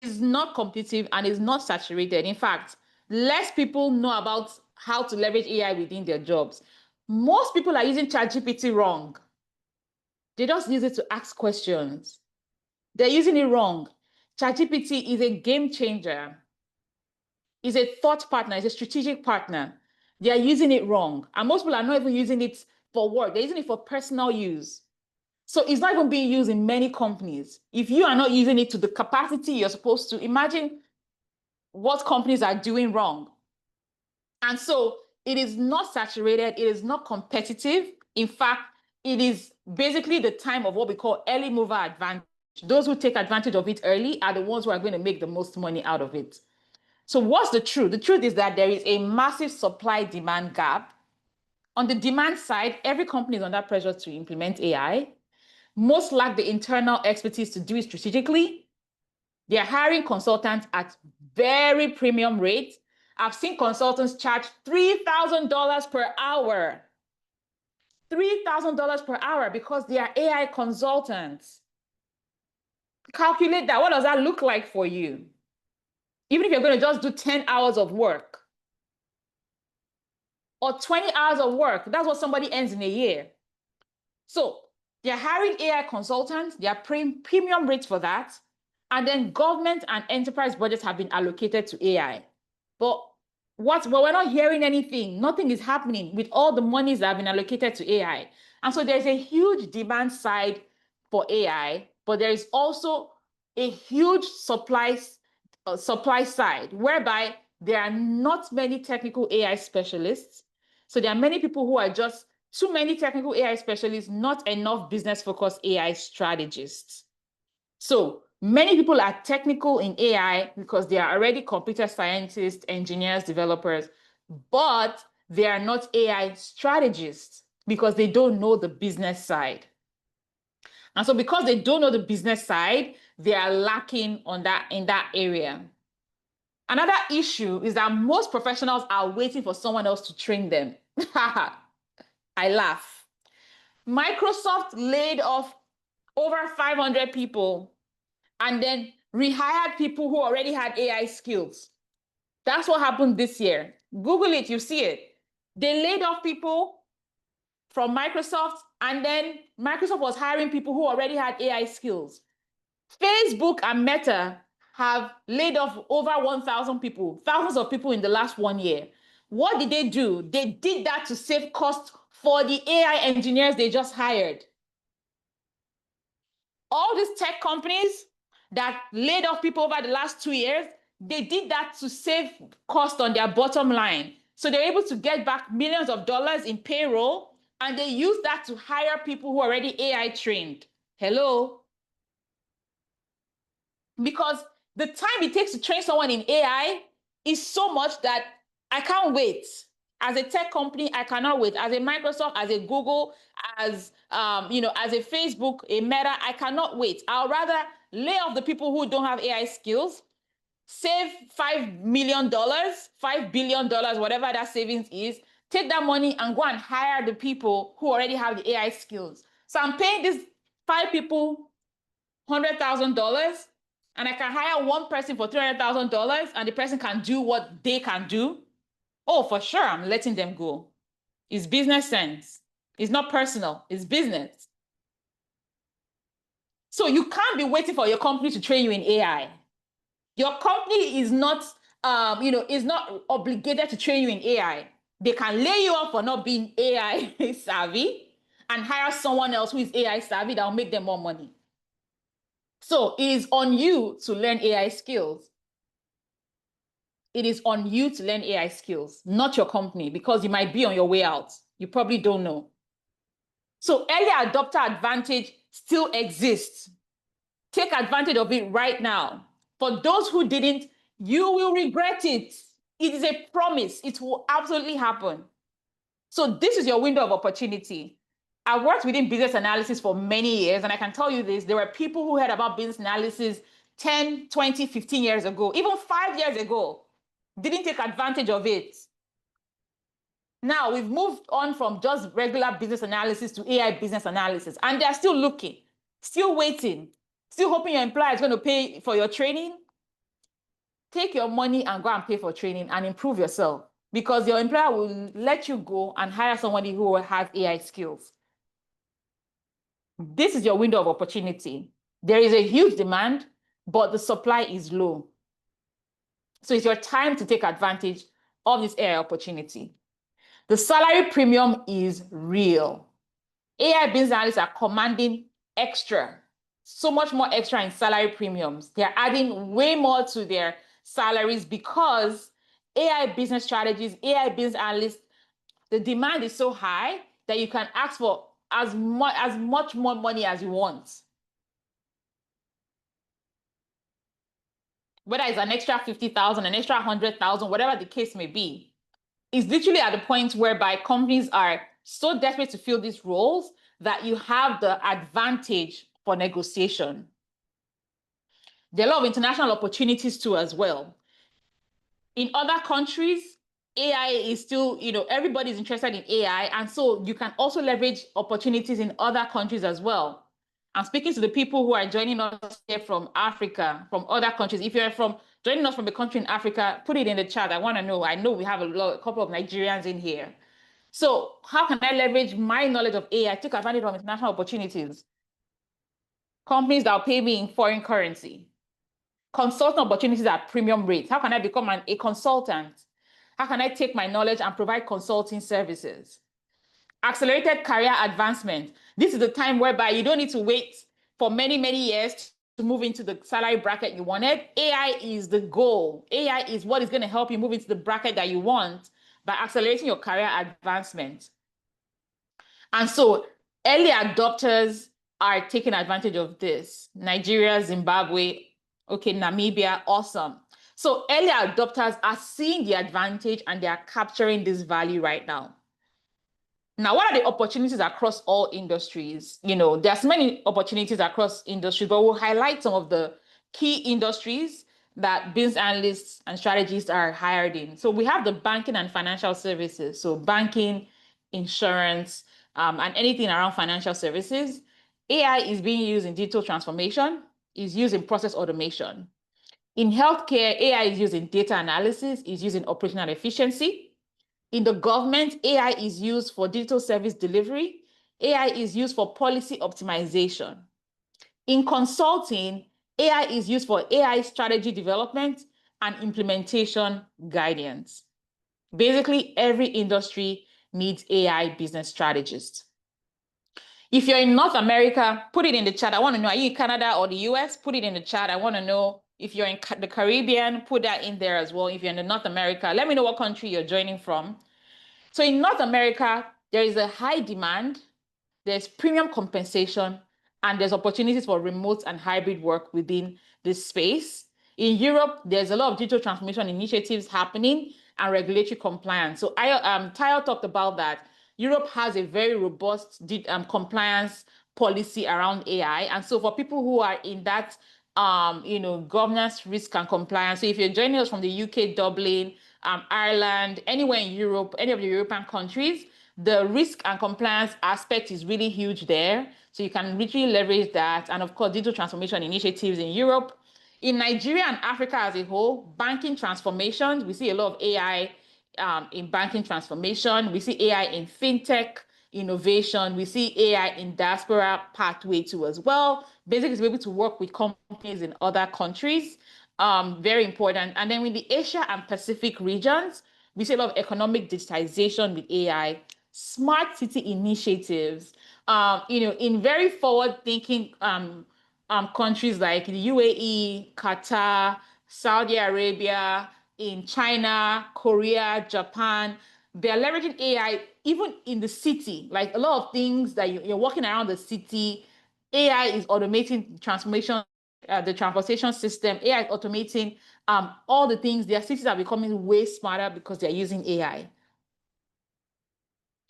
is not competitive and is not saturated. In fact, less people know about how to leverage AI within their jobs. Most people are using ChatGPT wrong. They just use it to ask questions. They're using it wrong. ChatGPT is a game changer. It's a thought partner. It's a strategic partner. They are using it wrong. And most people are not even using it for work. They're using it for personal use. So it's not even being used in many companies. If you are not using it to the capacity you're supposed to, imagine what companies are doing wrong. And so it is not saturated, it is not competitive. In fact, it is basically the time of what we call early mover advantage. Those who take advantage of it early are the ones who are going to make the most money out of it. So what's the truth? The truth is that there is a massive supply-demand gap. On the demand side, every company is under pressure to implement AI. Most lack the internal expertise to do it strategically. They're hiring consultants at very premium rates. I've seen consultants charge $3,000 per hour. $3,000 per hour because they are AI consultants. Calculate that. What does that look like for you? Even if you're going to just do 10 hours of work or 20 hours of work, that's what somebody earns in a year. So they're hiring AI consultants, they are paying premium rates for that. And then government and enterprise budgets have been allocated to AI. But we're not hearing anything. Nothing is happening with all the monies that have been allocated to AI. And so there's a huge demand side for AI, but there is also a huge supply side, whereby there are not many technical AI specialists. So there are many people who are just too many technical AI specialists, not enough business-focused AI strategists. So many people are technical in AI because they are already computer scientists, engineers, developers, but they are not AI strategists because they don't know the business side. And so because they don't know the business side, they are lacking in that area. Another issue is that most professionals are waiting for someone else to train them. I laugh. Microsoft laid off over 500 people and then rehired people who already had AI skills. That's what happened this year. Google it, you see it. They laid off people from Microsoft, and then Microsoft was hiring people who already had AI skills. Facebook and Meta have laid off over 1,000 people, thousands of people in the last 1 year. What did they do? They did that to save costs for the AI engineers they just hired. All these tech companies that laid off people over the last 2 years, they did that to save cost on their bottom line. So they're able to get back millions of dollars in payroll, and they use that to hire people who are already AI trained. Hello? Because the time it takes to train someone in AI is so much that I can't wait. As a tech company, I cannot wait. As a Microsoft, as a Google, as as a Facebook, a Meta, I cannot wait. I'll rather lay off the people who don't have AI skills, save $5 million, $5 billion, whatever that savings is, take that money and go and hire the people who already have the AI skills. So I'm paying these 5 people $100,000, and I can hire one person for $300,000, and the person can do what they can do. Oh, for sure, I'm letting them go. It's business sense. It's not personal, it's business. So you can't be waiting for your company to train you in AI. Your company is not, is not obligated to train you in AI. They can lay you off for not being AI savvy and hire someone else who is AI savvy that will make them more money. So it is on you to learn AI skills. It is on you to learn AI skills, not your company, because you might be on your way out. You probably don't know. So early adopter advantage still exists. Take advantage of it right now. For those who didn't, you will regret it. It is a promise. It will absolutely happen. So this is your window of opportunity. I worked within business analysis for many years, and I can tell you this, there were people who heard about business analysis 10, 20, 15 years ago, even 5 years ago, didn't take advantage of it. Now we've moved on from just regular business analysis to AI business analysis, and they're still looking, still waiting, still hoping your employer is going to pay for your training. Take your money and go and pay for training and improve yourself, because your employer will let you go and hire somebody who has AI skills. This is your window of opportunity. There is a huge demand, but the supply is low. So it's your time to take advantage of this AI opportunity. The salary premium is real. AI business analysts are commanding extra, so much more extra in salary premiums. They're adding way more to their salaries because AI business strategies, AI business analysts, the demand is so high that you can ask for as much more money as you want. Whether it's an extra 50,000, an extra 100,000, whatever the case may be, is literally at the point whereby companies are so desperate to fill these roles that you have the advantage for negotiation. There are a lot of international opportunities too as well. In other countries, AI is still, everybody's interested in AI. And so you can also leverage opportunities in other countries as well. I'm speaking to the people who are joining us here from Africa, from other countries. If you're joining us from a country in Africa, put it in the chat. I want to know. I know we have a couple of Nigerians in here. So how can I leverage my knowledge of AI to take advantage of international opportunities? Companies that will pay me in foreign currency. Consulting opportunities at premium rates. How can I become a consultant? How can I take my knowledge and provide consulting services? Accelerated career advancement. This is the time whereby you don't need to wait for many, many years to move into the salary bracket you wanted. AI is the goal. AI is what is going to help you move into the bracket that you want by accelerating your career advancement. And so early adopters are taking advantage of this. Nigeria, Zimbabwe, okay, Namibia, awesome. So early adopters are seeing the advantage and they are capturing this value right now. Now, what are the opportunities across all industries? There's many opportunities across industries, but we'll highlight some of the key industries that business analysts and strategists are hired in. So we have the banking and financial services. So banking, insurance, and anything around financial services. AI is being used in digital transformation, is used in process automation. In healthcare, AI is used in data analysis, is used in operational efficiency. In the government, AI is used for digital service delivery. AI is used for policy optimization. In consulting, AI is used for AI strategy development and implementation guidance. Basically, every industry needs AI business strategists. If you're in North America, put it in the chat. I want to know, are you in Canada or the US? Put it in the chat. I want to know if you're in the Caribbean, put that in there as well. If you're in North America, let me know what country you're joining from. So in North America, there is a high demand, there's premium compensation, and there's opportunities for remote and hybrid work within this space. In Europe, there's a lot of digital transformation initiatives happening and regulatory compliance. So Tayo talked about that. Europe has a very robust compliance policy around AI. And so for people who are in that, governance, risk, and compliance, so if you're joining us from the UK, Dublin, Ireland, anywhere in Europe, any of the European countries, the risk and compliance aspect is really huge there. So you can literally leverage that. And of course, digital transformation initiatives in Europe. In Nigeria and Africa as a whole, banking transformation, we see a lot of AI in banking transformation. We see AI in fintech innovation. We see AI in diaspora pathway too as well. Basically, to be able to work with companies in other countries. Very important. And then in the Asia and Pacific regions, we see a lot of economic digitization with AI, smart city initiatives, in very forward-thinking countries like the UAE, Qatar, Saudi Arabia, in China, Korea, Japan. They're leveraging AI even in the city, like a lot of things that you're walking around the city. AI is automating transformation, the transportation system. AI is automating all the things. Their cities are becoming way smarter because they're using AI.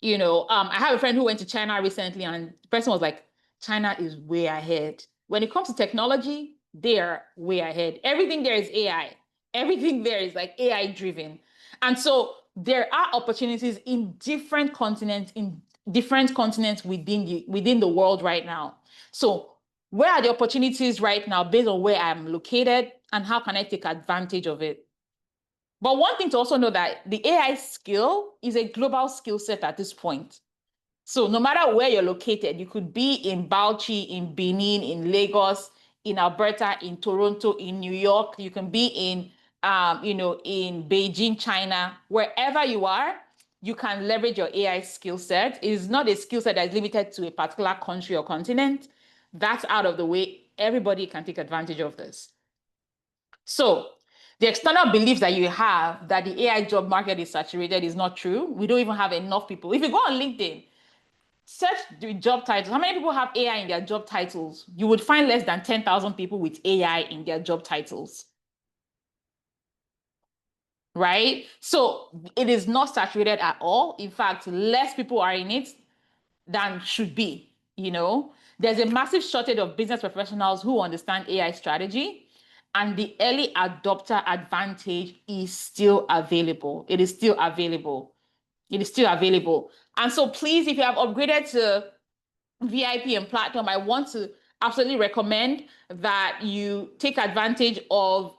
I have a friend who went to China recently, and the person was like, China is way ahead. When it comes to technology, they are way ahead. Everything there is AI. Everything there is like AI driven. And so there are opportunities in different continents, within the world right now. So where are the opportunities right now based on where I'm located, and how can I take advantage of it? But one thing to also know that the AI skill is a global skill set at this point. So no matter where you're located, you could be in Bauchi, in Benin, in Lagos, in Alberta, in Toronto, in New York. You can be in Beijing, China. Wherever you are, you can leverage your AI skill set. It is not a skill set that is limited to a particular country or continent. that's out of the way, everybody can take advantage of this. So the external belief that you have that the AI job market is saturated is not true. We don't even have enough people. If you go on LinkedIn, search the job titles. How many people have AI in their job titles? You would find less than 10,000 people with AI in their job titles. Right? So it is not saturated at all. In fact, less people are in it than should be. There's a massive shortage of business professionals who understand AI strategy, and the early adopter advantage is still available. It is still available. It is still available. And so please, if you have upgraded to VIP and Platinum, I want to absolutely recommend that you take advantage of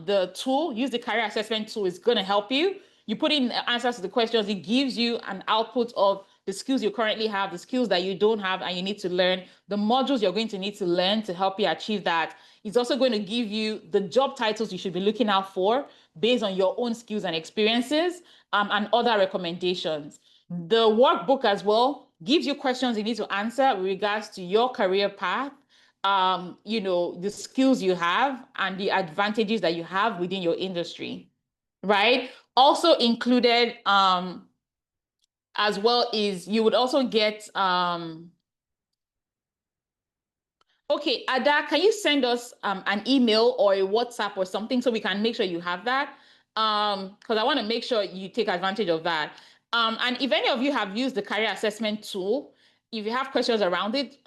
the tool. Use the career assessment tool. It's going to help you. You put in answers to the questions. It gives you an output of the skills you currently have, the skills that you don't have and you need to learn, the modules you're going to need to learn to help you achieve that. It's also going to give you the job titles you should be looking out for based on your own skills and experiences, and other recommendations. The workbook as well gives you questions you need to answer with regards to your career path, the skills you have and the advantages that you have within your industry, right? Also included as well is you would also get okay, Ada, can you send us an email or a WhatsApp or something so we can make sure you have that? Because I want to make sure you take advantage of that. And if any of you have used the career assessment tool, if you have questions around it,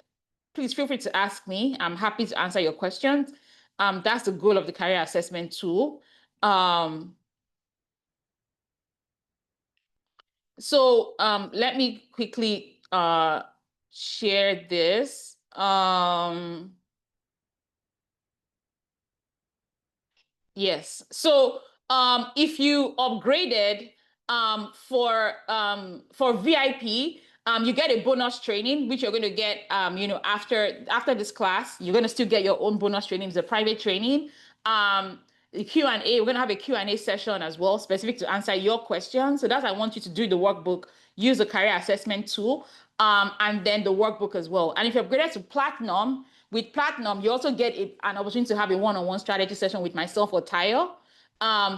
please feel free to ask me. I'm happy to answer your questions. That's the goal of the career assessment tool. So let me quickly share this. Yes. So if you upgraded for VIP, you get a bonus training, which you're going to get after this class. You're going to still get your own bonus training. It's a private training. The Q&A, we're going to have a Q&A session as well, specific to answer your questions. So that's I want you to do the workbook, use the career assessment tool, and then the workbook as well. And if you're upgraded to Platinum, with Platinum, you also get an opportunity to have a one-on-one strategy session with myself or Tayo.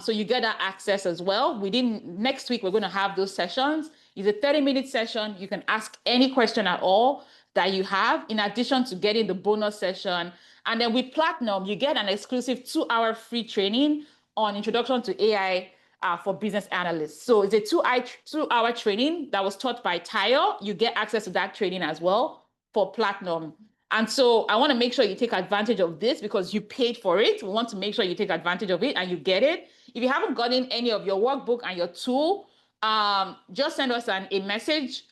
So you get that access as well. Next week, we're going to have those sessions. It's a 30-minute session. You can ask any question at all that you have, in addition to getting the bonus session. And then with Platinum, you get an exclusive 2-hour free training on Introduction to AI for Business Analysts. So it's a 2-hour training that was taught by Tayo. You get access to that training as well for Platinum. And so I want to make sure you take advantage of this because you paid for it. We want to make sure you take advantage of it and you get it. If you haven't gotten any of your workbook and your tool, just send us a message,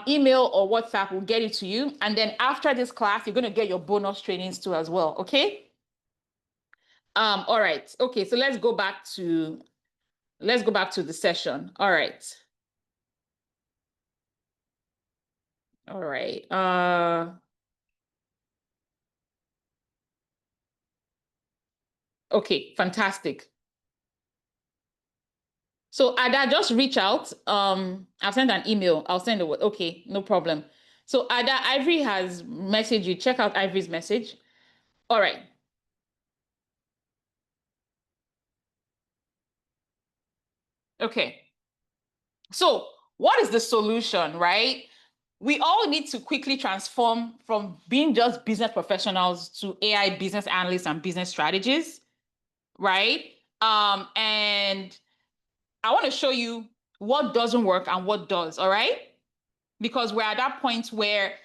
email or WhatsApp. We'll get it to you. And then after this class, you're going to get your bonus trainings too as well. Okay. All right. Okay. So let's go back to the session. All right. All right. Okay, fantastic. So Ada, just reach out. I'll send an email. I'll send it. Okay, no problem. So Ada, Ivory has messaged you. Check out Ivory's message. All right. Okay. So what is the solution, right? We all need to quickly transform from being just business professionals to AI business analysts and business strategists, right? And I want to show you what doesn't work and what does, all right? Because we're at that point where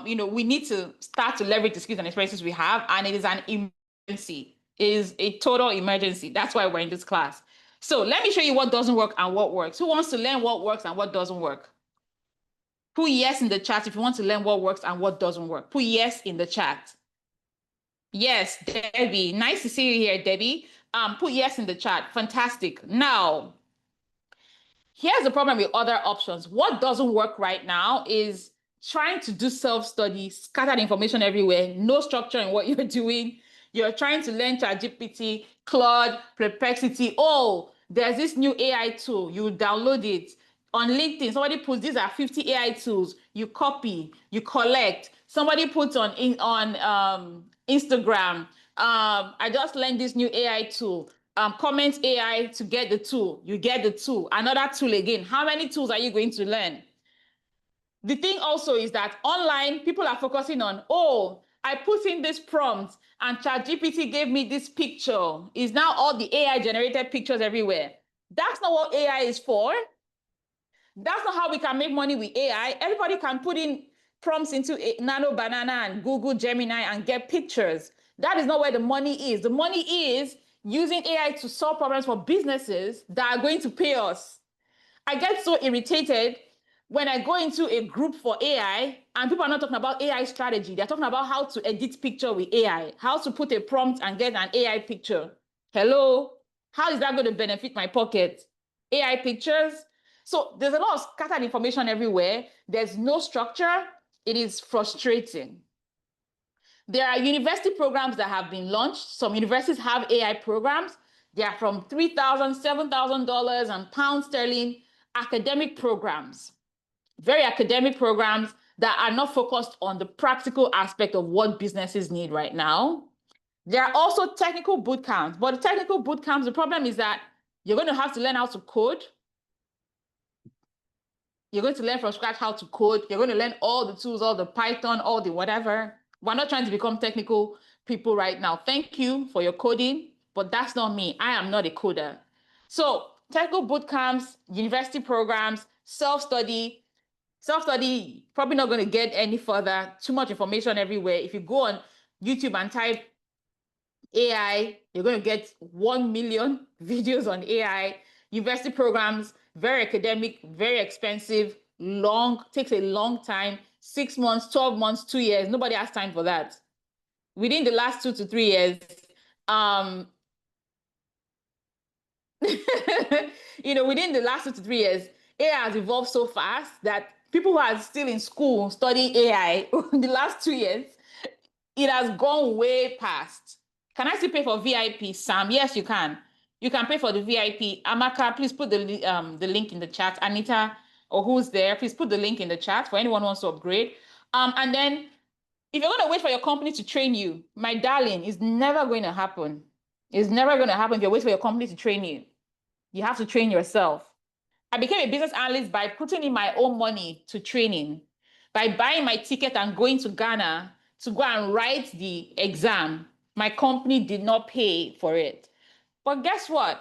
we need to start to leverage the skills and experiences we have, and it is an emergency. It is a total emergency. That's why we're in this class. So let me show you what doesn't work and what works. Who wants to learn what works and what doesn't work? Put yes in the chat if you want to learn what works and what doesn't work. Put yes in the chat. Yes, Debbie. Nice to see you here, Debbie. Put yes in the chat. Fantastic. Now, here's the problem with other options. What doesn't work right now is trying to do self-study, scattered information everywhere, no structure in what you're doing. You're trying to learn ChatGPT, Claude, Perplexity. Oh, there's this new AI tool. You download it. On LinkedIn, somebody puts these are 50 AI tools. You copy, you collect. Somebody puts on Instagram. I just learned this new AI tool. Comment AI to get the tool. You get the tool. Another tool again. How many tools are you going to learn? The thing also is that online, people are focusing on, oh, I put in this prompt and ChatGPT gave me this picture. Is now all the AI generated pictures everywhere. That's not what AI is for. That's not how we can make money with AI. Everybody can put in prompts into Nano Banana and Google Gemini and get pictures. That is not where the money is. The money is using AI to solve problems for businesses that are going to pay us. I get so irritated when I go into a group for AI and people are not talking about AI strategy. They're talking about how to edit picture with AI, how to put a prompt and get an AI picture. Hello? How is that going to benefit my pocket? AI pictures? So there's a lot of scattered information everywhere. There's no structure. It is frustrating. There are university programs that have been launched. Some universities have AI programs. They are from $3,000, $7,000 and pound sterling academic programs, very academic programs that are not focused on the practical aspect of what businesses need right now. There are also technical boot camps, but the technical boot camps, the problem is that you're going to have to learn how to code. You're going to learn from scratch how to code. You're going to learn all the tools, all the Python, all the whatever. We're not trying to become technical people right now. Thank you for your coding, but that's not me. I am not a coder. So technical boot camps, university programs, self-study, probably not going to get any further. Too much information everywhere. If you go on YouTube and type AI, you're going to get 1 million videos on AI. University programs, very academic, very expensive, long, takes a long time, 6 months, 12 months, 2 years. Nobody has time for that. Within the last 2 to 3 years, within the last 2 to 3 years, AI has evolved so fast that people who are still in school studying AI in the last 2 years, it has gone way past. Can I still pay for VIP, Sam? Yes, you can. You can pay for the VIP. Amaka, please put the link in the chat. Anita, or who's there, please put the link in the chat for anyone who wants to upgrade. And then if you're going to wait for your company to train you, my darling, it's never going to happen. It's never going to happen if you wait for your company to train you. You have to train yourself. I became a business analyst by putting in my own money to training, by buying my ticket and going to Ghana to go and write the exam. My company did not pay for it. But guess what?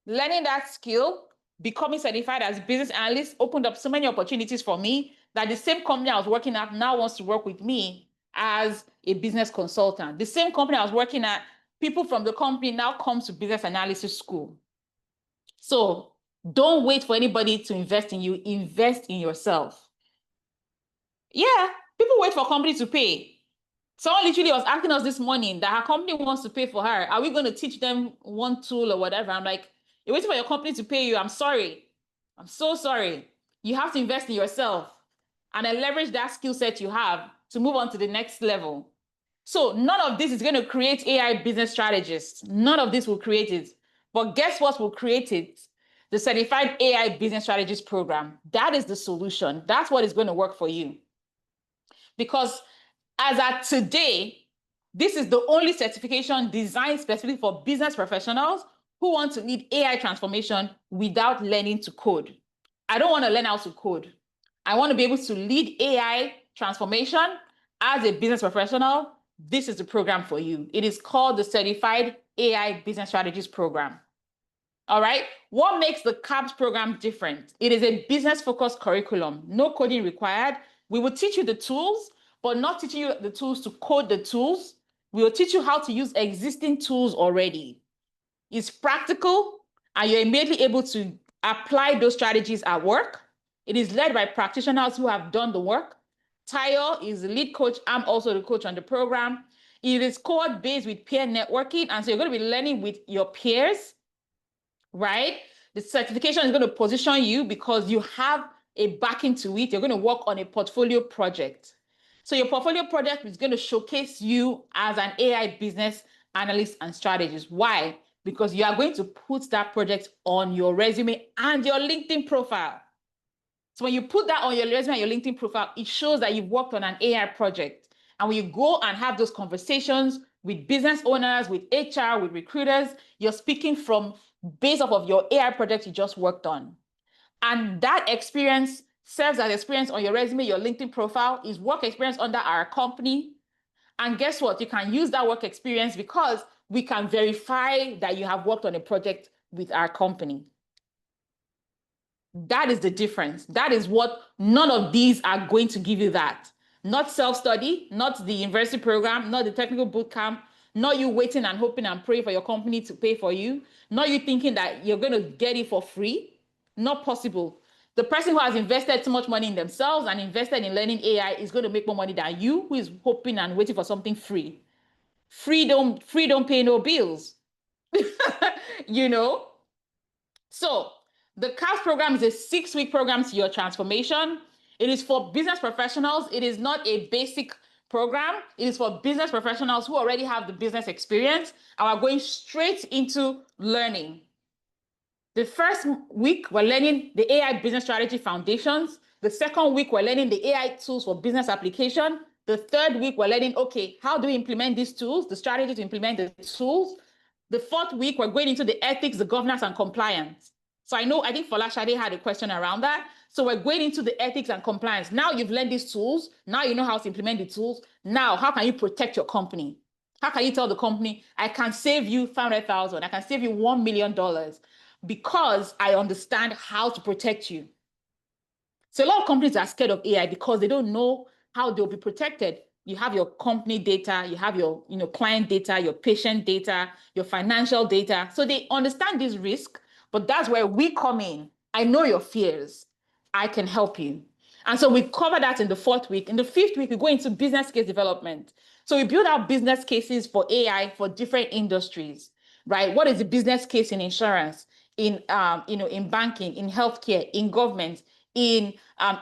Learning that skill, becoming certified as business analyst opened up so many opportunities for me that the same company I was working at now wants to work with me as a business consultant. The same company I was working at, people from the company now come to business analysis school. So don't wait for anybody to invest in you. Invest in yourself. Yeah, people wait for company to pay. Someone literally was asking us this morning that her company wants to pay for her. Are we going to teach them one tool or whatever? I'm like, you're waiting for your company to pay you. I'm sorry. I'm so sorry. You have to invest in yourself and then leverage that skill set you have to move on to the next level. So none of this is going to create AI business strategists. None of this will create it. But guess what will create it? The Certified AI Business Strategist program. That is the solution. That's what is going to work for you. Because as at today, this is the only certification designed specifically for business professionals who want to lead AI transformation without learning to code. I don't want to learn how to code. I want to be able to lead AI transformation as a business professional. This is the program for you. It is called the Certified AI Business Strategist Program. All right. What makes the CABS program different? It is a business-focused curriculum, no coding required. We will teach you the tools, but not teaching you the tools to code the tools. We will teach you how to use existing tools already. It's practical, and you're immediately able to apply those strategies at work. It is led by practitioners who have done the work. Tayo is the lead coach. I'm also the coach on the program. It is code-based with peer networking, and so you're going to be learning with your peers, right? The certification is going to position you because you have a backing to it. You're going to work on a portfolio project. So your portfolio project is going to showcase you as an AI business analyst and strategist. Why? Because you are going to put that project on your resume and your LinkedIn profile. So when you put that on your resume and your LinkedIn profile, it shows that you've worked on an AI project. And when you go and have those conversations with business owners, with HR, with recruiters, you're speaking from based off of your AI project you just worked on. And that experience serves as experience on your resume, your LinkedIn profile, is work experience under our company. And guess what? You can use that work experience because we can verify that you have worked on a project with our company. That is the difference. That is what none of these are going to give you that. Not self-study, not the university program, not the technical boot camp, not you waiting and hoping and praying for your company to pay for you, not you thinking that you're going to get it for free. Not possible. The person who has invested too much money in themselves and invested in learning AI is going to make more money than you, who is hoping and waiting for something free. Free don't pay no bills. You know? So the CAPS program is a 6-week program to your transformation. It is for business professionals. It is not a basic program. It is for business professionals who already have the business experience and are going straight into learning. The first week, we're learning the AI business strategy foundations. The second week, we're learning the AI tools for business application. The third week, we're learning, okay, how do we implement these tools, the strategy to implement the tools. The fourth week, we're going into the ethics, the governance, and compliance. So I think Folashade had a question around that. So we're going into the ethics and compliance. Now you've learned these tools. Now you know how to implement the tools. Now, how can you protect your company? How can you tell the company, I can save you $500,000, I can save you $1 million because I understand how to protect you. So a lot of companies are scared of AI because they don't know how they'll be protected. You have your company data, you have your client data, your patient data, your financial data. So they understand this risk, but that's where we come in. I know your fears. I can help you. And so we cover that in the 4th week. In the 5th week, we go into business case development. So we build out business cases for AI for different industries, right? What is the business case in insurance, in banking, in healthcare, in government, in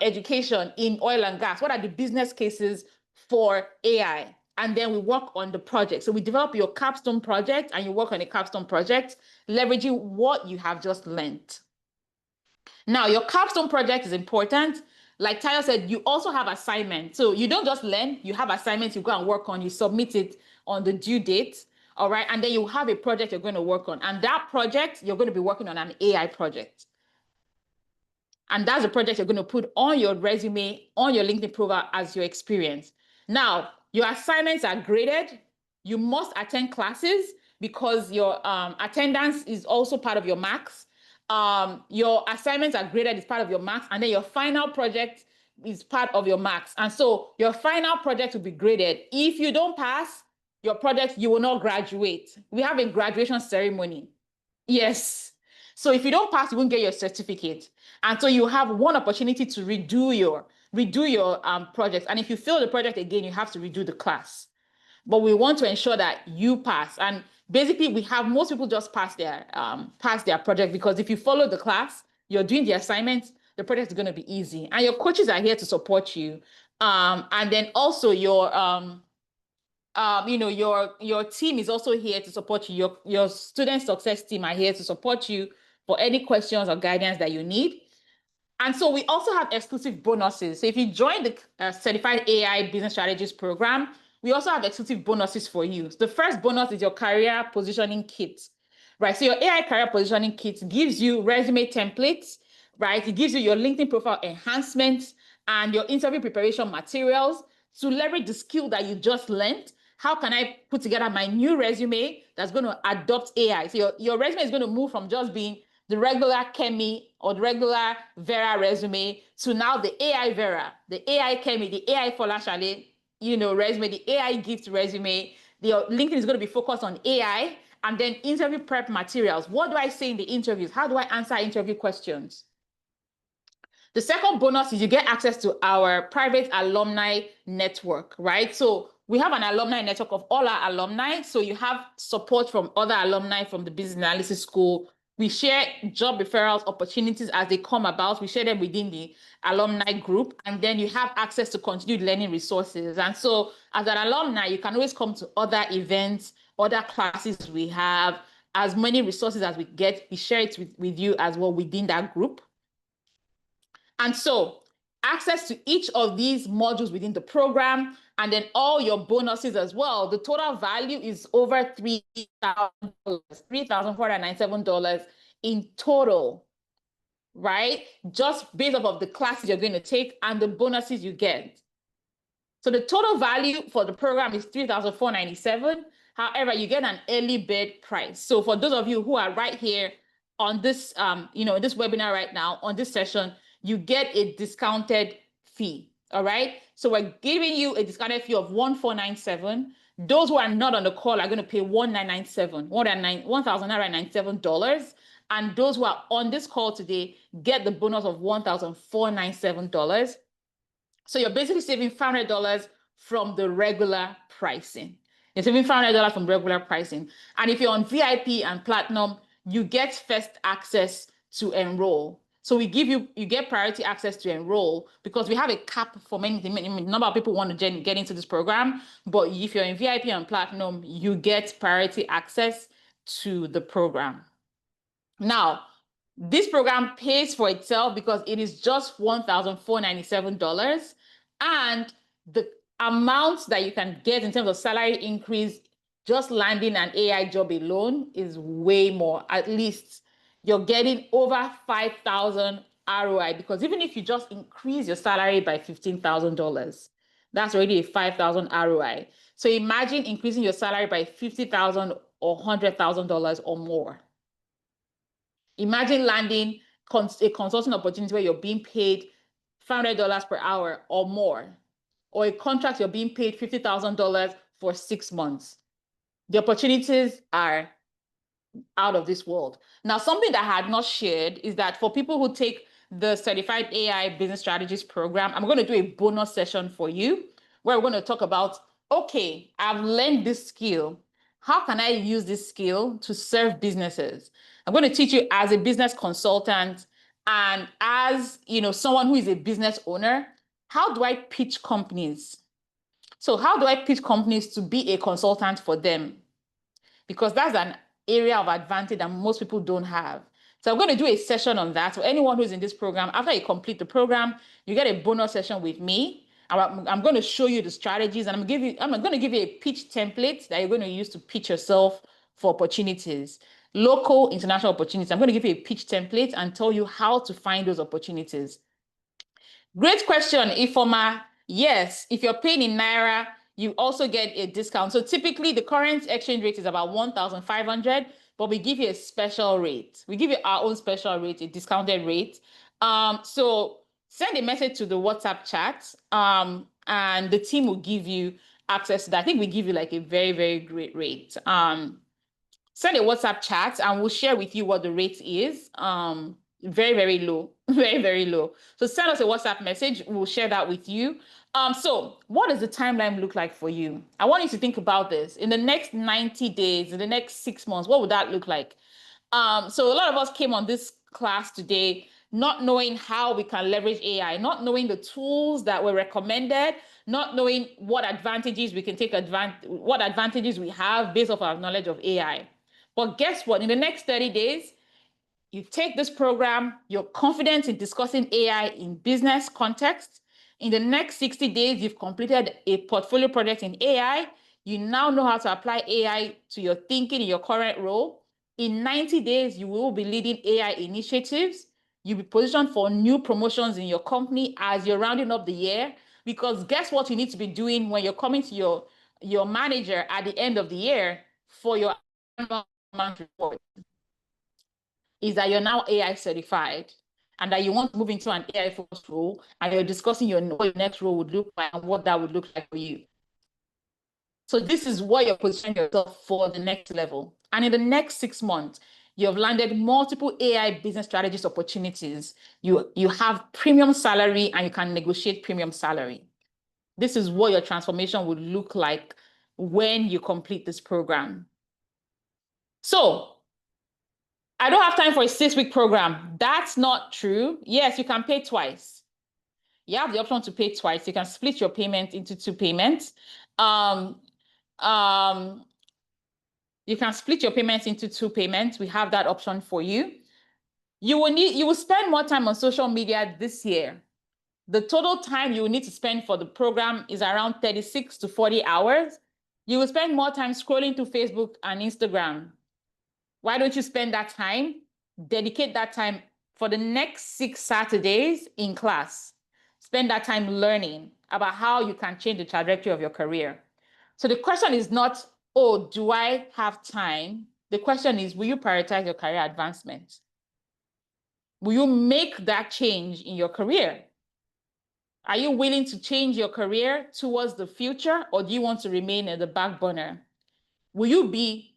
education, in oil and gas? What are the business cases for AI? And then we work on the project. So we develop your capstone project and you work on a capstone project, leveraging what you have just learned. Now, your capstone project is important. Like Tayo said, you also have assignments. So you don't just learn, you have assignments you go and work on, you submit it on the due date, all right? And then you have a project you're going to work on. And that project, you're going to be working on an AI project. And that's a project you're going to put on your resume, on your LinkedIn profile as your experience. Now, your assignments are graded. You must attend classes because your attendance is also part of your marks. Your assignments are graded as part of your marks, and then your final project is part of your marks. And so your final project will be graded. If you don't pass your project, you will not graduate. We have a graduation ceremony. Yes. So if you don't pass, you won't get your certificate. And so you have one opportunity to redo your project. And if you fail the project again, you have to redo the class. But we want to ensure that you pass. And basically, we have most people just pass their project because if you follow the class, you're doing the assignments, the project is going to be easy. And your coaches are here to support you. And then also your team is also here to support you. Your student success team are here to support you for any questions or guidance that you need. And so we also have exclusive bonuses. So if you join the Certified AI Business Strategist program, we also have exclusive bonuses for you. So the first bonus is your career positioning kit, right? So your AI career positioning kit gives you resume templates, right? It gives you your LinkedIn profile enhancements and your interview preparation materials to leverage the skill that you just learned. How can I put together my new resume that's going to adopt AI? So your resume is going to move from just being the regular Kemi or the regular Vera resume to now the AI Vera, the AI Kemi, the AI Folashade, resume, the AI gift resume. The LinkedIn is going to be focused on AI and then interview prep materials. What do I say in the interviews? How do I answer interview questions? The second bonus is you get access to our private alumni network, right? So we have an alumni network of all our alumni. So you have support from other alumni from the business analysis school. We share job referrals opportunities as they come about. We share them within the alumni group, and then you have access to continued learning resources. And so as an alumni, you can always come to other events, other classes we have, as many resources as we get, we share it with you as well within that group. And so access to each of these modules within the program, and then all your bonuses as well. The total value is over $3,000, $3,497 in total, right? Just based off of the classes you're going to take and the bonuses you get. So the total value for the program is $3,497. However, you get an early bird price. So for those of you who are right here on this, this webinar right now, on this session, you get a discounted fee. All right. So we're giving you a discounted fee of $1,497. Those who are not on the call are going to pay $1,997. And those who are on this call today get the bonus of $1,497. So you're basically saving $500 from the regular pricing. You're saving $500 from regular pricing. And if you're on VIP and Platinum, you get first access to enroll. So you get priority access to enroll because we have a cap for many number of people want to get into this program. But if you're in VIP and Platinum, you get priority access to the program. Now, this program pays for itself because it is just $1,497. And the amount that you can get in terms of salary increase, just landing an AI job alone is way more. At least you're getting over 5,000 ROI, because even if you just increase your salary by $15,000, that's already a 5,000 ROI. So imagine increasing your salary by $50,000 or $100,000 or more. Imagine landing a consulting opportunity where you're being paid $500 per hour or more, or a contract you're being paid $50,000 for 6 months. The opportunities are out of this world. Now, something that I had not shared is that for people who take the Certified AI Business Strategist program, I'm going to do a bonus session for you where we're going to talk about, okay, I've learned this skill. How can I use this skill to serve businesses? I'm going to teach you as a business consultant and as someone who is a business owner, how do I pitch companies? So how do I pitch companies to be a consultant for them? Because that's an area of advantage that most people don't have. So I'm going to do a session on that. So anyone who's in this program, after you complete the program, you get a bonus session with me. I'm going to show you the strategies, and I'm going to give you a pitch template that you're going to use to pitch yourself for opportunities, local, international opportunities. I'm going to give you a pitch template and tell you how to find those opportunities. Great question, Ifoma. Yes, if you're paying in Naira, you also get a discount. So typically the current exchange rate is about 1,500, but we give you a special rate. We give you our own special rate, a discounted rate. So send a message to the WhatsApp chat, and the team will give you access to that. I think we give you like a very, very great rate. Send a WhatsApp chat and we'll share with you what the rate is. Very, very low, very, very low. So send us a WhatsApp message. We'll share that with you. So what does the timeline look like for you? I want you to think about this. In the next 90 days, in the next 6 months, what would that look like? So a lot of us came on this class today not knowing how we can leverage AI, not knowing the tools that were recommended, not knowing what advantages we can take what advantages we have based off our knowledge of AI. But guess what? In the next 30 days, you take this program, you're confident in discussing AI in business context. In the next 60 days, you've completed a portfolio project in AI. You now know how to apply AI to your thinking in your current role. In 90 days, you will be leading AI initiatives. You'll be positioned for new promotions in your company as you're rounding up the year. Because guess what you need to be doing when you're coming to your manager at the end of the year for your annual report? Is that you're now AI certified and that you want to move into an AI focused role, and you're discussing what your next role would look like and what that would look like for you. So this is what you're positioning yourself for the next level. And in the next 6 months, you have landed multiple AI business strategist opportunities. You have premium salary and you can negotiate premium salary. This is what your transformation would look like when you complete this program. So I don't have time for a 6-week program. That's not true. Yes, you can pay twice. You have the option to pay twice. You can split your payment into 2 payments. You can split your payments into 2 payments. We have that option for you. You will spend more time on social media this year. The total time you will need to spend for the program is around 36 to 40 hours. You will spend more time scrolling through Facebook and Instagram. Why don't you spend that time? Dedicate that time for the next 6 Saturdays in class. Spend that time learning about how you can change the trajectory of your career. So the question is not, oh, do I have time? The question is, will you prioritize your career advancement? Will you make that change in your career? Are you willing to change your career towards the future, or do you want to remain in the back burner? Will you be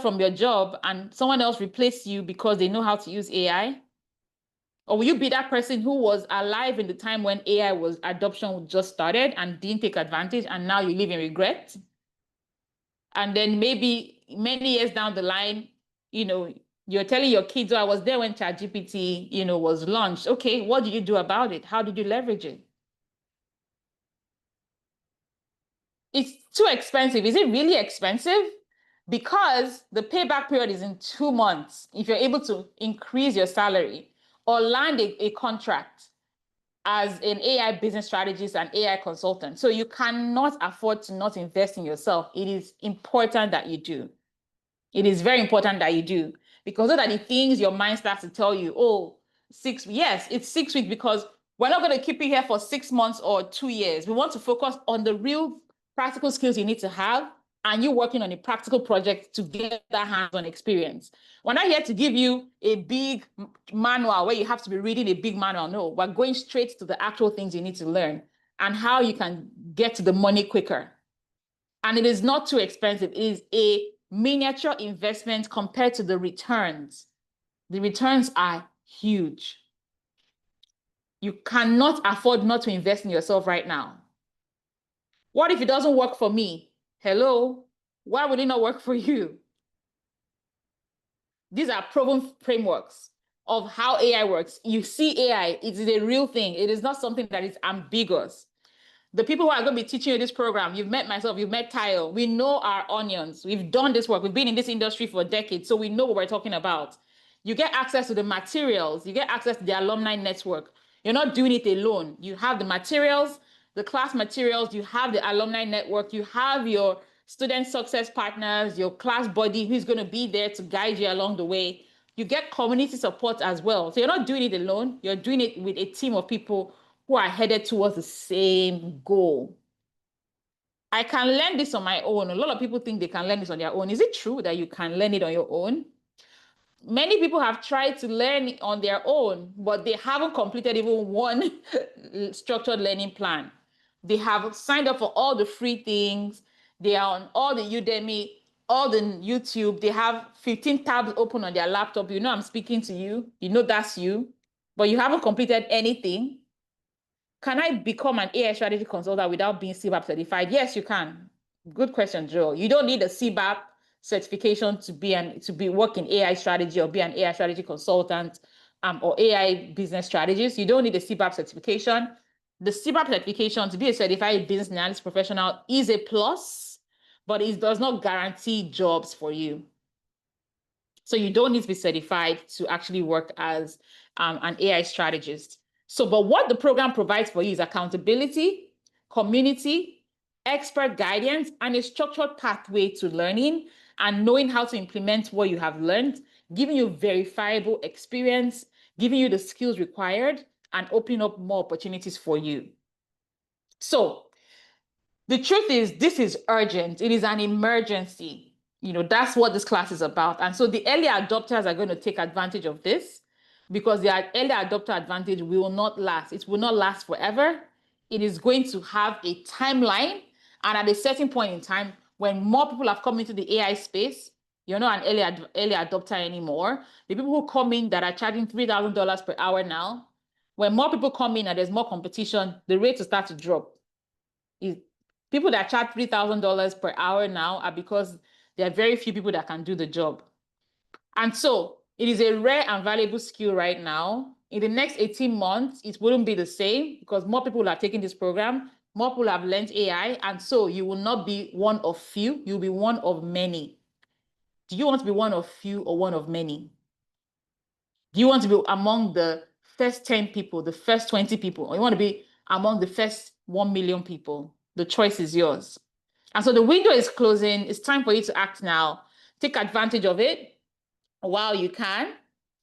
from your job and someone else replace you because they know how to use AI? Or will you be that person who was alive in the time when AI adoption just started and didn't take advantage, and now you live in regret? And then maybe many years down the line, you're telling your kids, oh, I was there when ChatGPT, was launched. Okay, what did you do about it? How did you leverage it? It's too expensive. Is it really expensive? Because the payback period is in 2 months. If you're able to increase your salary or land a contract as an AI business strategist and AI consultant. So you cannot afford to not invest in yourself. It is important that you do. It is very important that you do, because those are the things your mind starts to tell you, oh, 6 weeks. Yes, it's 6 weeks, because we're not going to keep you here for 6 months or 2 years. We want to focus on the real practical skills you need to have, and you working on a practical project to get that hands-on experience. We're not here to give you a big manual where you have to be reading a big manual. No, we're going straight to the actual things you need to learn and how you can get to the money quicker. And it is not too expensive. It is a miniature investment compared to the returns. The returns are huge. You cannot afford not to invest in yourself right now. What if it doesn't work for me? Hello? Why would it not work for you? These are proven frameworks of how AI works. You see AI, it is a real thing. It is not something that is ambiguous. The people who are going to be teaching you this program, you've met myself, you've met Tayo. We know our onions. We've done this work. We've been in this industry for decades, so we know what we're talking about. You get access to the materials. You get access to the alumni network. You're not doing it alone. You have the materials, the class materials. You have the alumni network. You have your student success partners, your class buddy who's going to be there to guide you along the way. You get community support as well. So you're not doing it alone. You're doing it with a team of people who are headed towards the same goal. I can learn this on my own. A lot of people think they can learn this on their own. Is it true that you can learn it on your own? Many people have tried to learn it on their own, but they haven't completed even one structured learning plan. They have signed up for all the free things. They are on all the Udemy, all the YouTube. They have 15 tabs open on their laptop. You know I'm speaking to you. You know that's you, but you haven't completed anything. Can I become an AI strategy consultant without being CBAP certified? Yes, you can. Good question, Joe. You don't need a CBAP certification to work in AI strategy or be an AI strategy consultant or AI business strategist. You don't need a CBAP certification. The CBAP certification to be a certified business analyst professional is a plus, but it does not guarantee jobs for you. So you don't need to be certified to actually work as an AI strategist. So, but what the program provides for you is accountability, community, expert guidance, and a structured pathway to learning and knowing how to implement what you have learned, giving you verifiable experience, giving you the skills required, and opening up more opportunities for you. So the truth is, this is urgent. It is an emergency. That's what this class is about. And so the early adopters are going to take advantage of this, because the early adopter advantage will not last. It will not last forever. It is going to have a timeline. And at a certain point in time, when more people have come into the AI space, you're not an early adopter anymore. The people who come in that are charging $3,000 per hour now, when more people come in and there's more competition, the rate will start to drop. People that charge $3,000 per hour now are because there are very few people that can do the job. And so it is a rare and valuable skill right now. In the next 18 months, it wouldn't be the same, because more people are taking this program, more people have learned AI, and so you will not be one of few, you'll be one of many. Do you want to be one of few or one of many? Do you want to be among the first 10 people, the first 20 people, or you want to be among the first 1 million people? The choice is yours. And so the window is closing. It's time for you to act now. Take advantage of it while you can.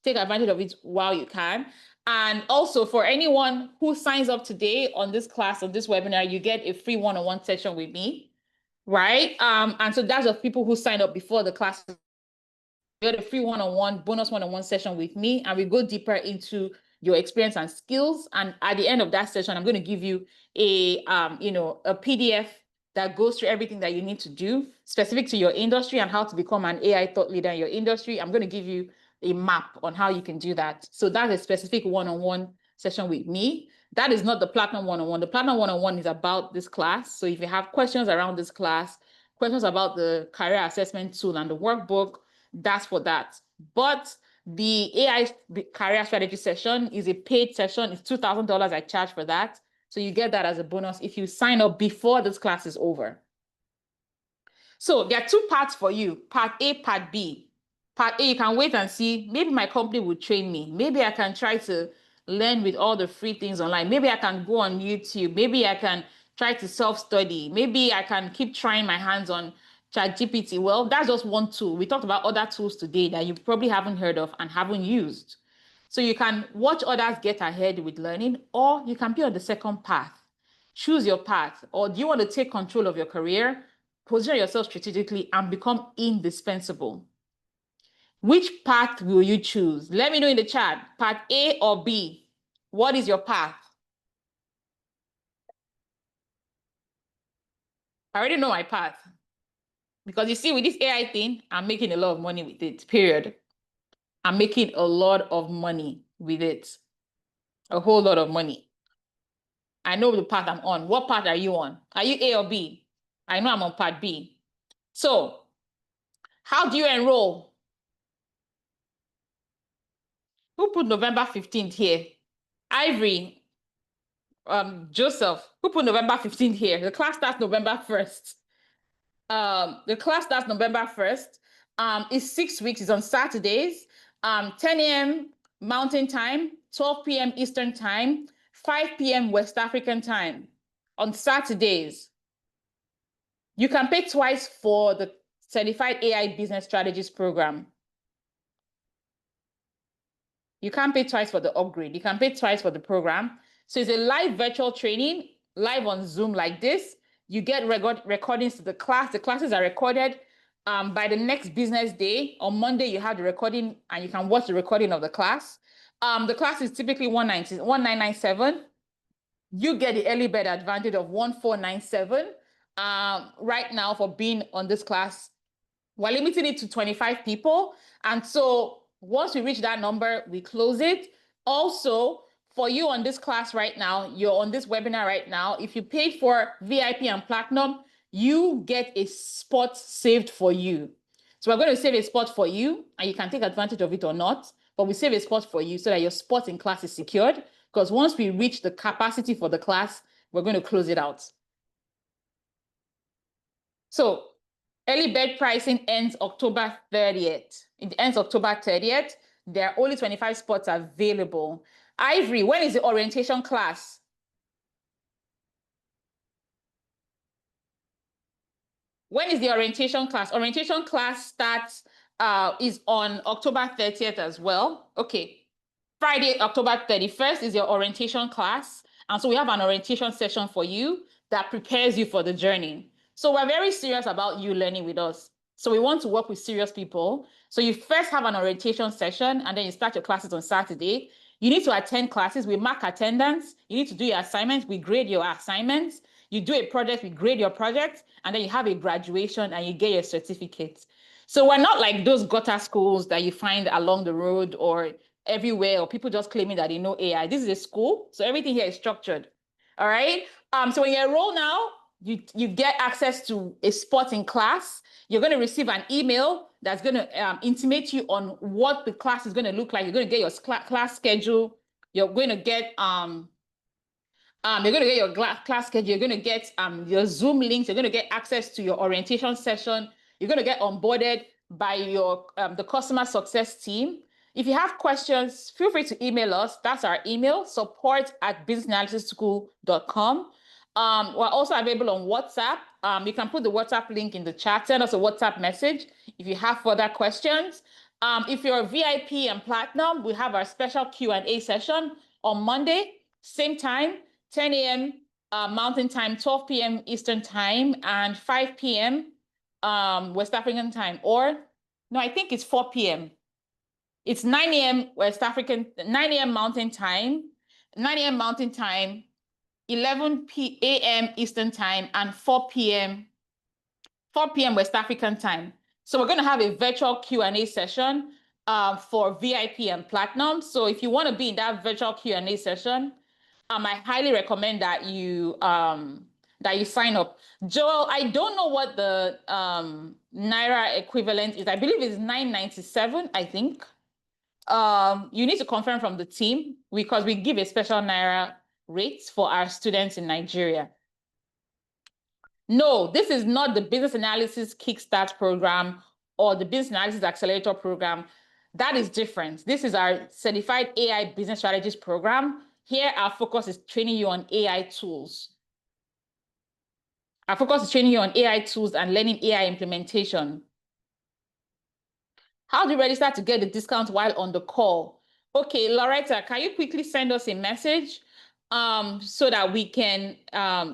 Take advantage of it while you can. And also for anyone who signs up today on this class, on this webinar, you get a free one-on-one session with me, right? And so that's of people who signed up before the class. You get a free one-on-one, bonus one-on-one session with me, and we go deeper into your experience and skills. And at the end of that session, I'm going to give you a PDF that goes through everything that you need to do specific to your industry and how to become an AI thought leader in your industry. I'm going to give you a map on how you can do that. So that's a specific one-on-one session with me. That is not the Platinum one-on-one. The Platinum one-on-one is about this class. So if you have questions around this class, questions about the career assessment tool and the workbook, that's for that. But the AI career strategy session is a paid session. It's $2,000 I charge for that. So you get that as a bonus if you sign up before this class is over. So there are two parts for you, part A, part B. Part A, you can wait and see, maybe my company will train me. Maybe I can try to learn with all the free things online. Maybe I can go on YouTube. Maybe I can try to self-study. Maybe I can keep trying my hands on ChatGPT. Well, that's just one tool. We talked about other tools today that you probably haven't heard of and haven't used. So you can watch others get ahead with learning, or you can be on the second path. Choose your path. Or do you want to take control of your career, position yourself strategically, and become indispensable? Which path will you choose? Let me know in the chat, path A or B. What is your path? I already know my path. Because you see, with this AI thing, I'm making a lot of money with it, period. I'm making a lot of money with it. A whole lot of money. I know the path I'm on. What path are you on? Are you A or B? I know I'm on part B. So, how do you enroll? Who put November 15th here? Ivory, Joseph, who put November 15th here? The class starts November 1st. The class starts November 1st. It's 6 weeks. It's on Saturdays, 10 a.m. Mountain Time, 12 p.m. Eastern Time, 5 p.m. West African Time on Saturdays. You can pay twice for the Certified AI Business Strategist program. You can't pay twice for the upgrade. You can pay twice for the program. So it's a live virtual training, live on Zoom like this. You get recordings to the class. The classes are recorded by the next business day. On Monday, you have the recording and you can watch the recording of the class. The class is typically $1997. You get the early bird advantage of $1497 right now for being on this class. We're limiting it to 25 people. And so once we reach that number, we close it. Also, for you on this class right now, you're on this webinar right now, if you paid for VIP and Platinum, you get a spot saved for you. So we're going to save a spot for you, and you can take advantage of it or not, but we save a spot for you so that your spot in class is secured, because once we reach the capacity for the class, we're going to close it out. So early bird pricing ends October 30th. It ends October 30th. There are only 25 spots available. Ivory, when is the orientation class? When is the orientation class? Orientation class starts, is on October 30th as well. Okay. Friday, October 31st is your orientation class. And so we have an orientation session for you that prepares you for the journey. So we're very serious about you learning with us. So we want to work with serious people. So you first have an orientation session and then you start your classes on Saturday. You need to attend classes. We mark attendance. You need to do your assignments. We grade your assignments. You do a project, we grade your project, and then you have a graduation and you get your certificate. So we're not like those gutter schools that you find along the road or everywhere, or people just claiming that they know AI. This is a school, so everything here is structured. All right. So when you enroll now, you get access to a spot in class. You're going to receive an email that's going to intimate you on what the class is going to look like. You're going to get your class schedule. You're going to get your class schedule. You're going to get your Zoom links. You're going to get access to your orientation session. You're going to get onboarded by your the customer success team. If you have questions, feel free to email us. That's our email, support@businessalysisschool.com. We're also available on WhatsApp. You can put the WhatsApp link in the chat. Send us a WhatsApp message if you have further questions. If you're a VIP and Platinum, we have our special Q&A session on Monday, same time, 10 a.m. Mountain Time, 12 p.m. Eastern Time, and 5 p.m. West African Time. Or, no, I think it's 4 p.m. It's 9 a.m. West African, 9 a.m. Mountain Time, 9 a.m. Mountain Time, 11 a.m. Eastern Time, and 4 p.m. West African Time. So we're going to have a virtual Q&A session for VIP and Platinum. So if you want to be in that virtual Q&A session, I highly recommend that you sign up. Joel, I don't know what the Naira equivalent is. I believe it's 997, I think. You need to confirm from the team because we give a special Naira rate for our students in Nigeria. No, this is not the Business Analysis Kickstart program or the Business Analysis Accelerator program. That is different. This is our Certified AI Business Strategist program. Here, our focus is training you on AI tools. Our focus is training you on AI tools and learning AI implementation. How do you register to get the discount while on the call? Okay, Loretta, can you quickly send us a message so that we can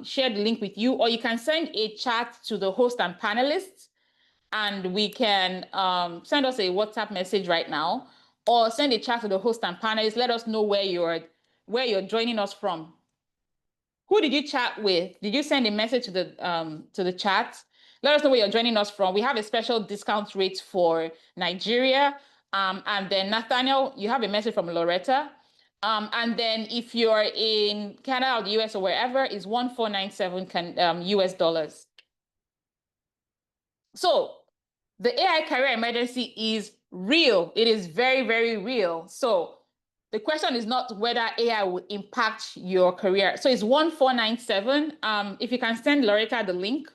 share the link with you, or you can send a chat to the host and panelists, and we can send us a WhatsApp message right now, or send a chat to the host and panelists. Let us know where you're joining us from. Who did you chat with? Did you send a message to the chat? Let us know where you're joining us from. We have a special discount rate for Nigeria. And then Nathaniel, you have a message from Loretta. And then if you're in Canada or the US or wherever, it's 1497 US dollars. So the AI career emergency is real. It is very, very real. So the question is not whether AI will impact your career. So it's 1497. If you can send Loretta the link,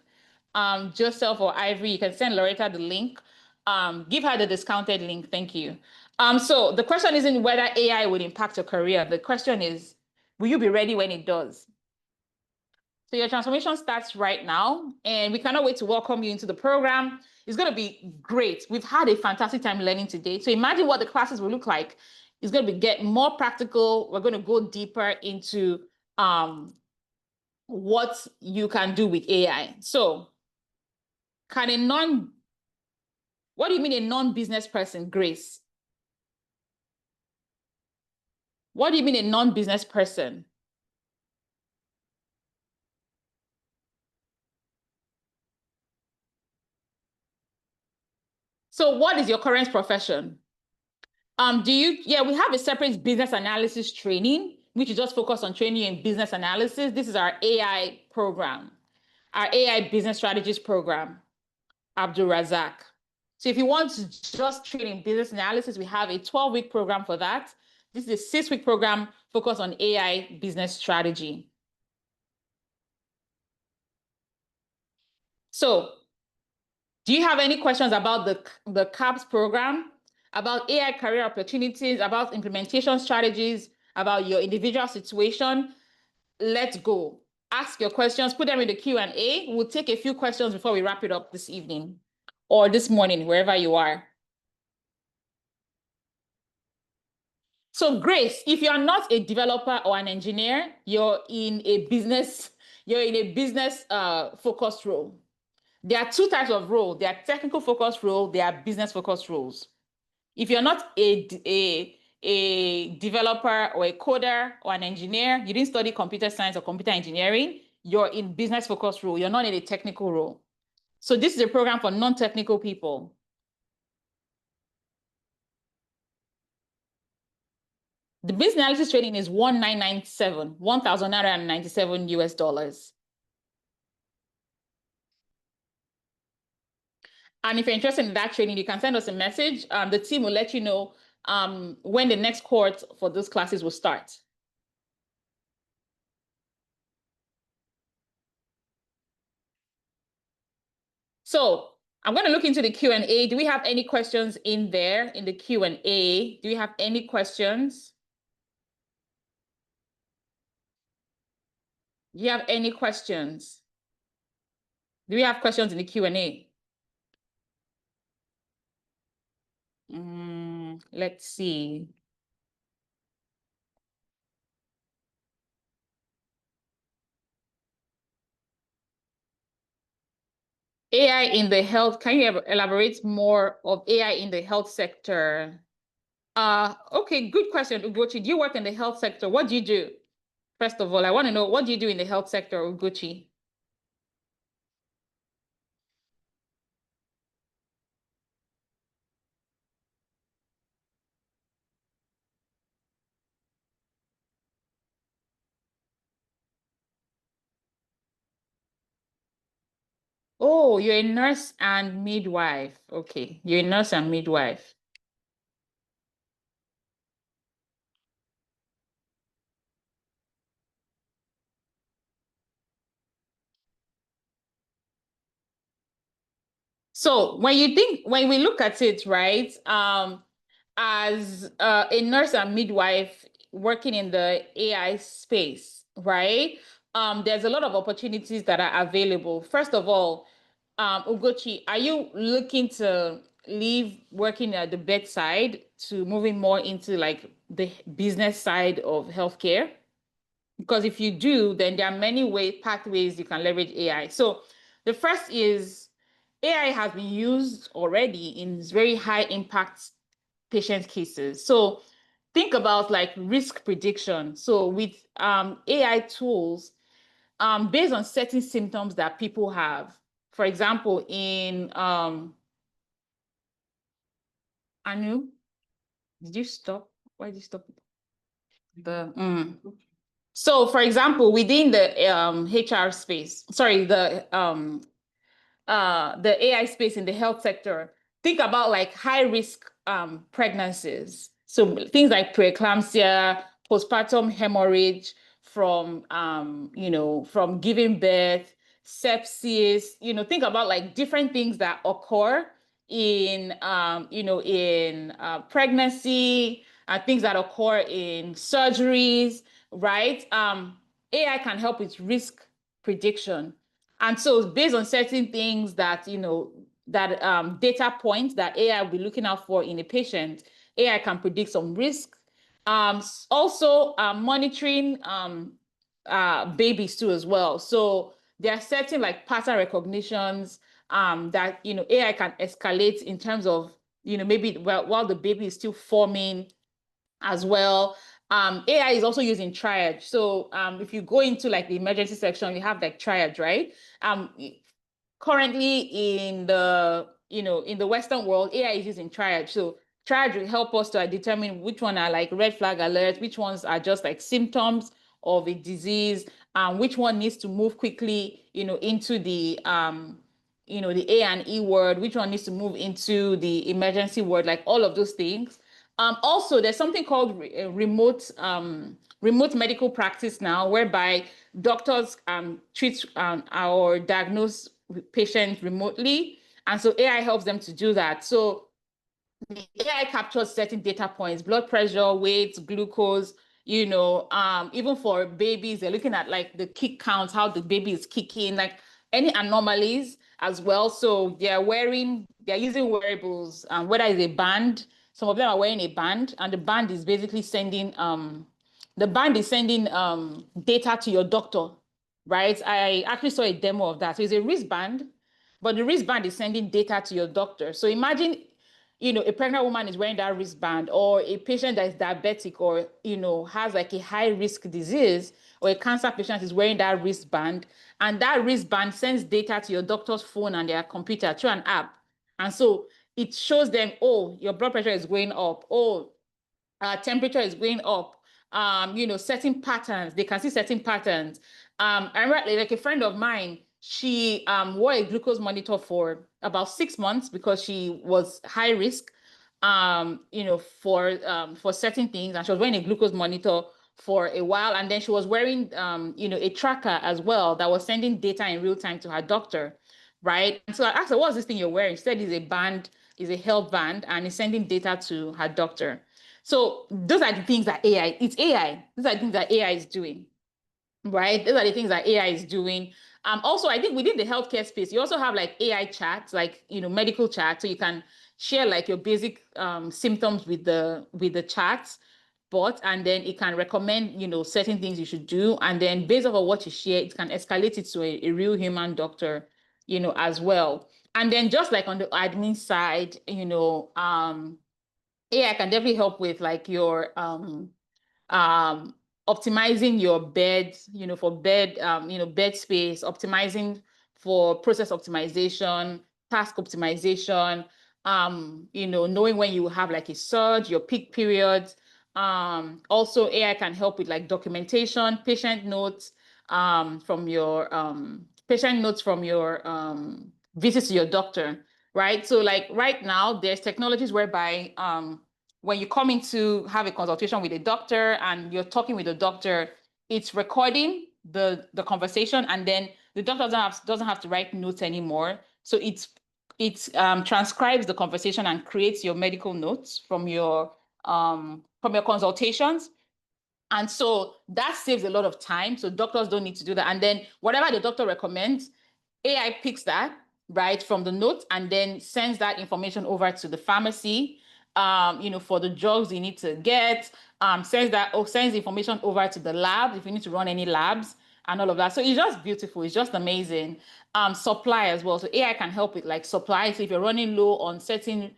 Joseph or Ivory, you can send Loretta the link. Give her the discounted link. Thank you. So the question isn't whether AI will impact your career. The question is, will you be ready when it does? So your transformation starts right now, and we cannot wait to welcome you into the program. It's going to be great. We've had a fantastic time learning today. So imagine what the classes will look like. It's going to get more practical. We're going to go deeper into what you can do with AI. So what do you mean a non-business person, Grace? What do you mean a non-business person? So what is your current profession? We have a separate business analysis training, which is just focused on training in business analysis. This is our AI program, our AI business strategist program, Abdul Razak. So if you want to just train in business analysis, we have a 12-week program for that. This is a 6-week program focused on AI business strategy. So do you have any questions about the CAPS program, about AI career opportunities, about implementation strategies, about your individual situation? Let's go. Ask your questions, put them in the Q&A. We'll take a few questions before we wrap it up this evening or this morning, wherever you are. So Grace, if you're not a developer or an engineer, you're in a business focused role. There are two types of role. There are technical focused role, there are business focused roles. If you're not a developer or a coder or an engineer, you didn't study computer science or computer engineering, you're in business focused role. You're not in a technical role. So this is a program for non-technical people. The business analysis training is 1,997 US dollars. And if you're interested in that training, you can send us a message. The team will let you know when the next cohort for those classes will start. So I'm going to look into the Q&A. Do we have any questions in there in the Q&A? Do we have any questions? Do you have any questions? Do we have questions in the Q&A? Let's see. AI in the health, can you elaborate more of AI in the health sector? Okay, good question, Ugochi. Do you work in the health sector? What do you do? First of all, I want to know, what do you do in the health sector, Ugochi? Oh, you're a nurse and midwife. Okay, you're a nurse and midwife. So when we look at it, right, as a nurse and midwife working in the AI space, right, there's a lot of opportunities that are available. First of all, Ugochi, are you looking to leave working at the bedside to moving more into like the business side of healthcare? Because if you do, then there are many pathways you can leverage AI. So the first is AI has been used already in very high impact patient cases. So think about like risk prediction. So with AI tools, based on certain symptoms that people have, for example, in Anu, did you stop? Why did you stop? So for example, within the HR space, sorry, the AI space in the health sector, think about like high risk pregnancies. So things like preeclampsia, postpartum hemorrhage from from giving birth, sepsis, think about like different things that occur in in pregnancy, things that occur in surgeries, right? AI can help with risk prediction. And so based on certain things that, that data points that AI will be looking out for in a patient, AI can predict some risk. Also monitoring babies too as well. So there are certain like pattern recognitions that, AI can escalate in terms of, maybe while the baby is still forming as well. AI is also used in triage. So if you go into like the emergency section, you have like triage, right? Currently in the in the Western world, AI is used in triage. So triage will help us to determine which one are like red flag alerts, which ones are just like symptoms of a disease, which one needs to move quickly, into the the A&E ward, which one needs to move into the emergency ward, like all of those things. Also, there's something called remote medical practice now, whereby doctors treat or diagnose patients remotely, and so AI helps them to do that. So the AI captures certain data points: blood pressure, weight, glucose. Even for babies, they're looking at like the kick count, how the baby is kicking, like any anomalies as well. So they're using wearables, whether it's a band. Some of them are wearing a band, and the band is basically sending data to your doctor, right? I actually saw a demo of that. So it's a wristband, but the wristband is sending data to your doctor. So imagine, a pregnant woman is wearing that wristband, or a patient that is diabetic, or, has like a high risk disease, or a cancer patient is wearing that wristband, and that wristband sends data to your doctor's phone and their computer through an app. And so it shows them, oh, your blood pressure is going up. Oh, temperature is going up. Certain patterns, they can see certain patterns. I remember like a friend of mine, she wore a glucose monitor for about 6 months because she was high risk, for certain things, and she was wearing a glucose monitor for a while, and then she was wearing a tracker as well that was sending data in real time to her doctor. right? And so I asked her, what's this thing you're wearing? She said it's a band, it's a health band, and it's sending data to her doctor. So those are the things that AI, it's AI. Those are the things that AI is doing, right? Those are the things that AI is doing. Also, I think within the healthcare space, you also have like AI chats, like, medical chat. So you can share like your basic symptoms with the chats bot, and then it can recommend, certain things you should do. And then based off of what you share, it can escalate it to a real human doctor, as well. And then just like on the admin side, AI can definitely help with like your um optimizing your bed, for bed, bed space, optimizing for process optimization, task optimization, knowing when you have like a surge, your peak periods. Also AI can help with like documentation, patient notes from your visits to your doctor, right? So like right now there's technologies whereby when you come in to have a consultation with a doctor and you're talking with the doctor, it's recording the conversation, and then the doctor doesn't have to write notes anymore. So it transcribes the conversation and creates your medical notes from your consultations. And so that saves a lot of time. So doctors don't need to do that. And then whatever the doctor recommends, AI picks that, right, from the notes, and then sends that information over to the pharmacy, for the drugs you need to get, sends information over to the lab if you need to run any labs and all of that. So it's just beautiful. It's just amazing. Supply as well. So AI can help with like supply. So if you're running low on certain,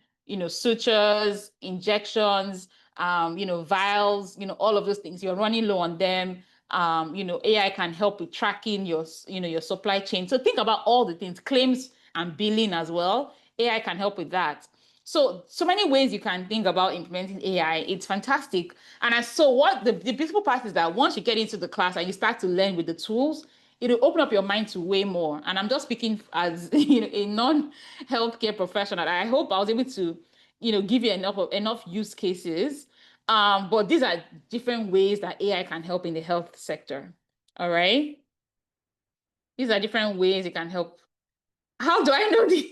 sutures, injections, vials, all of those things, you're running low on them. AI can help with tracking your supply chain. So think about all the things, claims and billing as well. AI can help with that. So many ways you can think about implementing AI. It's fantastic. And so what the beautiful part is that once you get into the class and you start to learn with the tools, it'll open up your mind to way more. And I'm just speaking as a non-healthcare professional. I hope I was able to, give you enough use cases. But these are different ways that AI can help in the health sector. All right. These are different ways it can help. How do I know these?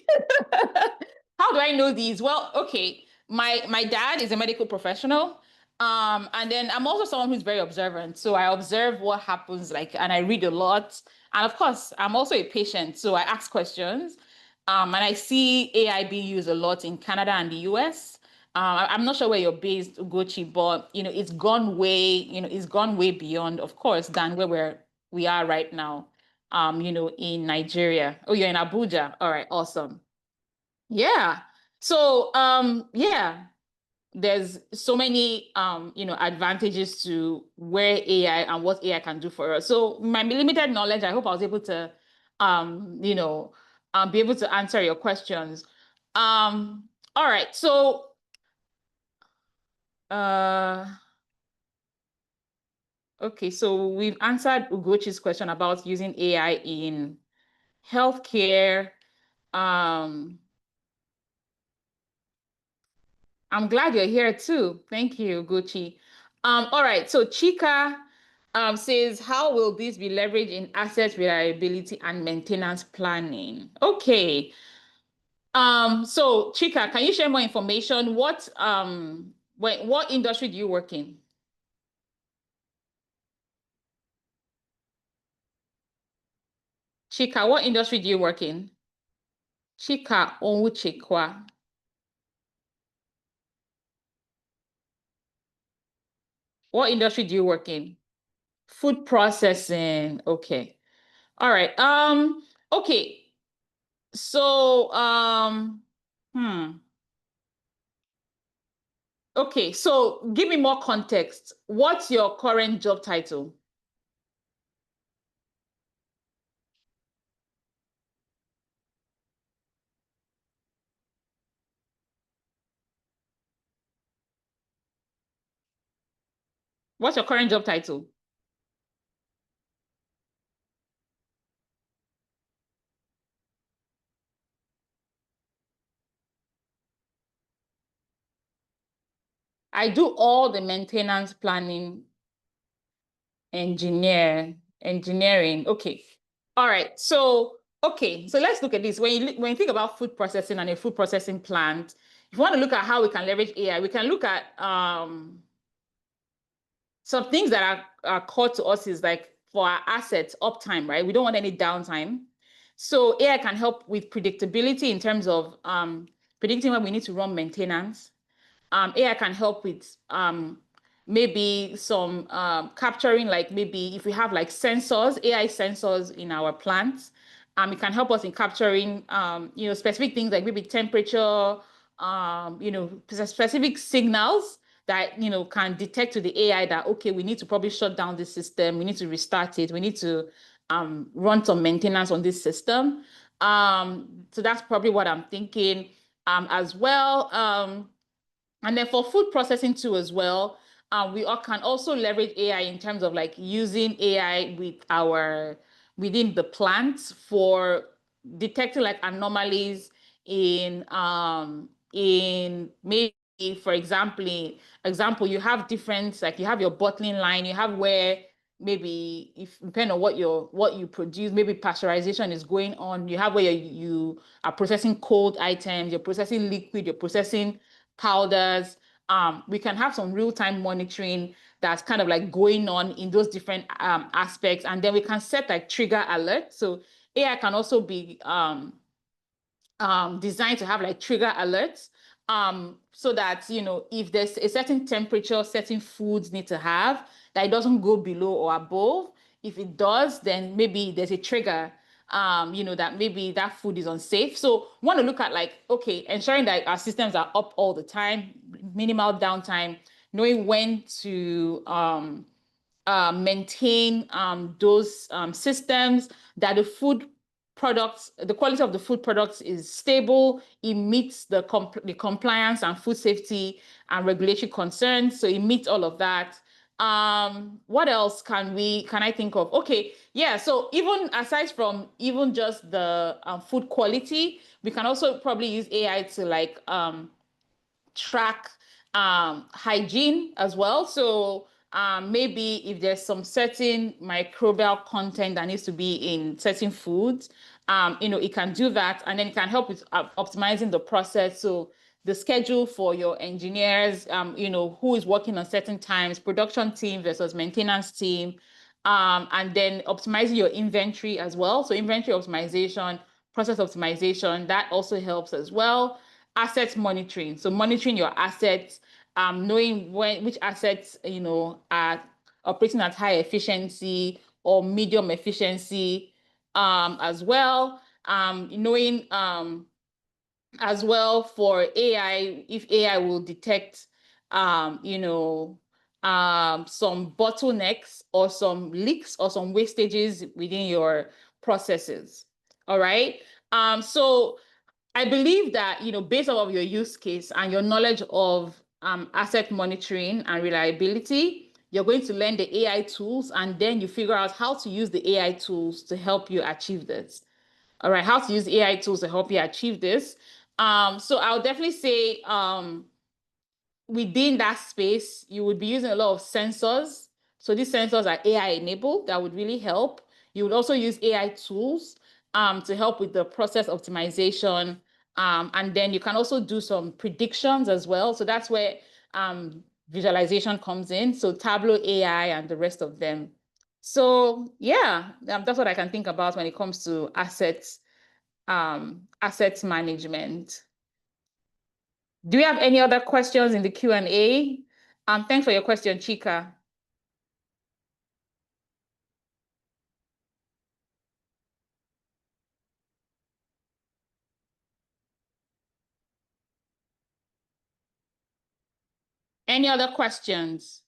How do I know these? Well, okay. My dad is a medical professional. And then I'm also someone who's very observant. So I observe what happens, like, and I read a lot. And of course, I'm also a patient. So I ask questions. And I see AI being used a lot in Canada and the US. I'm not sure where you're based, Ugochi, but it's gone way beyond, of course, than where we are right now. In Nigeria. Oh, you're in Abuja. All right, awesome. Yeah. So, yeah, there's so many, advantages to where AI and what AI can do for us. So my limited knowledge, I hope I was able to, be able to answer your questions. All right. So, okay. So we've answered Ugochi's question about using AI in healthcare. I'm glad you're here too. Thank you, Gucci. All right, so Chika says, how will this be leveraged in asset reliability and maintenance planning? Okay. So Chika, can you share more information? What industry do you work in? Chika, what industry do you work in? Chika Onwuchekwa. What industry do you work in? Food processing. Okay. All right. Okay. So, okay, so give me more context. What's your current job title? What's your current job title? I do all the maintenance planning, engineering. Okay. All right. So Okay, so let's look at this. When you think about food processing and a food processing plant, if you want to look at how we can leverage AI, we can look at some things that are core to us is like for our assets, uptime, right? We don't want any downtime. So AI can help with predictability in terms of predicting when we need to run maintenance. AI can help with maybe some capturing, like maybe if we have like sensors, AI sensors in our plants, it can help us in capturing, specific things like maybe temperature, specific signals that, can detect to the AI that, okay, we need to probably shut down this system. We need to restart it. We need to run some maintenance on this system. So that's probably what I'm thinking as well. And then for food processing too as well, we can also leverage AI in terms of like using AI within the plants for detecting like anomalies in maybe for example you have different, like you have your bottling line, you have where maybe if depending on what you produce, maybe pasteurization is going on, you have where you are processing cold items, you're processing liquid, you're processing powders. We can have some real-time monitoring that's kind of like going on in those different aspects. And then we can set like trigger alerts. So AI can also be designed to have like trigger alerts so that, if there's a certain temperature, certain foods need to have, that it doesn't go below or above. If it does, then maybe there's a trigger, that maybe that food is unsafe. So want to look at like, okay, ensuring that our systems are up all the time, minimal downtime, knowing when to maintain those systems, that the quality of the food products is stable, it meets the compliance and food safety and regulatory concerns. So it meets all of that. What else can I think of? Okay, yeah. So even aside from even just the food quality, we can also probably use AI to like track hygiene as well. So maybe if there's some certain microbial content that needs to be in certain foods, it can do that, and then it can help with optimizing the process. So the schedule for your engineers, who is working on certain times, production team versus maintenance team, and then optimizing your inventory as well. So inventory optimization, process optimization, that also helps as well. Asset monitoring. So monitoring your assets, knowing which assets, are operating at high efficiency or medium efficiency, as well. Knowing as well for AI, if AI will detect, some bottlenecks or some leaks or some wastages within your processes. All right. So I believe that, based off of your use case and your knowledge of asset monitoring and reliability, you're going to learn the AI tools, and then you figure out how to use the AI tools to help you achieve this. All right, how to use AI tools to help you achieve this. So I'll definitely say within that space, you would be using a lot of sensors. So these sensors are AI enabled. That would really help. You would also use AI tools to help with the process optimization. And then you can also do some predictions as well. So that's where visualization comes in. So Tableau AI and the rest of them. So yeah, that's what I can think about when it comes to assets management. Do you have any other questions in the Q&A? Thanks for your question, Chika. Any other questions?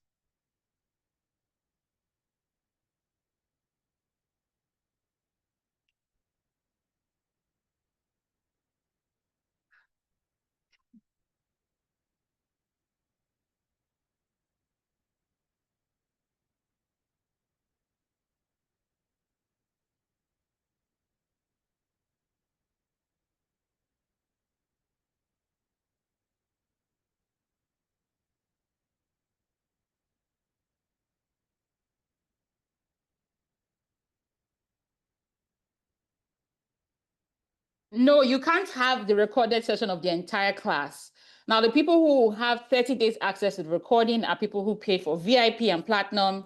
No, you can't have the recorded session of the entire class. Now, the people who have 30 days access to the recording are people who pay for VIP and Platinum.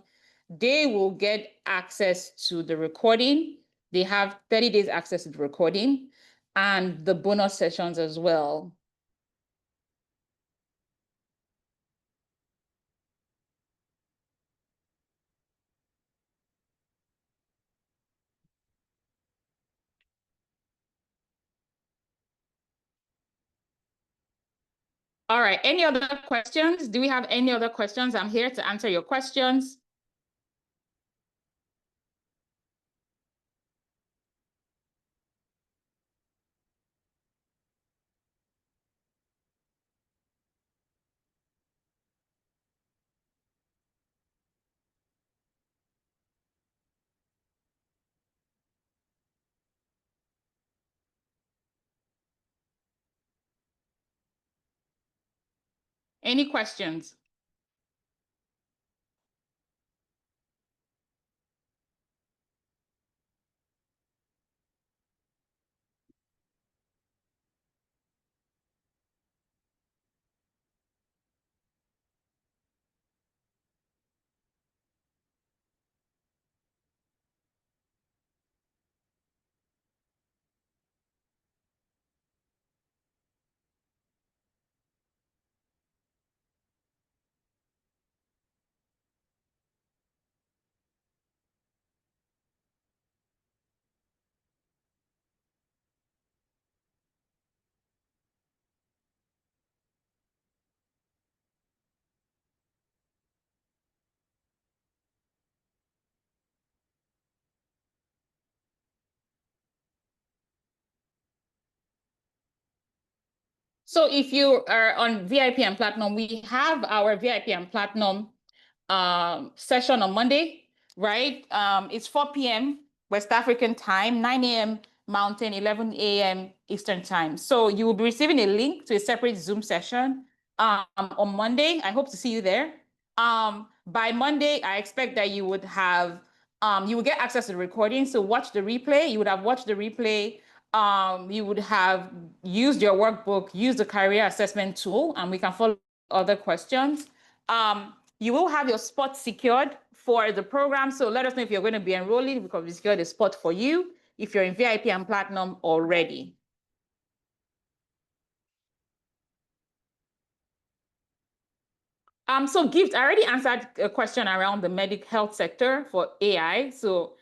They will get access to the recording. They have 30 days access to the recording and the bonus sessions as well. All right, any other questions? Do we have any other questions? I'm here to answer your questions. Any questions? So if you are on VIP and Platinum, we have our VIP and Platinum session on Monday, right? It's 4 p.m. West African time, 9 a.m. Mountain, 11 a.m. Eastern time. So you will be receiving a link to a separate Zoom session on Monday. I hope to see you there. By Monday, I expect that you would have, you will get access to the recording. So watch the replay. You would have watched the replay. You would have used your workbook, used the career assessment tool, and we can follow other questions. You will have your spot secured for the program. So let us know if you're going to be enrolling because we secured a spot for you if you're in VIP and Platinum already. So Gift, I already answered a question around the medical health sector for AI. So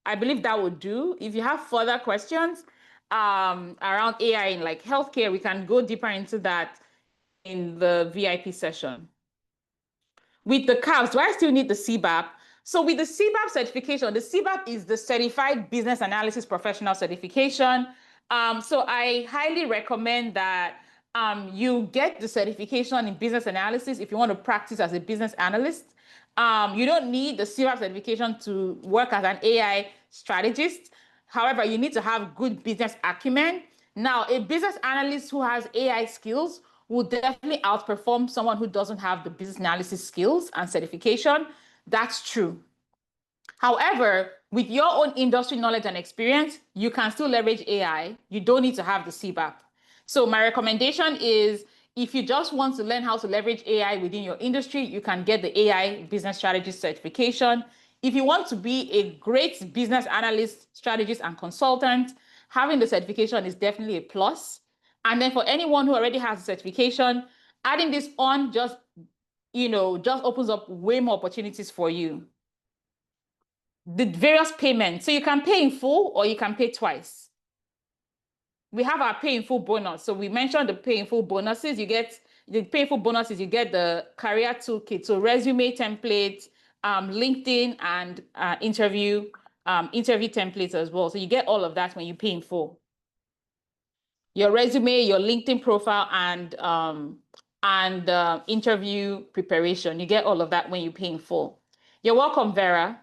I believe that would do. If you have further questions around AI in like healthcare, we can go deeper into that in the VIP session. With the CAPS, do I still need the CBAP? So with the CBAP certification, the CBAP is the Certified Business Analysis Professional Certification. So I highly recommend that you get the certification in business analysis if you want to practice as a business analyst. You don't need the CBAP certification to work as an AI strategist. However, you need to have good business acumen. Now, a business analyst who has AI skills will definitely outperform someone who doesn't have the business analysis skills and certification. That's true. However, with your own industry knowledge and experience, you can still leverage AI. You don't need to have the CBAP. So my recommendation is if you just want to learn how to leverage AI within your industry, you can get the AI Business Strategist certification. If you want to be a great business analyst, strategist, and consultant, having the certification is definitely a plus. And then for anyone who already has a certification, adding this on just opens up way more opportunities for you. The various payments. So you can pay in full or you can pay twice. We have our pay in full bonus. So we mentioned the pay in full bonuses. You get the pay in full bonuses, you get the career toolkit. So resume template, LinkedIn and interview templates as well. So you get all of that when you pay in full. Your resume, your LinkedIn profile, and interview preparation. You get all of that when you pay in full. You're welcome, Vera.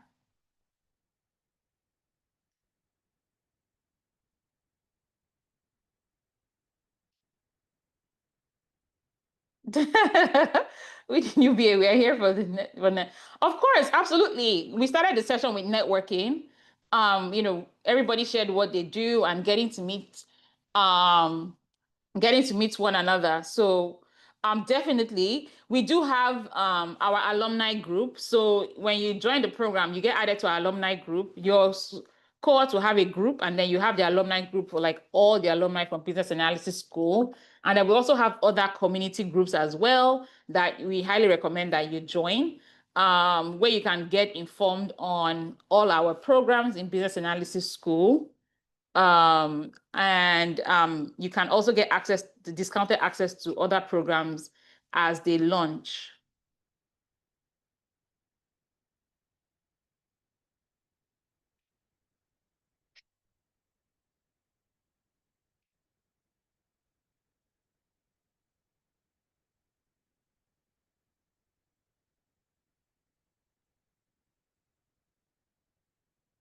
With UBA, we are here for the net. Of course, absolutely. We started the session with networking. everybody shared what they do and getting to meet one another. So definitely we do have our alumni group. So when you join the program, you get added to our alumni group. Your cohort will have a group, and then you have the alumni group for like all the alumni from business analysis school. And then we also have other community groups as well that we highly recommend that you join, where you can get informed on all our programs in business analysis school. And you can also get discounted access to other programs as they launch.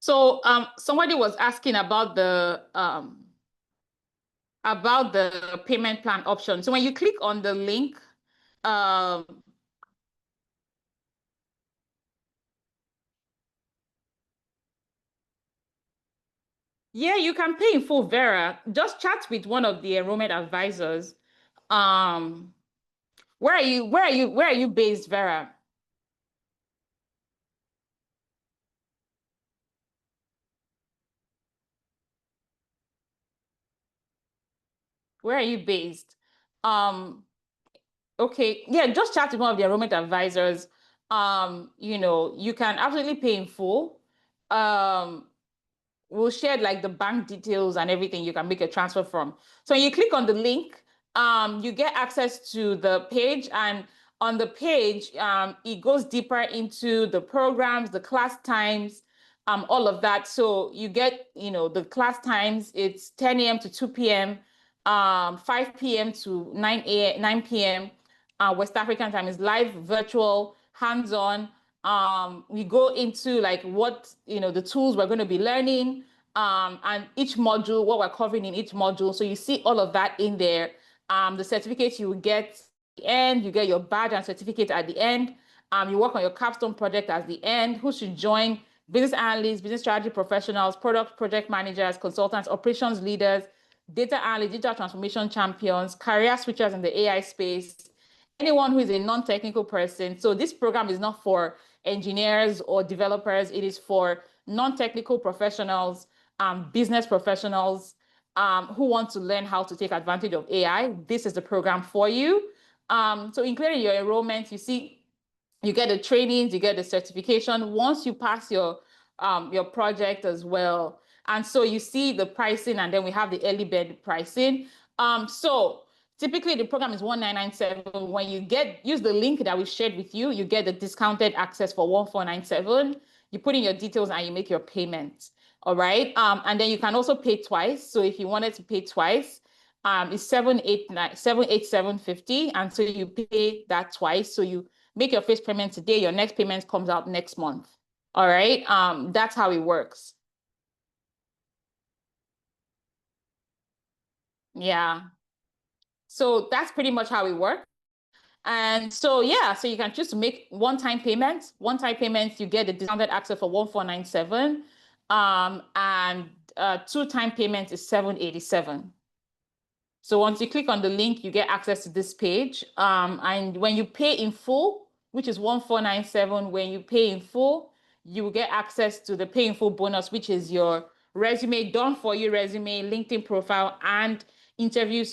So somebody was asking about the payment plan option. So when you click on the link, yeah, you can pay in full, Vera. Just chat with one of the enrollment advisors. Where are you based, Vera? Where are you based? Okay, yeah, just chat with one of the enrollment advisors. You can absolutely pay in full. We'll share like the bank details and everything you can make a transfer from. So when you click on the link, you get access to the page, and on the page, it goes deeper into the programs, the class times, all of that. So you get, the class times, it's 10 a.m. to 2 p.m., 5 p.m. to 9 p.m. West African time is live, virtual, hands-on. We go into like what, the tools we're going to be learning, and each module, what we're covering in each module. So you see all of that in there. The certificate you will get at the end, you get your badge and certificate at the end. You work on your capstone project at the end. Who should join? Business analysts, business strategy professionals, project managers, consultants, operations leaders, data analysts, digital transformation champions, career switchers in the AI space, anyone who is a non-technical person. So this program is not for engineers or developers. It is for non-technical professionals, business professionals who want to learn how to take advantage of AI. This is the program for you. So including your enrollment, you see, you get the trainings, you get the certification once you pass your project as well. And so you see the pricing, and then we have the early bird pricing. So typically the program is 1997. When you use the link that we shared with you, you get the discounted access for 1497. You put in your details and you make your payment. All right. And then you can also pay twice. So if you wanted to pay twice, it's 787.50. And so you pay that twice. So you make your first payment today, your next payment comes out next month. All right. That's how it works. Yeah. So that's pretty much how it works. And so, yeah, so you can choose to make one-time payments. One-time payments, you get the discounted access for 1497. And two-time payments is 787. So once you click on the link, you get access to this page. And when you pay in full, which is 1497, when you pay in full, you will get access to the pay in full bonus, which is your resume, done for you resume, LinkedIn profile, and interview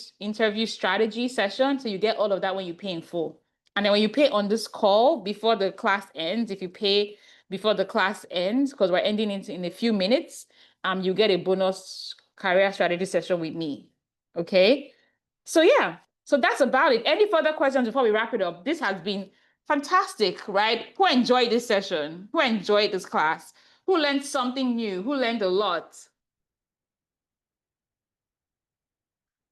strategy session. So you get all of that when you pay in full. And then when you pay on this call before the class ends, if you pay before the class ends, because we're ending it in a few minutes, you get a bonus career strategy session with me. Okay. So yeah, so that's about it. Any further questions before we wrap it up? This has been fantastic, right? Who enjoyed this session? Who enjoyed this class? Who learned something new? Who learned a lot?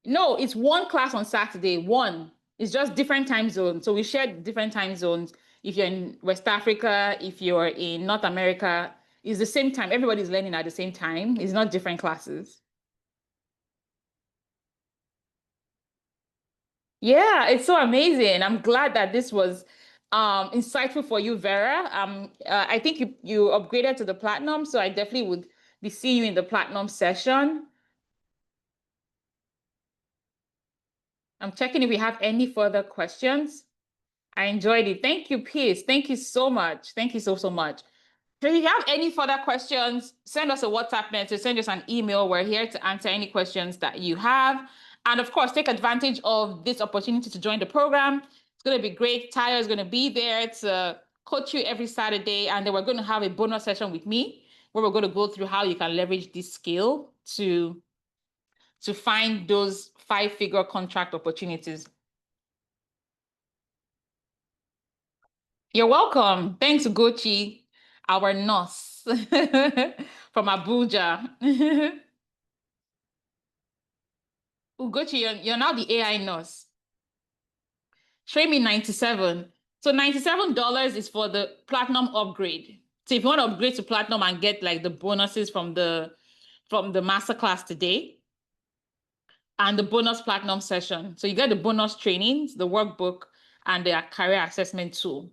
No, it's one class on Saturday, one. It's just different time zones. So we share different time zones. If you're in West Africa, if you're in North America, it's the same time. Everybody's learning at the same time. It's not different classes. Yeah, it's so amazing. I'm glad that this was insightful for you, Vera. I think you upgraded to the platinum, so I definitely would be seeing you in the platinum session. I'm checking if we have any further questions. I enjoyed it. Thank you, Peace. Thank you so much. Thank you so much. So if you have any further questions, send us a WhatsApp message, send us an email. We're here to answer any questions that you have. And of course, take advantage of this opportunity to join the program. It's going to be great. Tyler is going to be there to coach you every Saturday. And then we're going to have a bonus session with me where we're going to go through how you can leverage this skill to find those 5-figure contract opportunities. You're welcome. Thanks, Gochi, our nurse from Abuja. Ugochi, you're now the AI nurse. Trade me 97. So $97 is for the platinum upgrade. So if you want to upgrade to platinum and get like the bonuses from the masterclass today and the bonus platinum session. So you get the bonus trainings, the workbook, and the career assessment tool.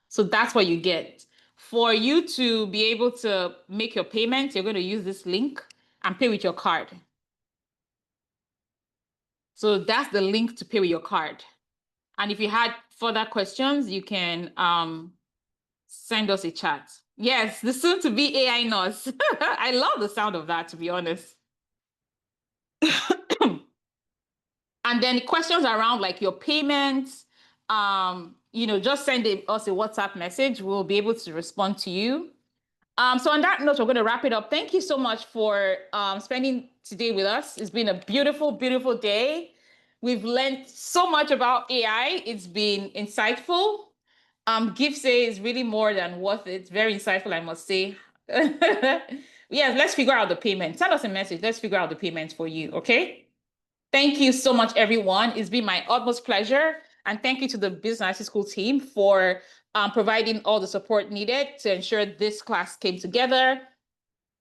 So that's what you get. For you to be able to make your payments, you're going to use this link and pay with your card. So that's the link to pay with your card. And if you had further questions, you can send us a chat. Yes, the soon-to-be AI nurse. I love the sound of that, to be honest. And then questions around like your payments, just send us a WhatsApp message. We'll be able to respond to you. So on that note, we're going to wrap it up. Thank you so much for spending today with us. It's been a beautiful, beautiful day. We've learned so much about AI. It's been insightful. Gipsy is really more than worth it. It's very insightful, I must say. Yes, let's figure out the payment. Send us a message. Let's figure out the payments for you, okay? Thank you so much, everyone. It's been my utmost pleasure. And thank you to the Business Analysis School team for providing all the support needed to ensure this class came together.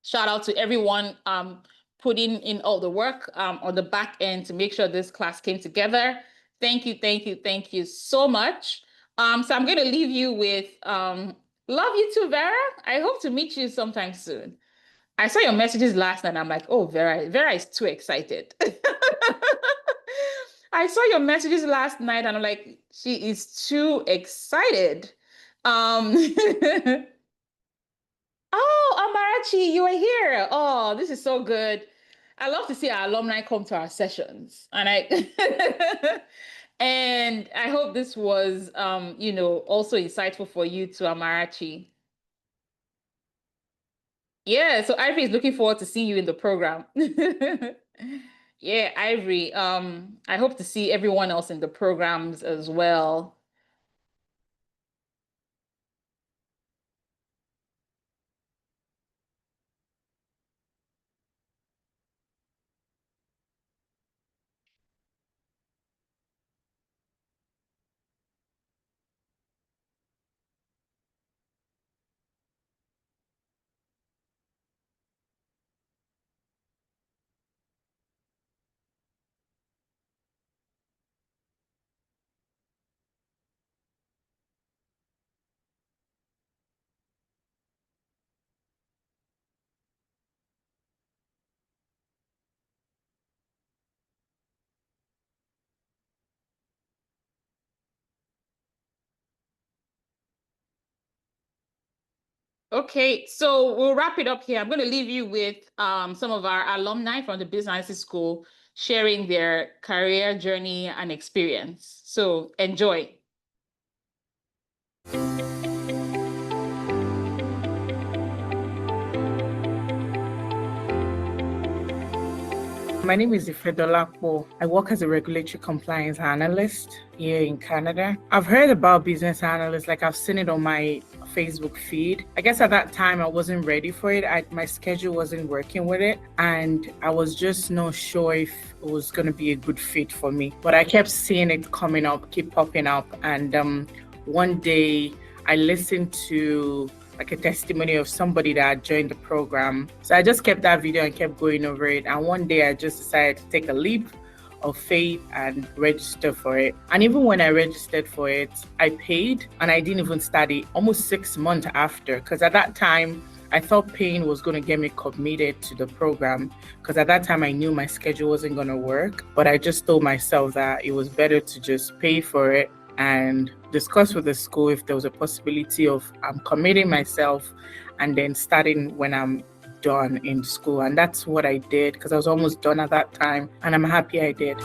Shout out to everyone putting in all the work on the back end to make sure this class came together. Thank you, thank you, thank you so much. So I'm going to leave you with love you too, Vera. I hope to meet you sometime soon. I saw your messages last night. I'm like, oh, Vera is too excited. I saw your messages last night and I'm like, she is too excited. Oh, Amarachi, you are here. Oh, this is so good. I love to see our alumni come to our sessions. And and I hope this was also insightful for you too, Amarachi. Yeah, so Ivory is looking forward to seeing you in the program. Yeah, Ivory. I hope to see everyone else in the programs as well. Okay, so we'll wrap it up here. I'm going to leave you with some of our alumni from the Business Analysis School sharing their career journey and experience. So enjoy. My name is Ifedolapo. I work as a regulatory compliance analyst here in Canada. I've heard about business analysts, like I've seen it on my Facebook feed. I guess at that time I wasn't ready for it. My schedule wasn't working with it, and I was just not sure if it was going to be a good fit for me. But I kept seeing it coming up, keep popping up, and one day I listened to like a testimony of somebody that had joined the program. So I just kept that video and kept going over it. And one day I just decided to take a leap of faith and register for it. And even when I registered for it, I paid and I didn't even study almost 6 months after, because at that time I thought paying was going to get me committed to the program, because at that time I knew my schedule wasn't going to work. But I just told myself that it was better to just pay for it and discuss with the school if there was a possibility of committing myself and then starting when I'm done in school. And that's what I did, because I was almost done at that time, and I'm happy I did.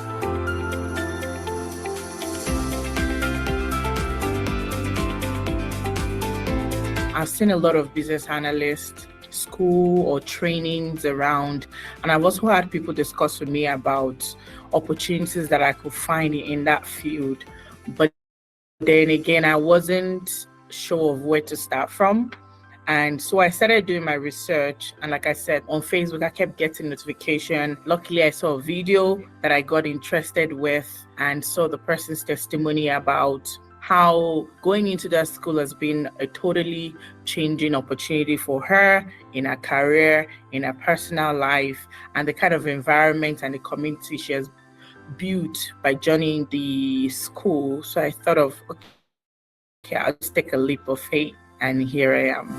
I've seen a lot of business analyst school or trainings around, and I've also had people discuss with me about opportunities that I could find in that field. But then again, I wasn't sure of where to start from. And so I started doing my research. And like I said, on Facebook, I kept getting notification. Luckily, I saw a video that I got interested with and saw the person's testimony about how going into that school has been a totally changing opportunity for her in her career, in her personal life, and the kind of environment and the community she has built by joining the school. So I thought of, okay, I'll just take a leap of faith, and here I am.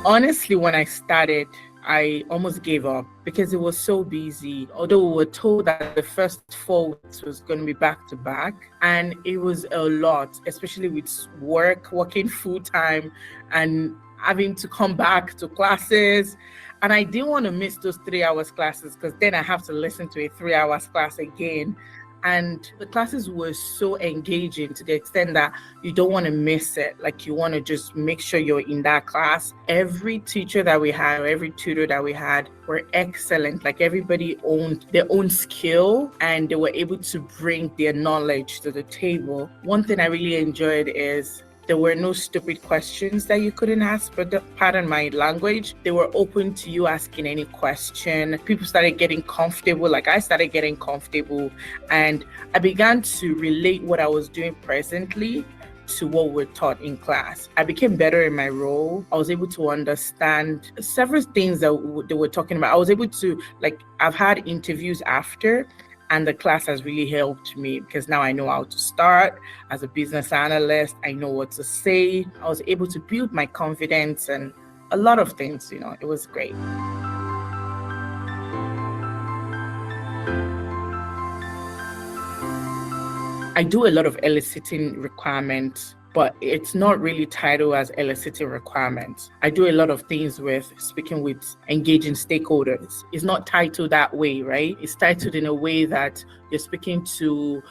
Honestly, when I started, I almost gave up because it was so busy. Although we were told that the first 4 weeks was going to be back to back, and it was a lot, especially with working full time and having to come back to classes. And I didn't want to miss those 3 hours classes, because then I have to listen to a 3 hours class again. And the classes were so engaging to the extent that you don't want to miss it. Like, you want to just make sure you're in that class. Every teacher that we had, or every tutor that we had, were excellent. Like, everybody owned their own skill and they were able to bring their knowledge to the table. One thing I really enjoyed is there were no stupid questions that you couldn't ask, but pardon my language. They were open to you asking any question. People started getting comfortable, like I started getting comfortable, and I began to relate what I was doing presently to what we're taught in class. I became better in my role. I was able to understand several things that they were talking about. I was able to, I've had interviews after, and the class has really helped me, because now I know how to start as a business analyst. I know what to say. I was able to build my confidence and a lot of things, it was great. I do a lot of eliciting requirements, but it's not really titled as eliciting requirements. I do a lot of things with speaking with engaging stakeholders. It's not titled that way, right? It's titled in a way that you're speaking to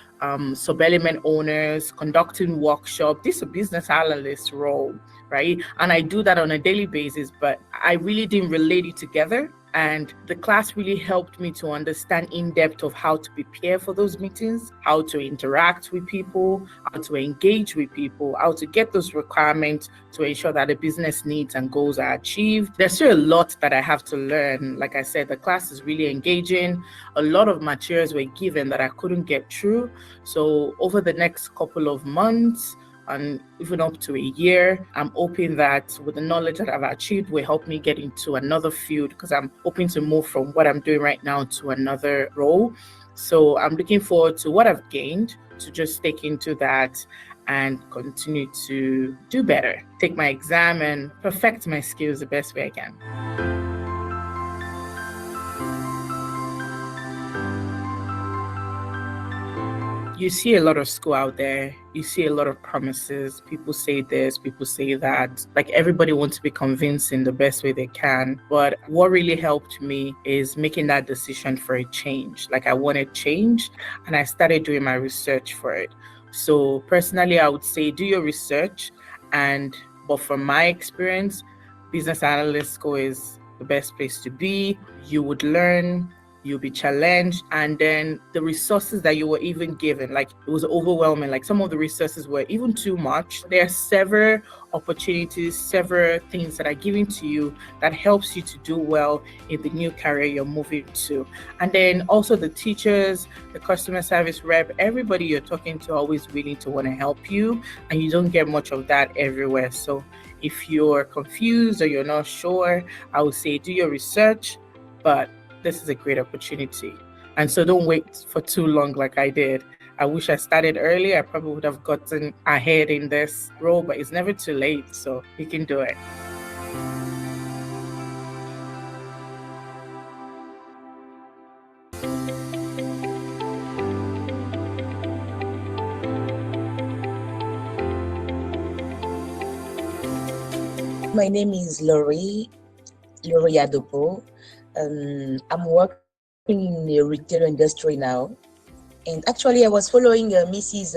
sub-element owners, conducting workshops. This is a business analyst role, right? And I do that on a daily basis, but I really didn't relate it together. And the class really helped me to understand in depth of how to prepare for those meetings, how to interact with people, how to engage with people, how to get those requirements to ensure that the business needs and goals are achieved. There's still a lot that I have to learn. Like I said, the class is really engaging. A lot of materials were given that I couldn't get through. So over the next couple of months, and even up to a year, I'm hoping that with the knowledge that I've achieved will help me get into another field, because I'm hoping to move from what I'm doing right now to another role. So I'm looking forward to what I've gained, to just stick into that and continue to do better, take my exam and perfect my skills the best way I can. You see a lot of school out there. You see a lot of promises. People say this, people say that. Like, everybody wants to be convincing the best way they can. But what really helped me is making that decision for a change. Like, I wanted change, and I started doing my research for it. So personally, I would say do your research. But from my experience, business analyst school is the best place to be. You would learn, you'll be challenged, and then the resources that you were even given, like, it was overwhelming. Like, some of the resources were even too much. There are several opportunities, several things that are given to you that helps you to do well in the new career you're moving to. And then also the teachers, the customer service rep, everybody you're talking to always willing to want to help you, and you don't get much of that everywhere. So if you're confused or you're not sure, I would say do your research, but this is a great opportunity. And so don't wait for too long like I did. I wish I started early. I probably would have gotten ahead in this role, but it's never too late, so you can do it. My name is Lori Adopo. I'm working in the retail industry now. And actually, I was following Mrs.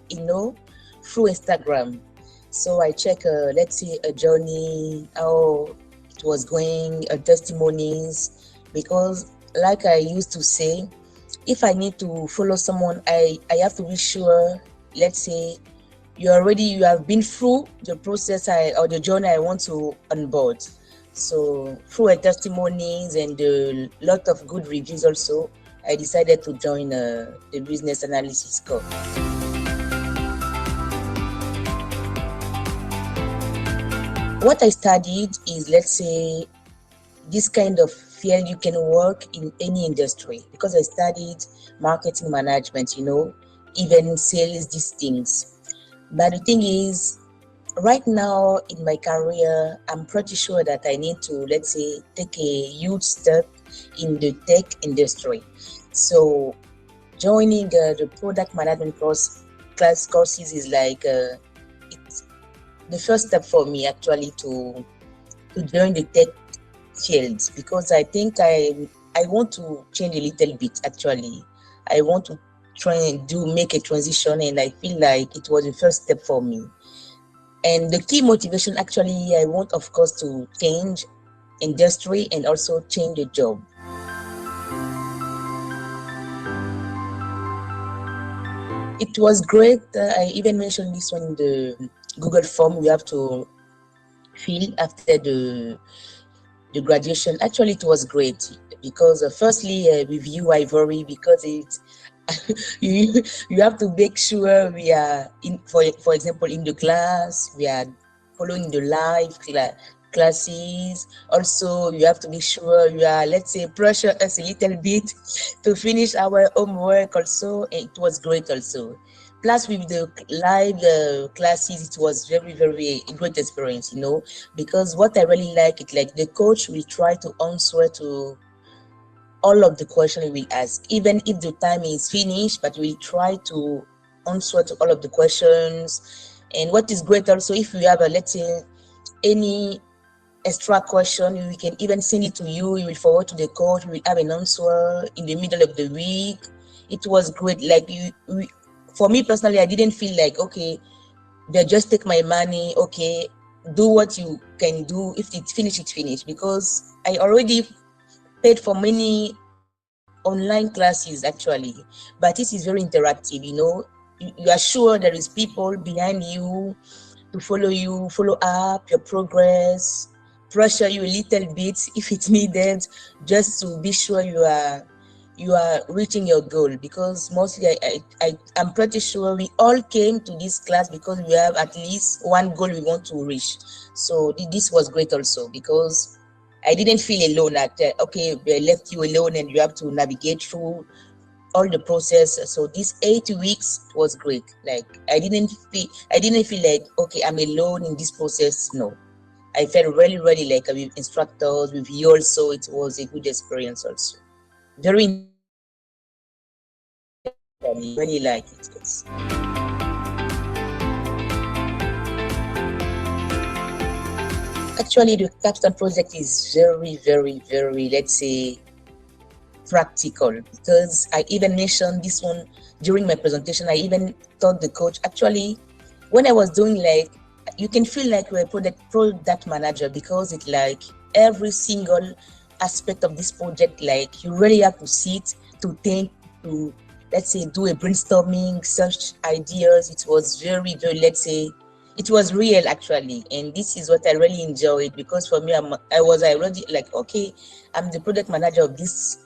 Eno through Instagram. So I check, let's say, a journey, how it was going, testimonies, because like I used to say, if I need to follow someone, I have to be sure, let's say, you have been through the process or the journey I want to onboard. So through her testimonies and a lot of good reviews also, I decided to join the business analysis course. What I studied is, let's say, this kind of field you can work in any industry, because I studied marketing management, even sales, these things. But the thing is, right now in my career, I'm pretty sure that I need to, let's say, take a huge step in the tech industry. So joining the product management courses is like it's the first step for me actually to join the tech field, because I think I want to change a little bit actually. I want to try and make a transition, and I feel like it was the first step for me. And the key motivation actually, I want, of course, to change industry and also change the job. It was great. I even mentioned this one in the Google form we have to fill after the graduation. Actually, it was great because firstly, with you, Ivory, because you have to make sure we are for example, in the class, we are following the live classes. Also, you have to make sure you are, let's say, pressure us a little bit to finish our homework also. It was great also. Plus, with the live classes, it was very, very great experience, because what I really like it, like the coach will try to answer to all of the questions we ask, even if the time is finished, but we try to answer to all of the questions. And what is great also, if you have let's say, any extra question, we can even send it to you. You will forward to the coach. We will have an answer in the middle of the week. It was great. Like for me personally, I didn't feel like, okay, they just take my money. Okay, do what you can do. If it's finished, it's finished. Because I already paid for many online classes actually, but this is very interactive. You are sure there is people behind you to follow up your progress, pressure you a little bit if it's needed, just to be sure you are reaching your goal. Because mostly I'm pretty sure we all came to this class because we have at least one goal we want to reach. So this was great also, because I didn't feel alone that okay, we left you alone and you have to navigate through all the process. So these 8 weeks was great. Like I didn't feel like, okay, I'm alone in this process. No, I felt really, really like with instructors, with you also. It was a good experience also. Very really like it. Yes. Actually, the capstone project is very, very, very, let's say, practical, because I even mentioned this one during my presentation. I even told the coach, actually, when I was doing, like, you can feel like you're a product manager, because it's like every single aspect of this project, like you really have to sit, to think, to, let's say, do a brainstorming, search ideas. It was very, very, let's say, it was real actually, and this is what I really enjoyed, because for me, I was already like, okay, I'm the product manager of this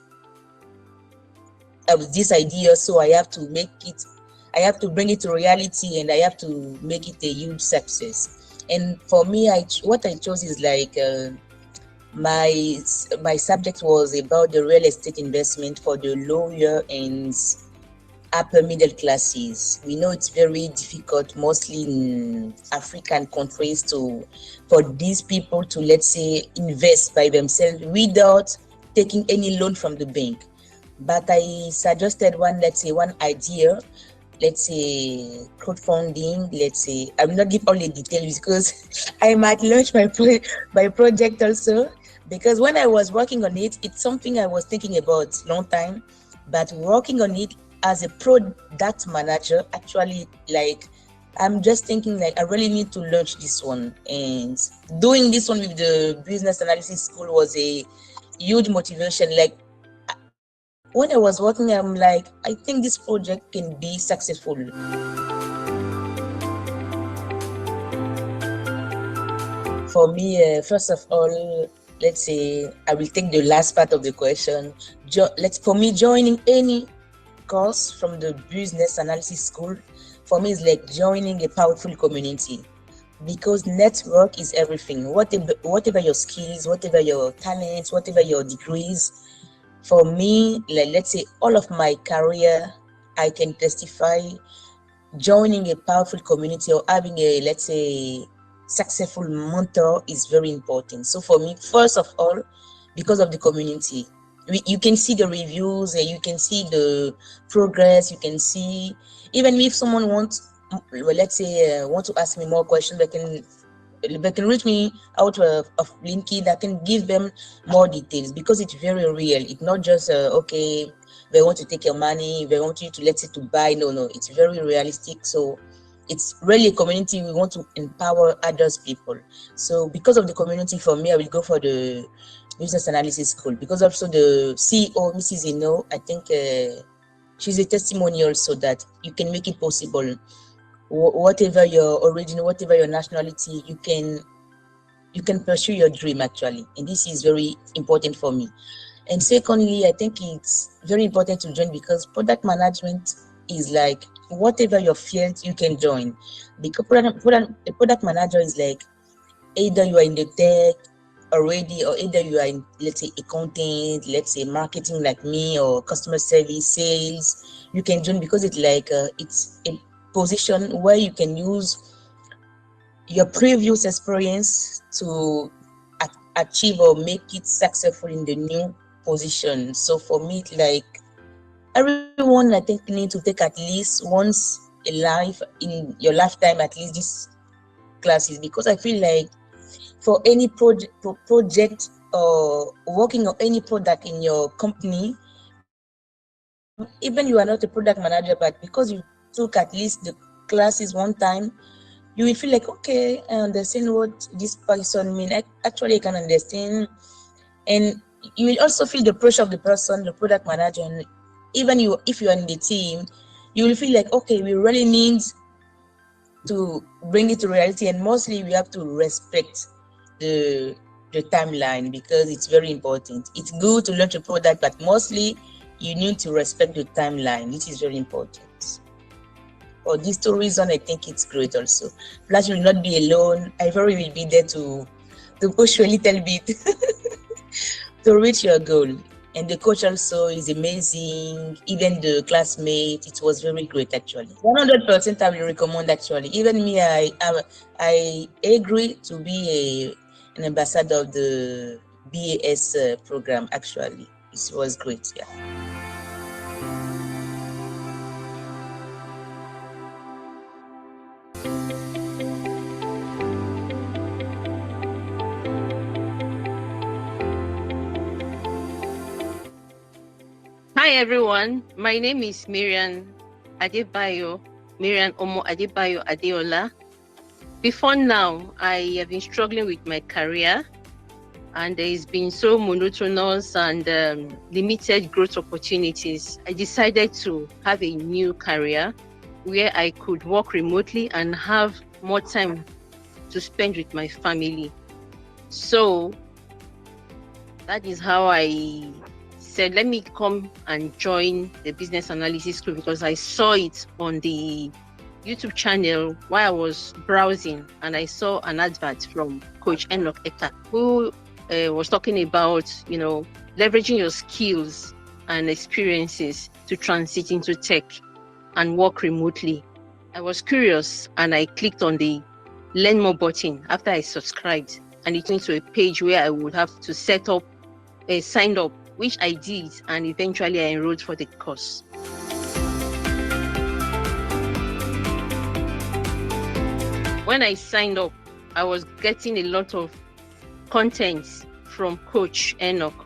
idea, so I have to bring it to reality, and I have to make it a huge success. And for me, what I chose is like my subject was about the real estate investment for the low year and upper middle classes. We know it's very difficult, mostly in African countries, for these people to, let's say, invest by themselves without taking any loan from the bank. But I suggested one idea, let's say crowdfunding. Let's say I will not give all the details because I might launch my project also. Because when I was working on it, it's something I was thinking about long time. But working on it as a product manager, actually, like, I'm just thinking like I really need to launch this one. And doing this one with the business analysis school was a huge motivation. Like, when I was working, I'm like, I think this project can be successful. For me, first of all, let's say I will take the last part of the question. For me, joining any course from the business analysis school, for me, is like joining a powerful community, because network is everything. Whatever your skills, whatever your talents, whatever your degrees, for me, like, let's say all of my career, I can testify joining a powerful community or having a, let's say, successful mentor is very important. So for me, first of all, because of the community, you can see the reviews, you can see the progress, you can see, even if someone wants, let's say, want to ask me more questions, they can reach me out of LinkedIn. I can give them more details, because it's very real. It's not just okay, they want to take your money, they want you to, let's say, to buy. No, it's very realistic. So it's really a community. We want to empower others people. So because of the community, for me, I will go for the business analysis school, because also the CEO, Mrs. Eno, I think she's a testimony also that you can make it possible. Whatever your origin, whatever your nationality, you can pursue your dream, actually. And this is very important for me. And secondly, I think it's very important to join, because product management is like, whatever your field, you can join. Because a product manager is like, either you are in the tech already, or either you are in, let's say, accounting, let's say marketing like me, or customer service, sales. You can join, because it's like it's a position where you can use your previous experience to achieve or make it successful in the new position. So for me, like, everyone, I think, need to take at least once in your lifetime, at least these classes, because I feel like for any project or working on any product in your company, even you are not a product manager, but because you took at least the classes one time, you will feel like, okay, I understand what this person means. Actually, I can understand. And you will also feel the pressure of the person, the product manager. And even if you are in the team, you will feel like, okay, we really need to bring it to reality. And mostly we have to respect the timeline, because it's very important. It's good to launch a product, but mostly you need to respect the timeline. This is very important. For these two reasons, I think it's great also. Plus, you will not be alone. Ivory will be there to push you a little bit to reach your goal. And the coach also is amazing. Even the classmate, it was very great, actually. 100% I will recommend, actually. Even me, I agree to be an ambassador of the BAS program, actually. It was great, yeah. Hi everyone, my name is Miriam Omo Adebayo Adeola. Before now, I have been struggling with my career, and it's been so monotonous and limited growth opportunities. I decided to have a new career where I could work remotely and have more time to spend with my family. So that is how I said, let me come and join the business analysis school, because I saw it on the YouTube channel while I was browsing, and I saw an advert from Coach Eno Eka, who was talking about, leveraging your skills and experiences to transit into tech. and work remotely. I was curious and I clicked on the learn more button after I subscribed, and it took me to a page where I would have to set up a sign up, which I did, and eventually I enrolled for the course. When I signed up, I was getting a lot of content from Coach Enoch,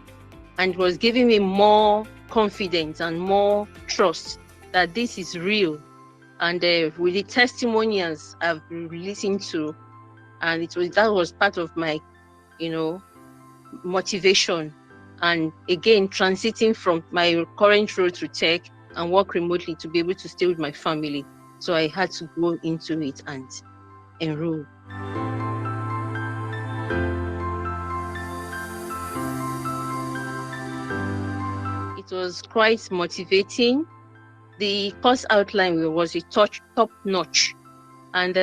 and was giving me more confidence and more trust that this is real. And with the testimonials I've listened to, and that was part of my, motivation. And again, transiting from my current role to tech and work remotely to be able to stay with my family. So I had to go into it and enroll. It was quite motivating. The course outline was a top notch, and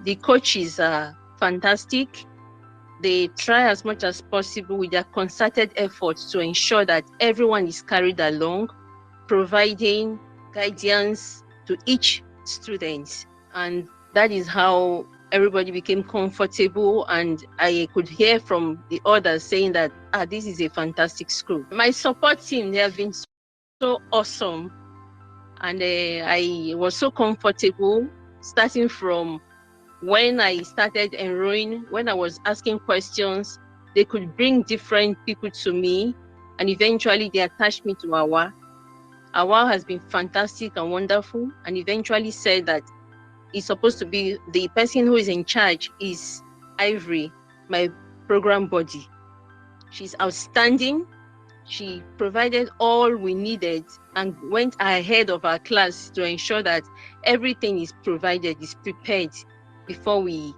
the coaches are fantastic. They try as much as possible with their concerted efforts to ensure that everyone is carried along, providing guidance to each student. And that is how everybody became comfortable, and I could hear from the others saying that, this is a fantastic school. My support team, they have been so awesome, and I was so comfortable starting from when I started enrolling. When I was asking questions, they could bring different people to me, and eventually they attached me to Awa. Awa has been fantastic and wonderful, and eventually said that it's supposed to be the person who is in charge is Ivory, my program buddy. She's outstanding. She provided all we needed and went ahead of our class to ensure that everything is provided, is prepared before we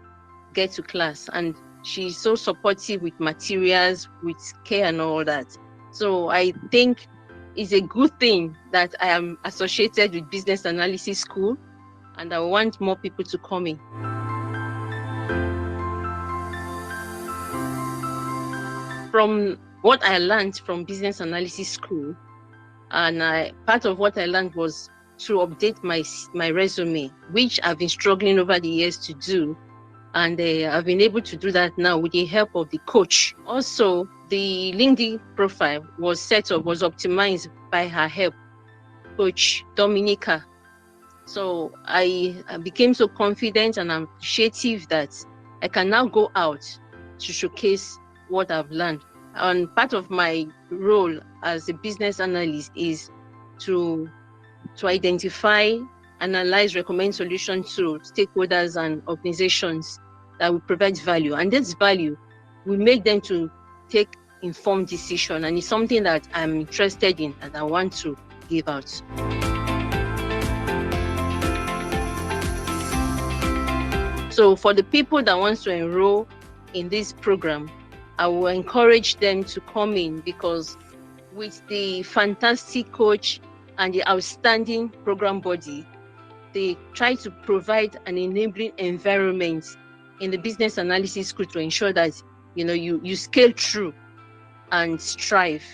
get to class. And she's so supportive with materials, with care and all that. So I think it's a good thing that I am associated with Business Analysis School, and I want more people to come in. From what I learned from Business Analysis School, and part of what I learned was to update my resume, which I've been struggling over the years to do. And I've been able to do that now with the help of the coach. Also, the LinkedIn profile was optimized by her help, Coach Dominica. So I became so confident and appreciative that I can now go out to showcase what I've learned. And part of my role as a business analyst is to identify, analyze, recommend solutions to stakeholders and organizations that will provide value. And this value will make them to take informed decision. And it's something that I'm interested in and I want to give out. So for the people that want to enroll in this program, I will encourage them to come in, because with the fantastic coach and the outstanding program body, they try to provide an enabling environment in the Business Analysis School to ensure that you scale through and strive.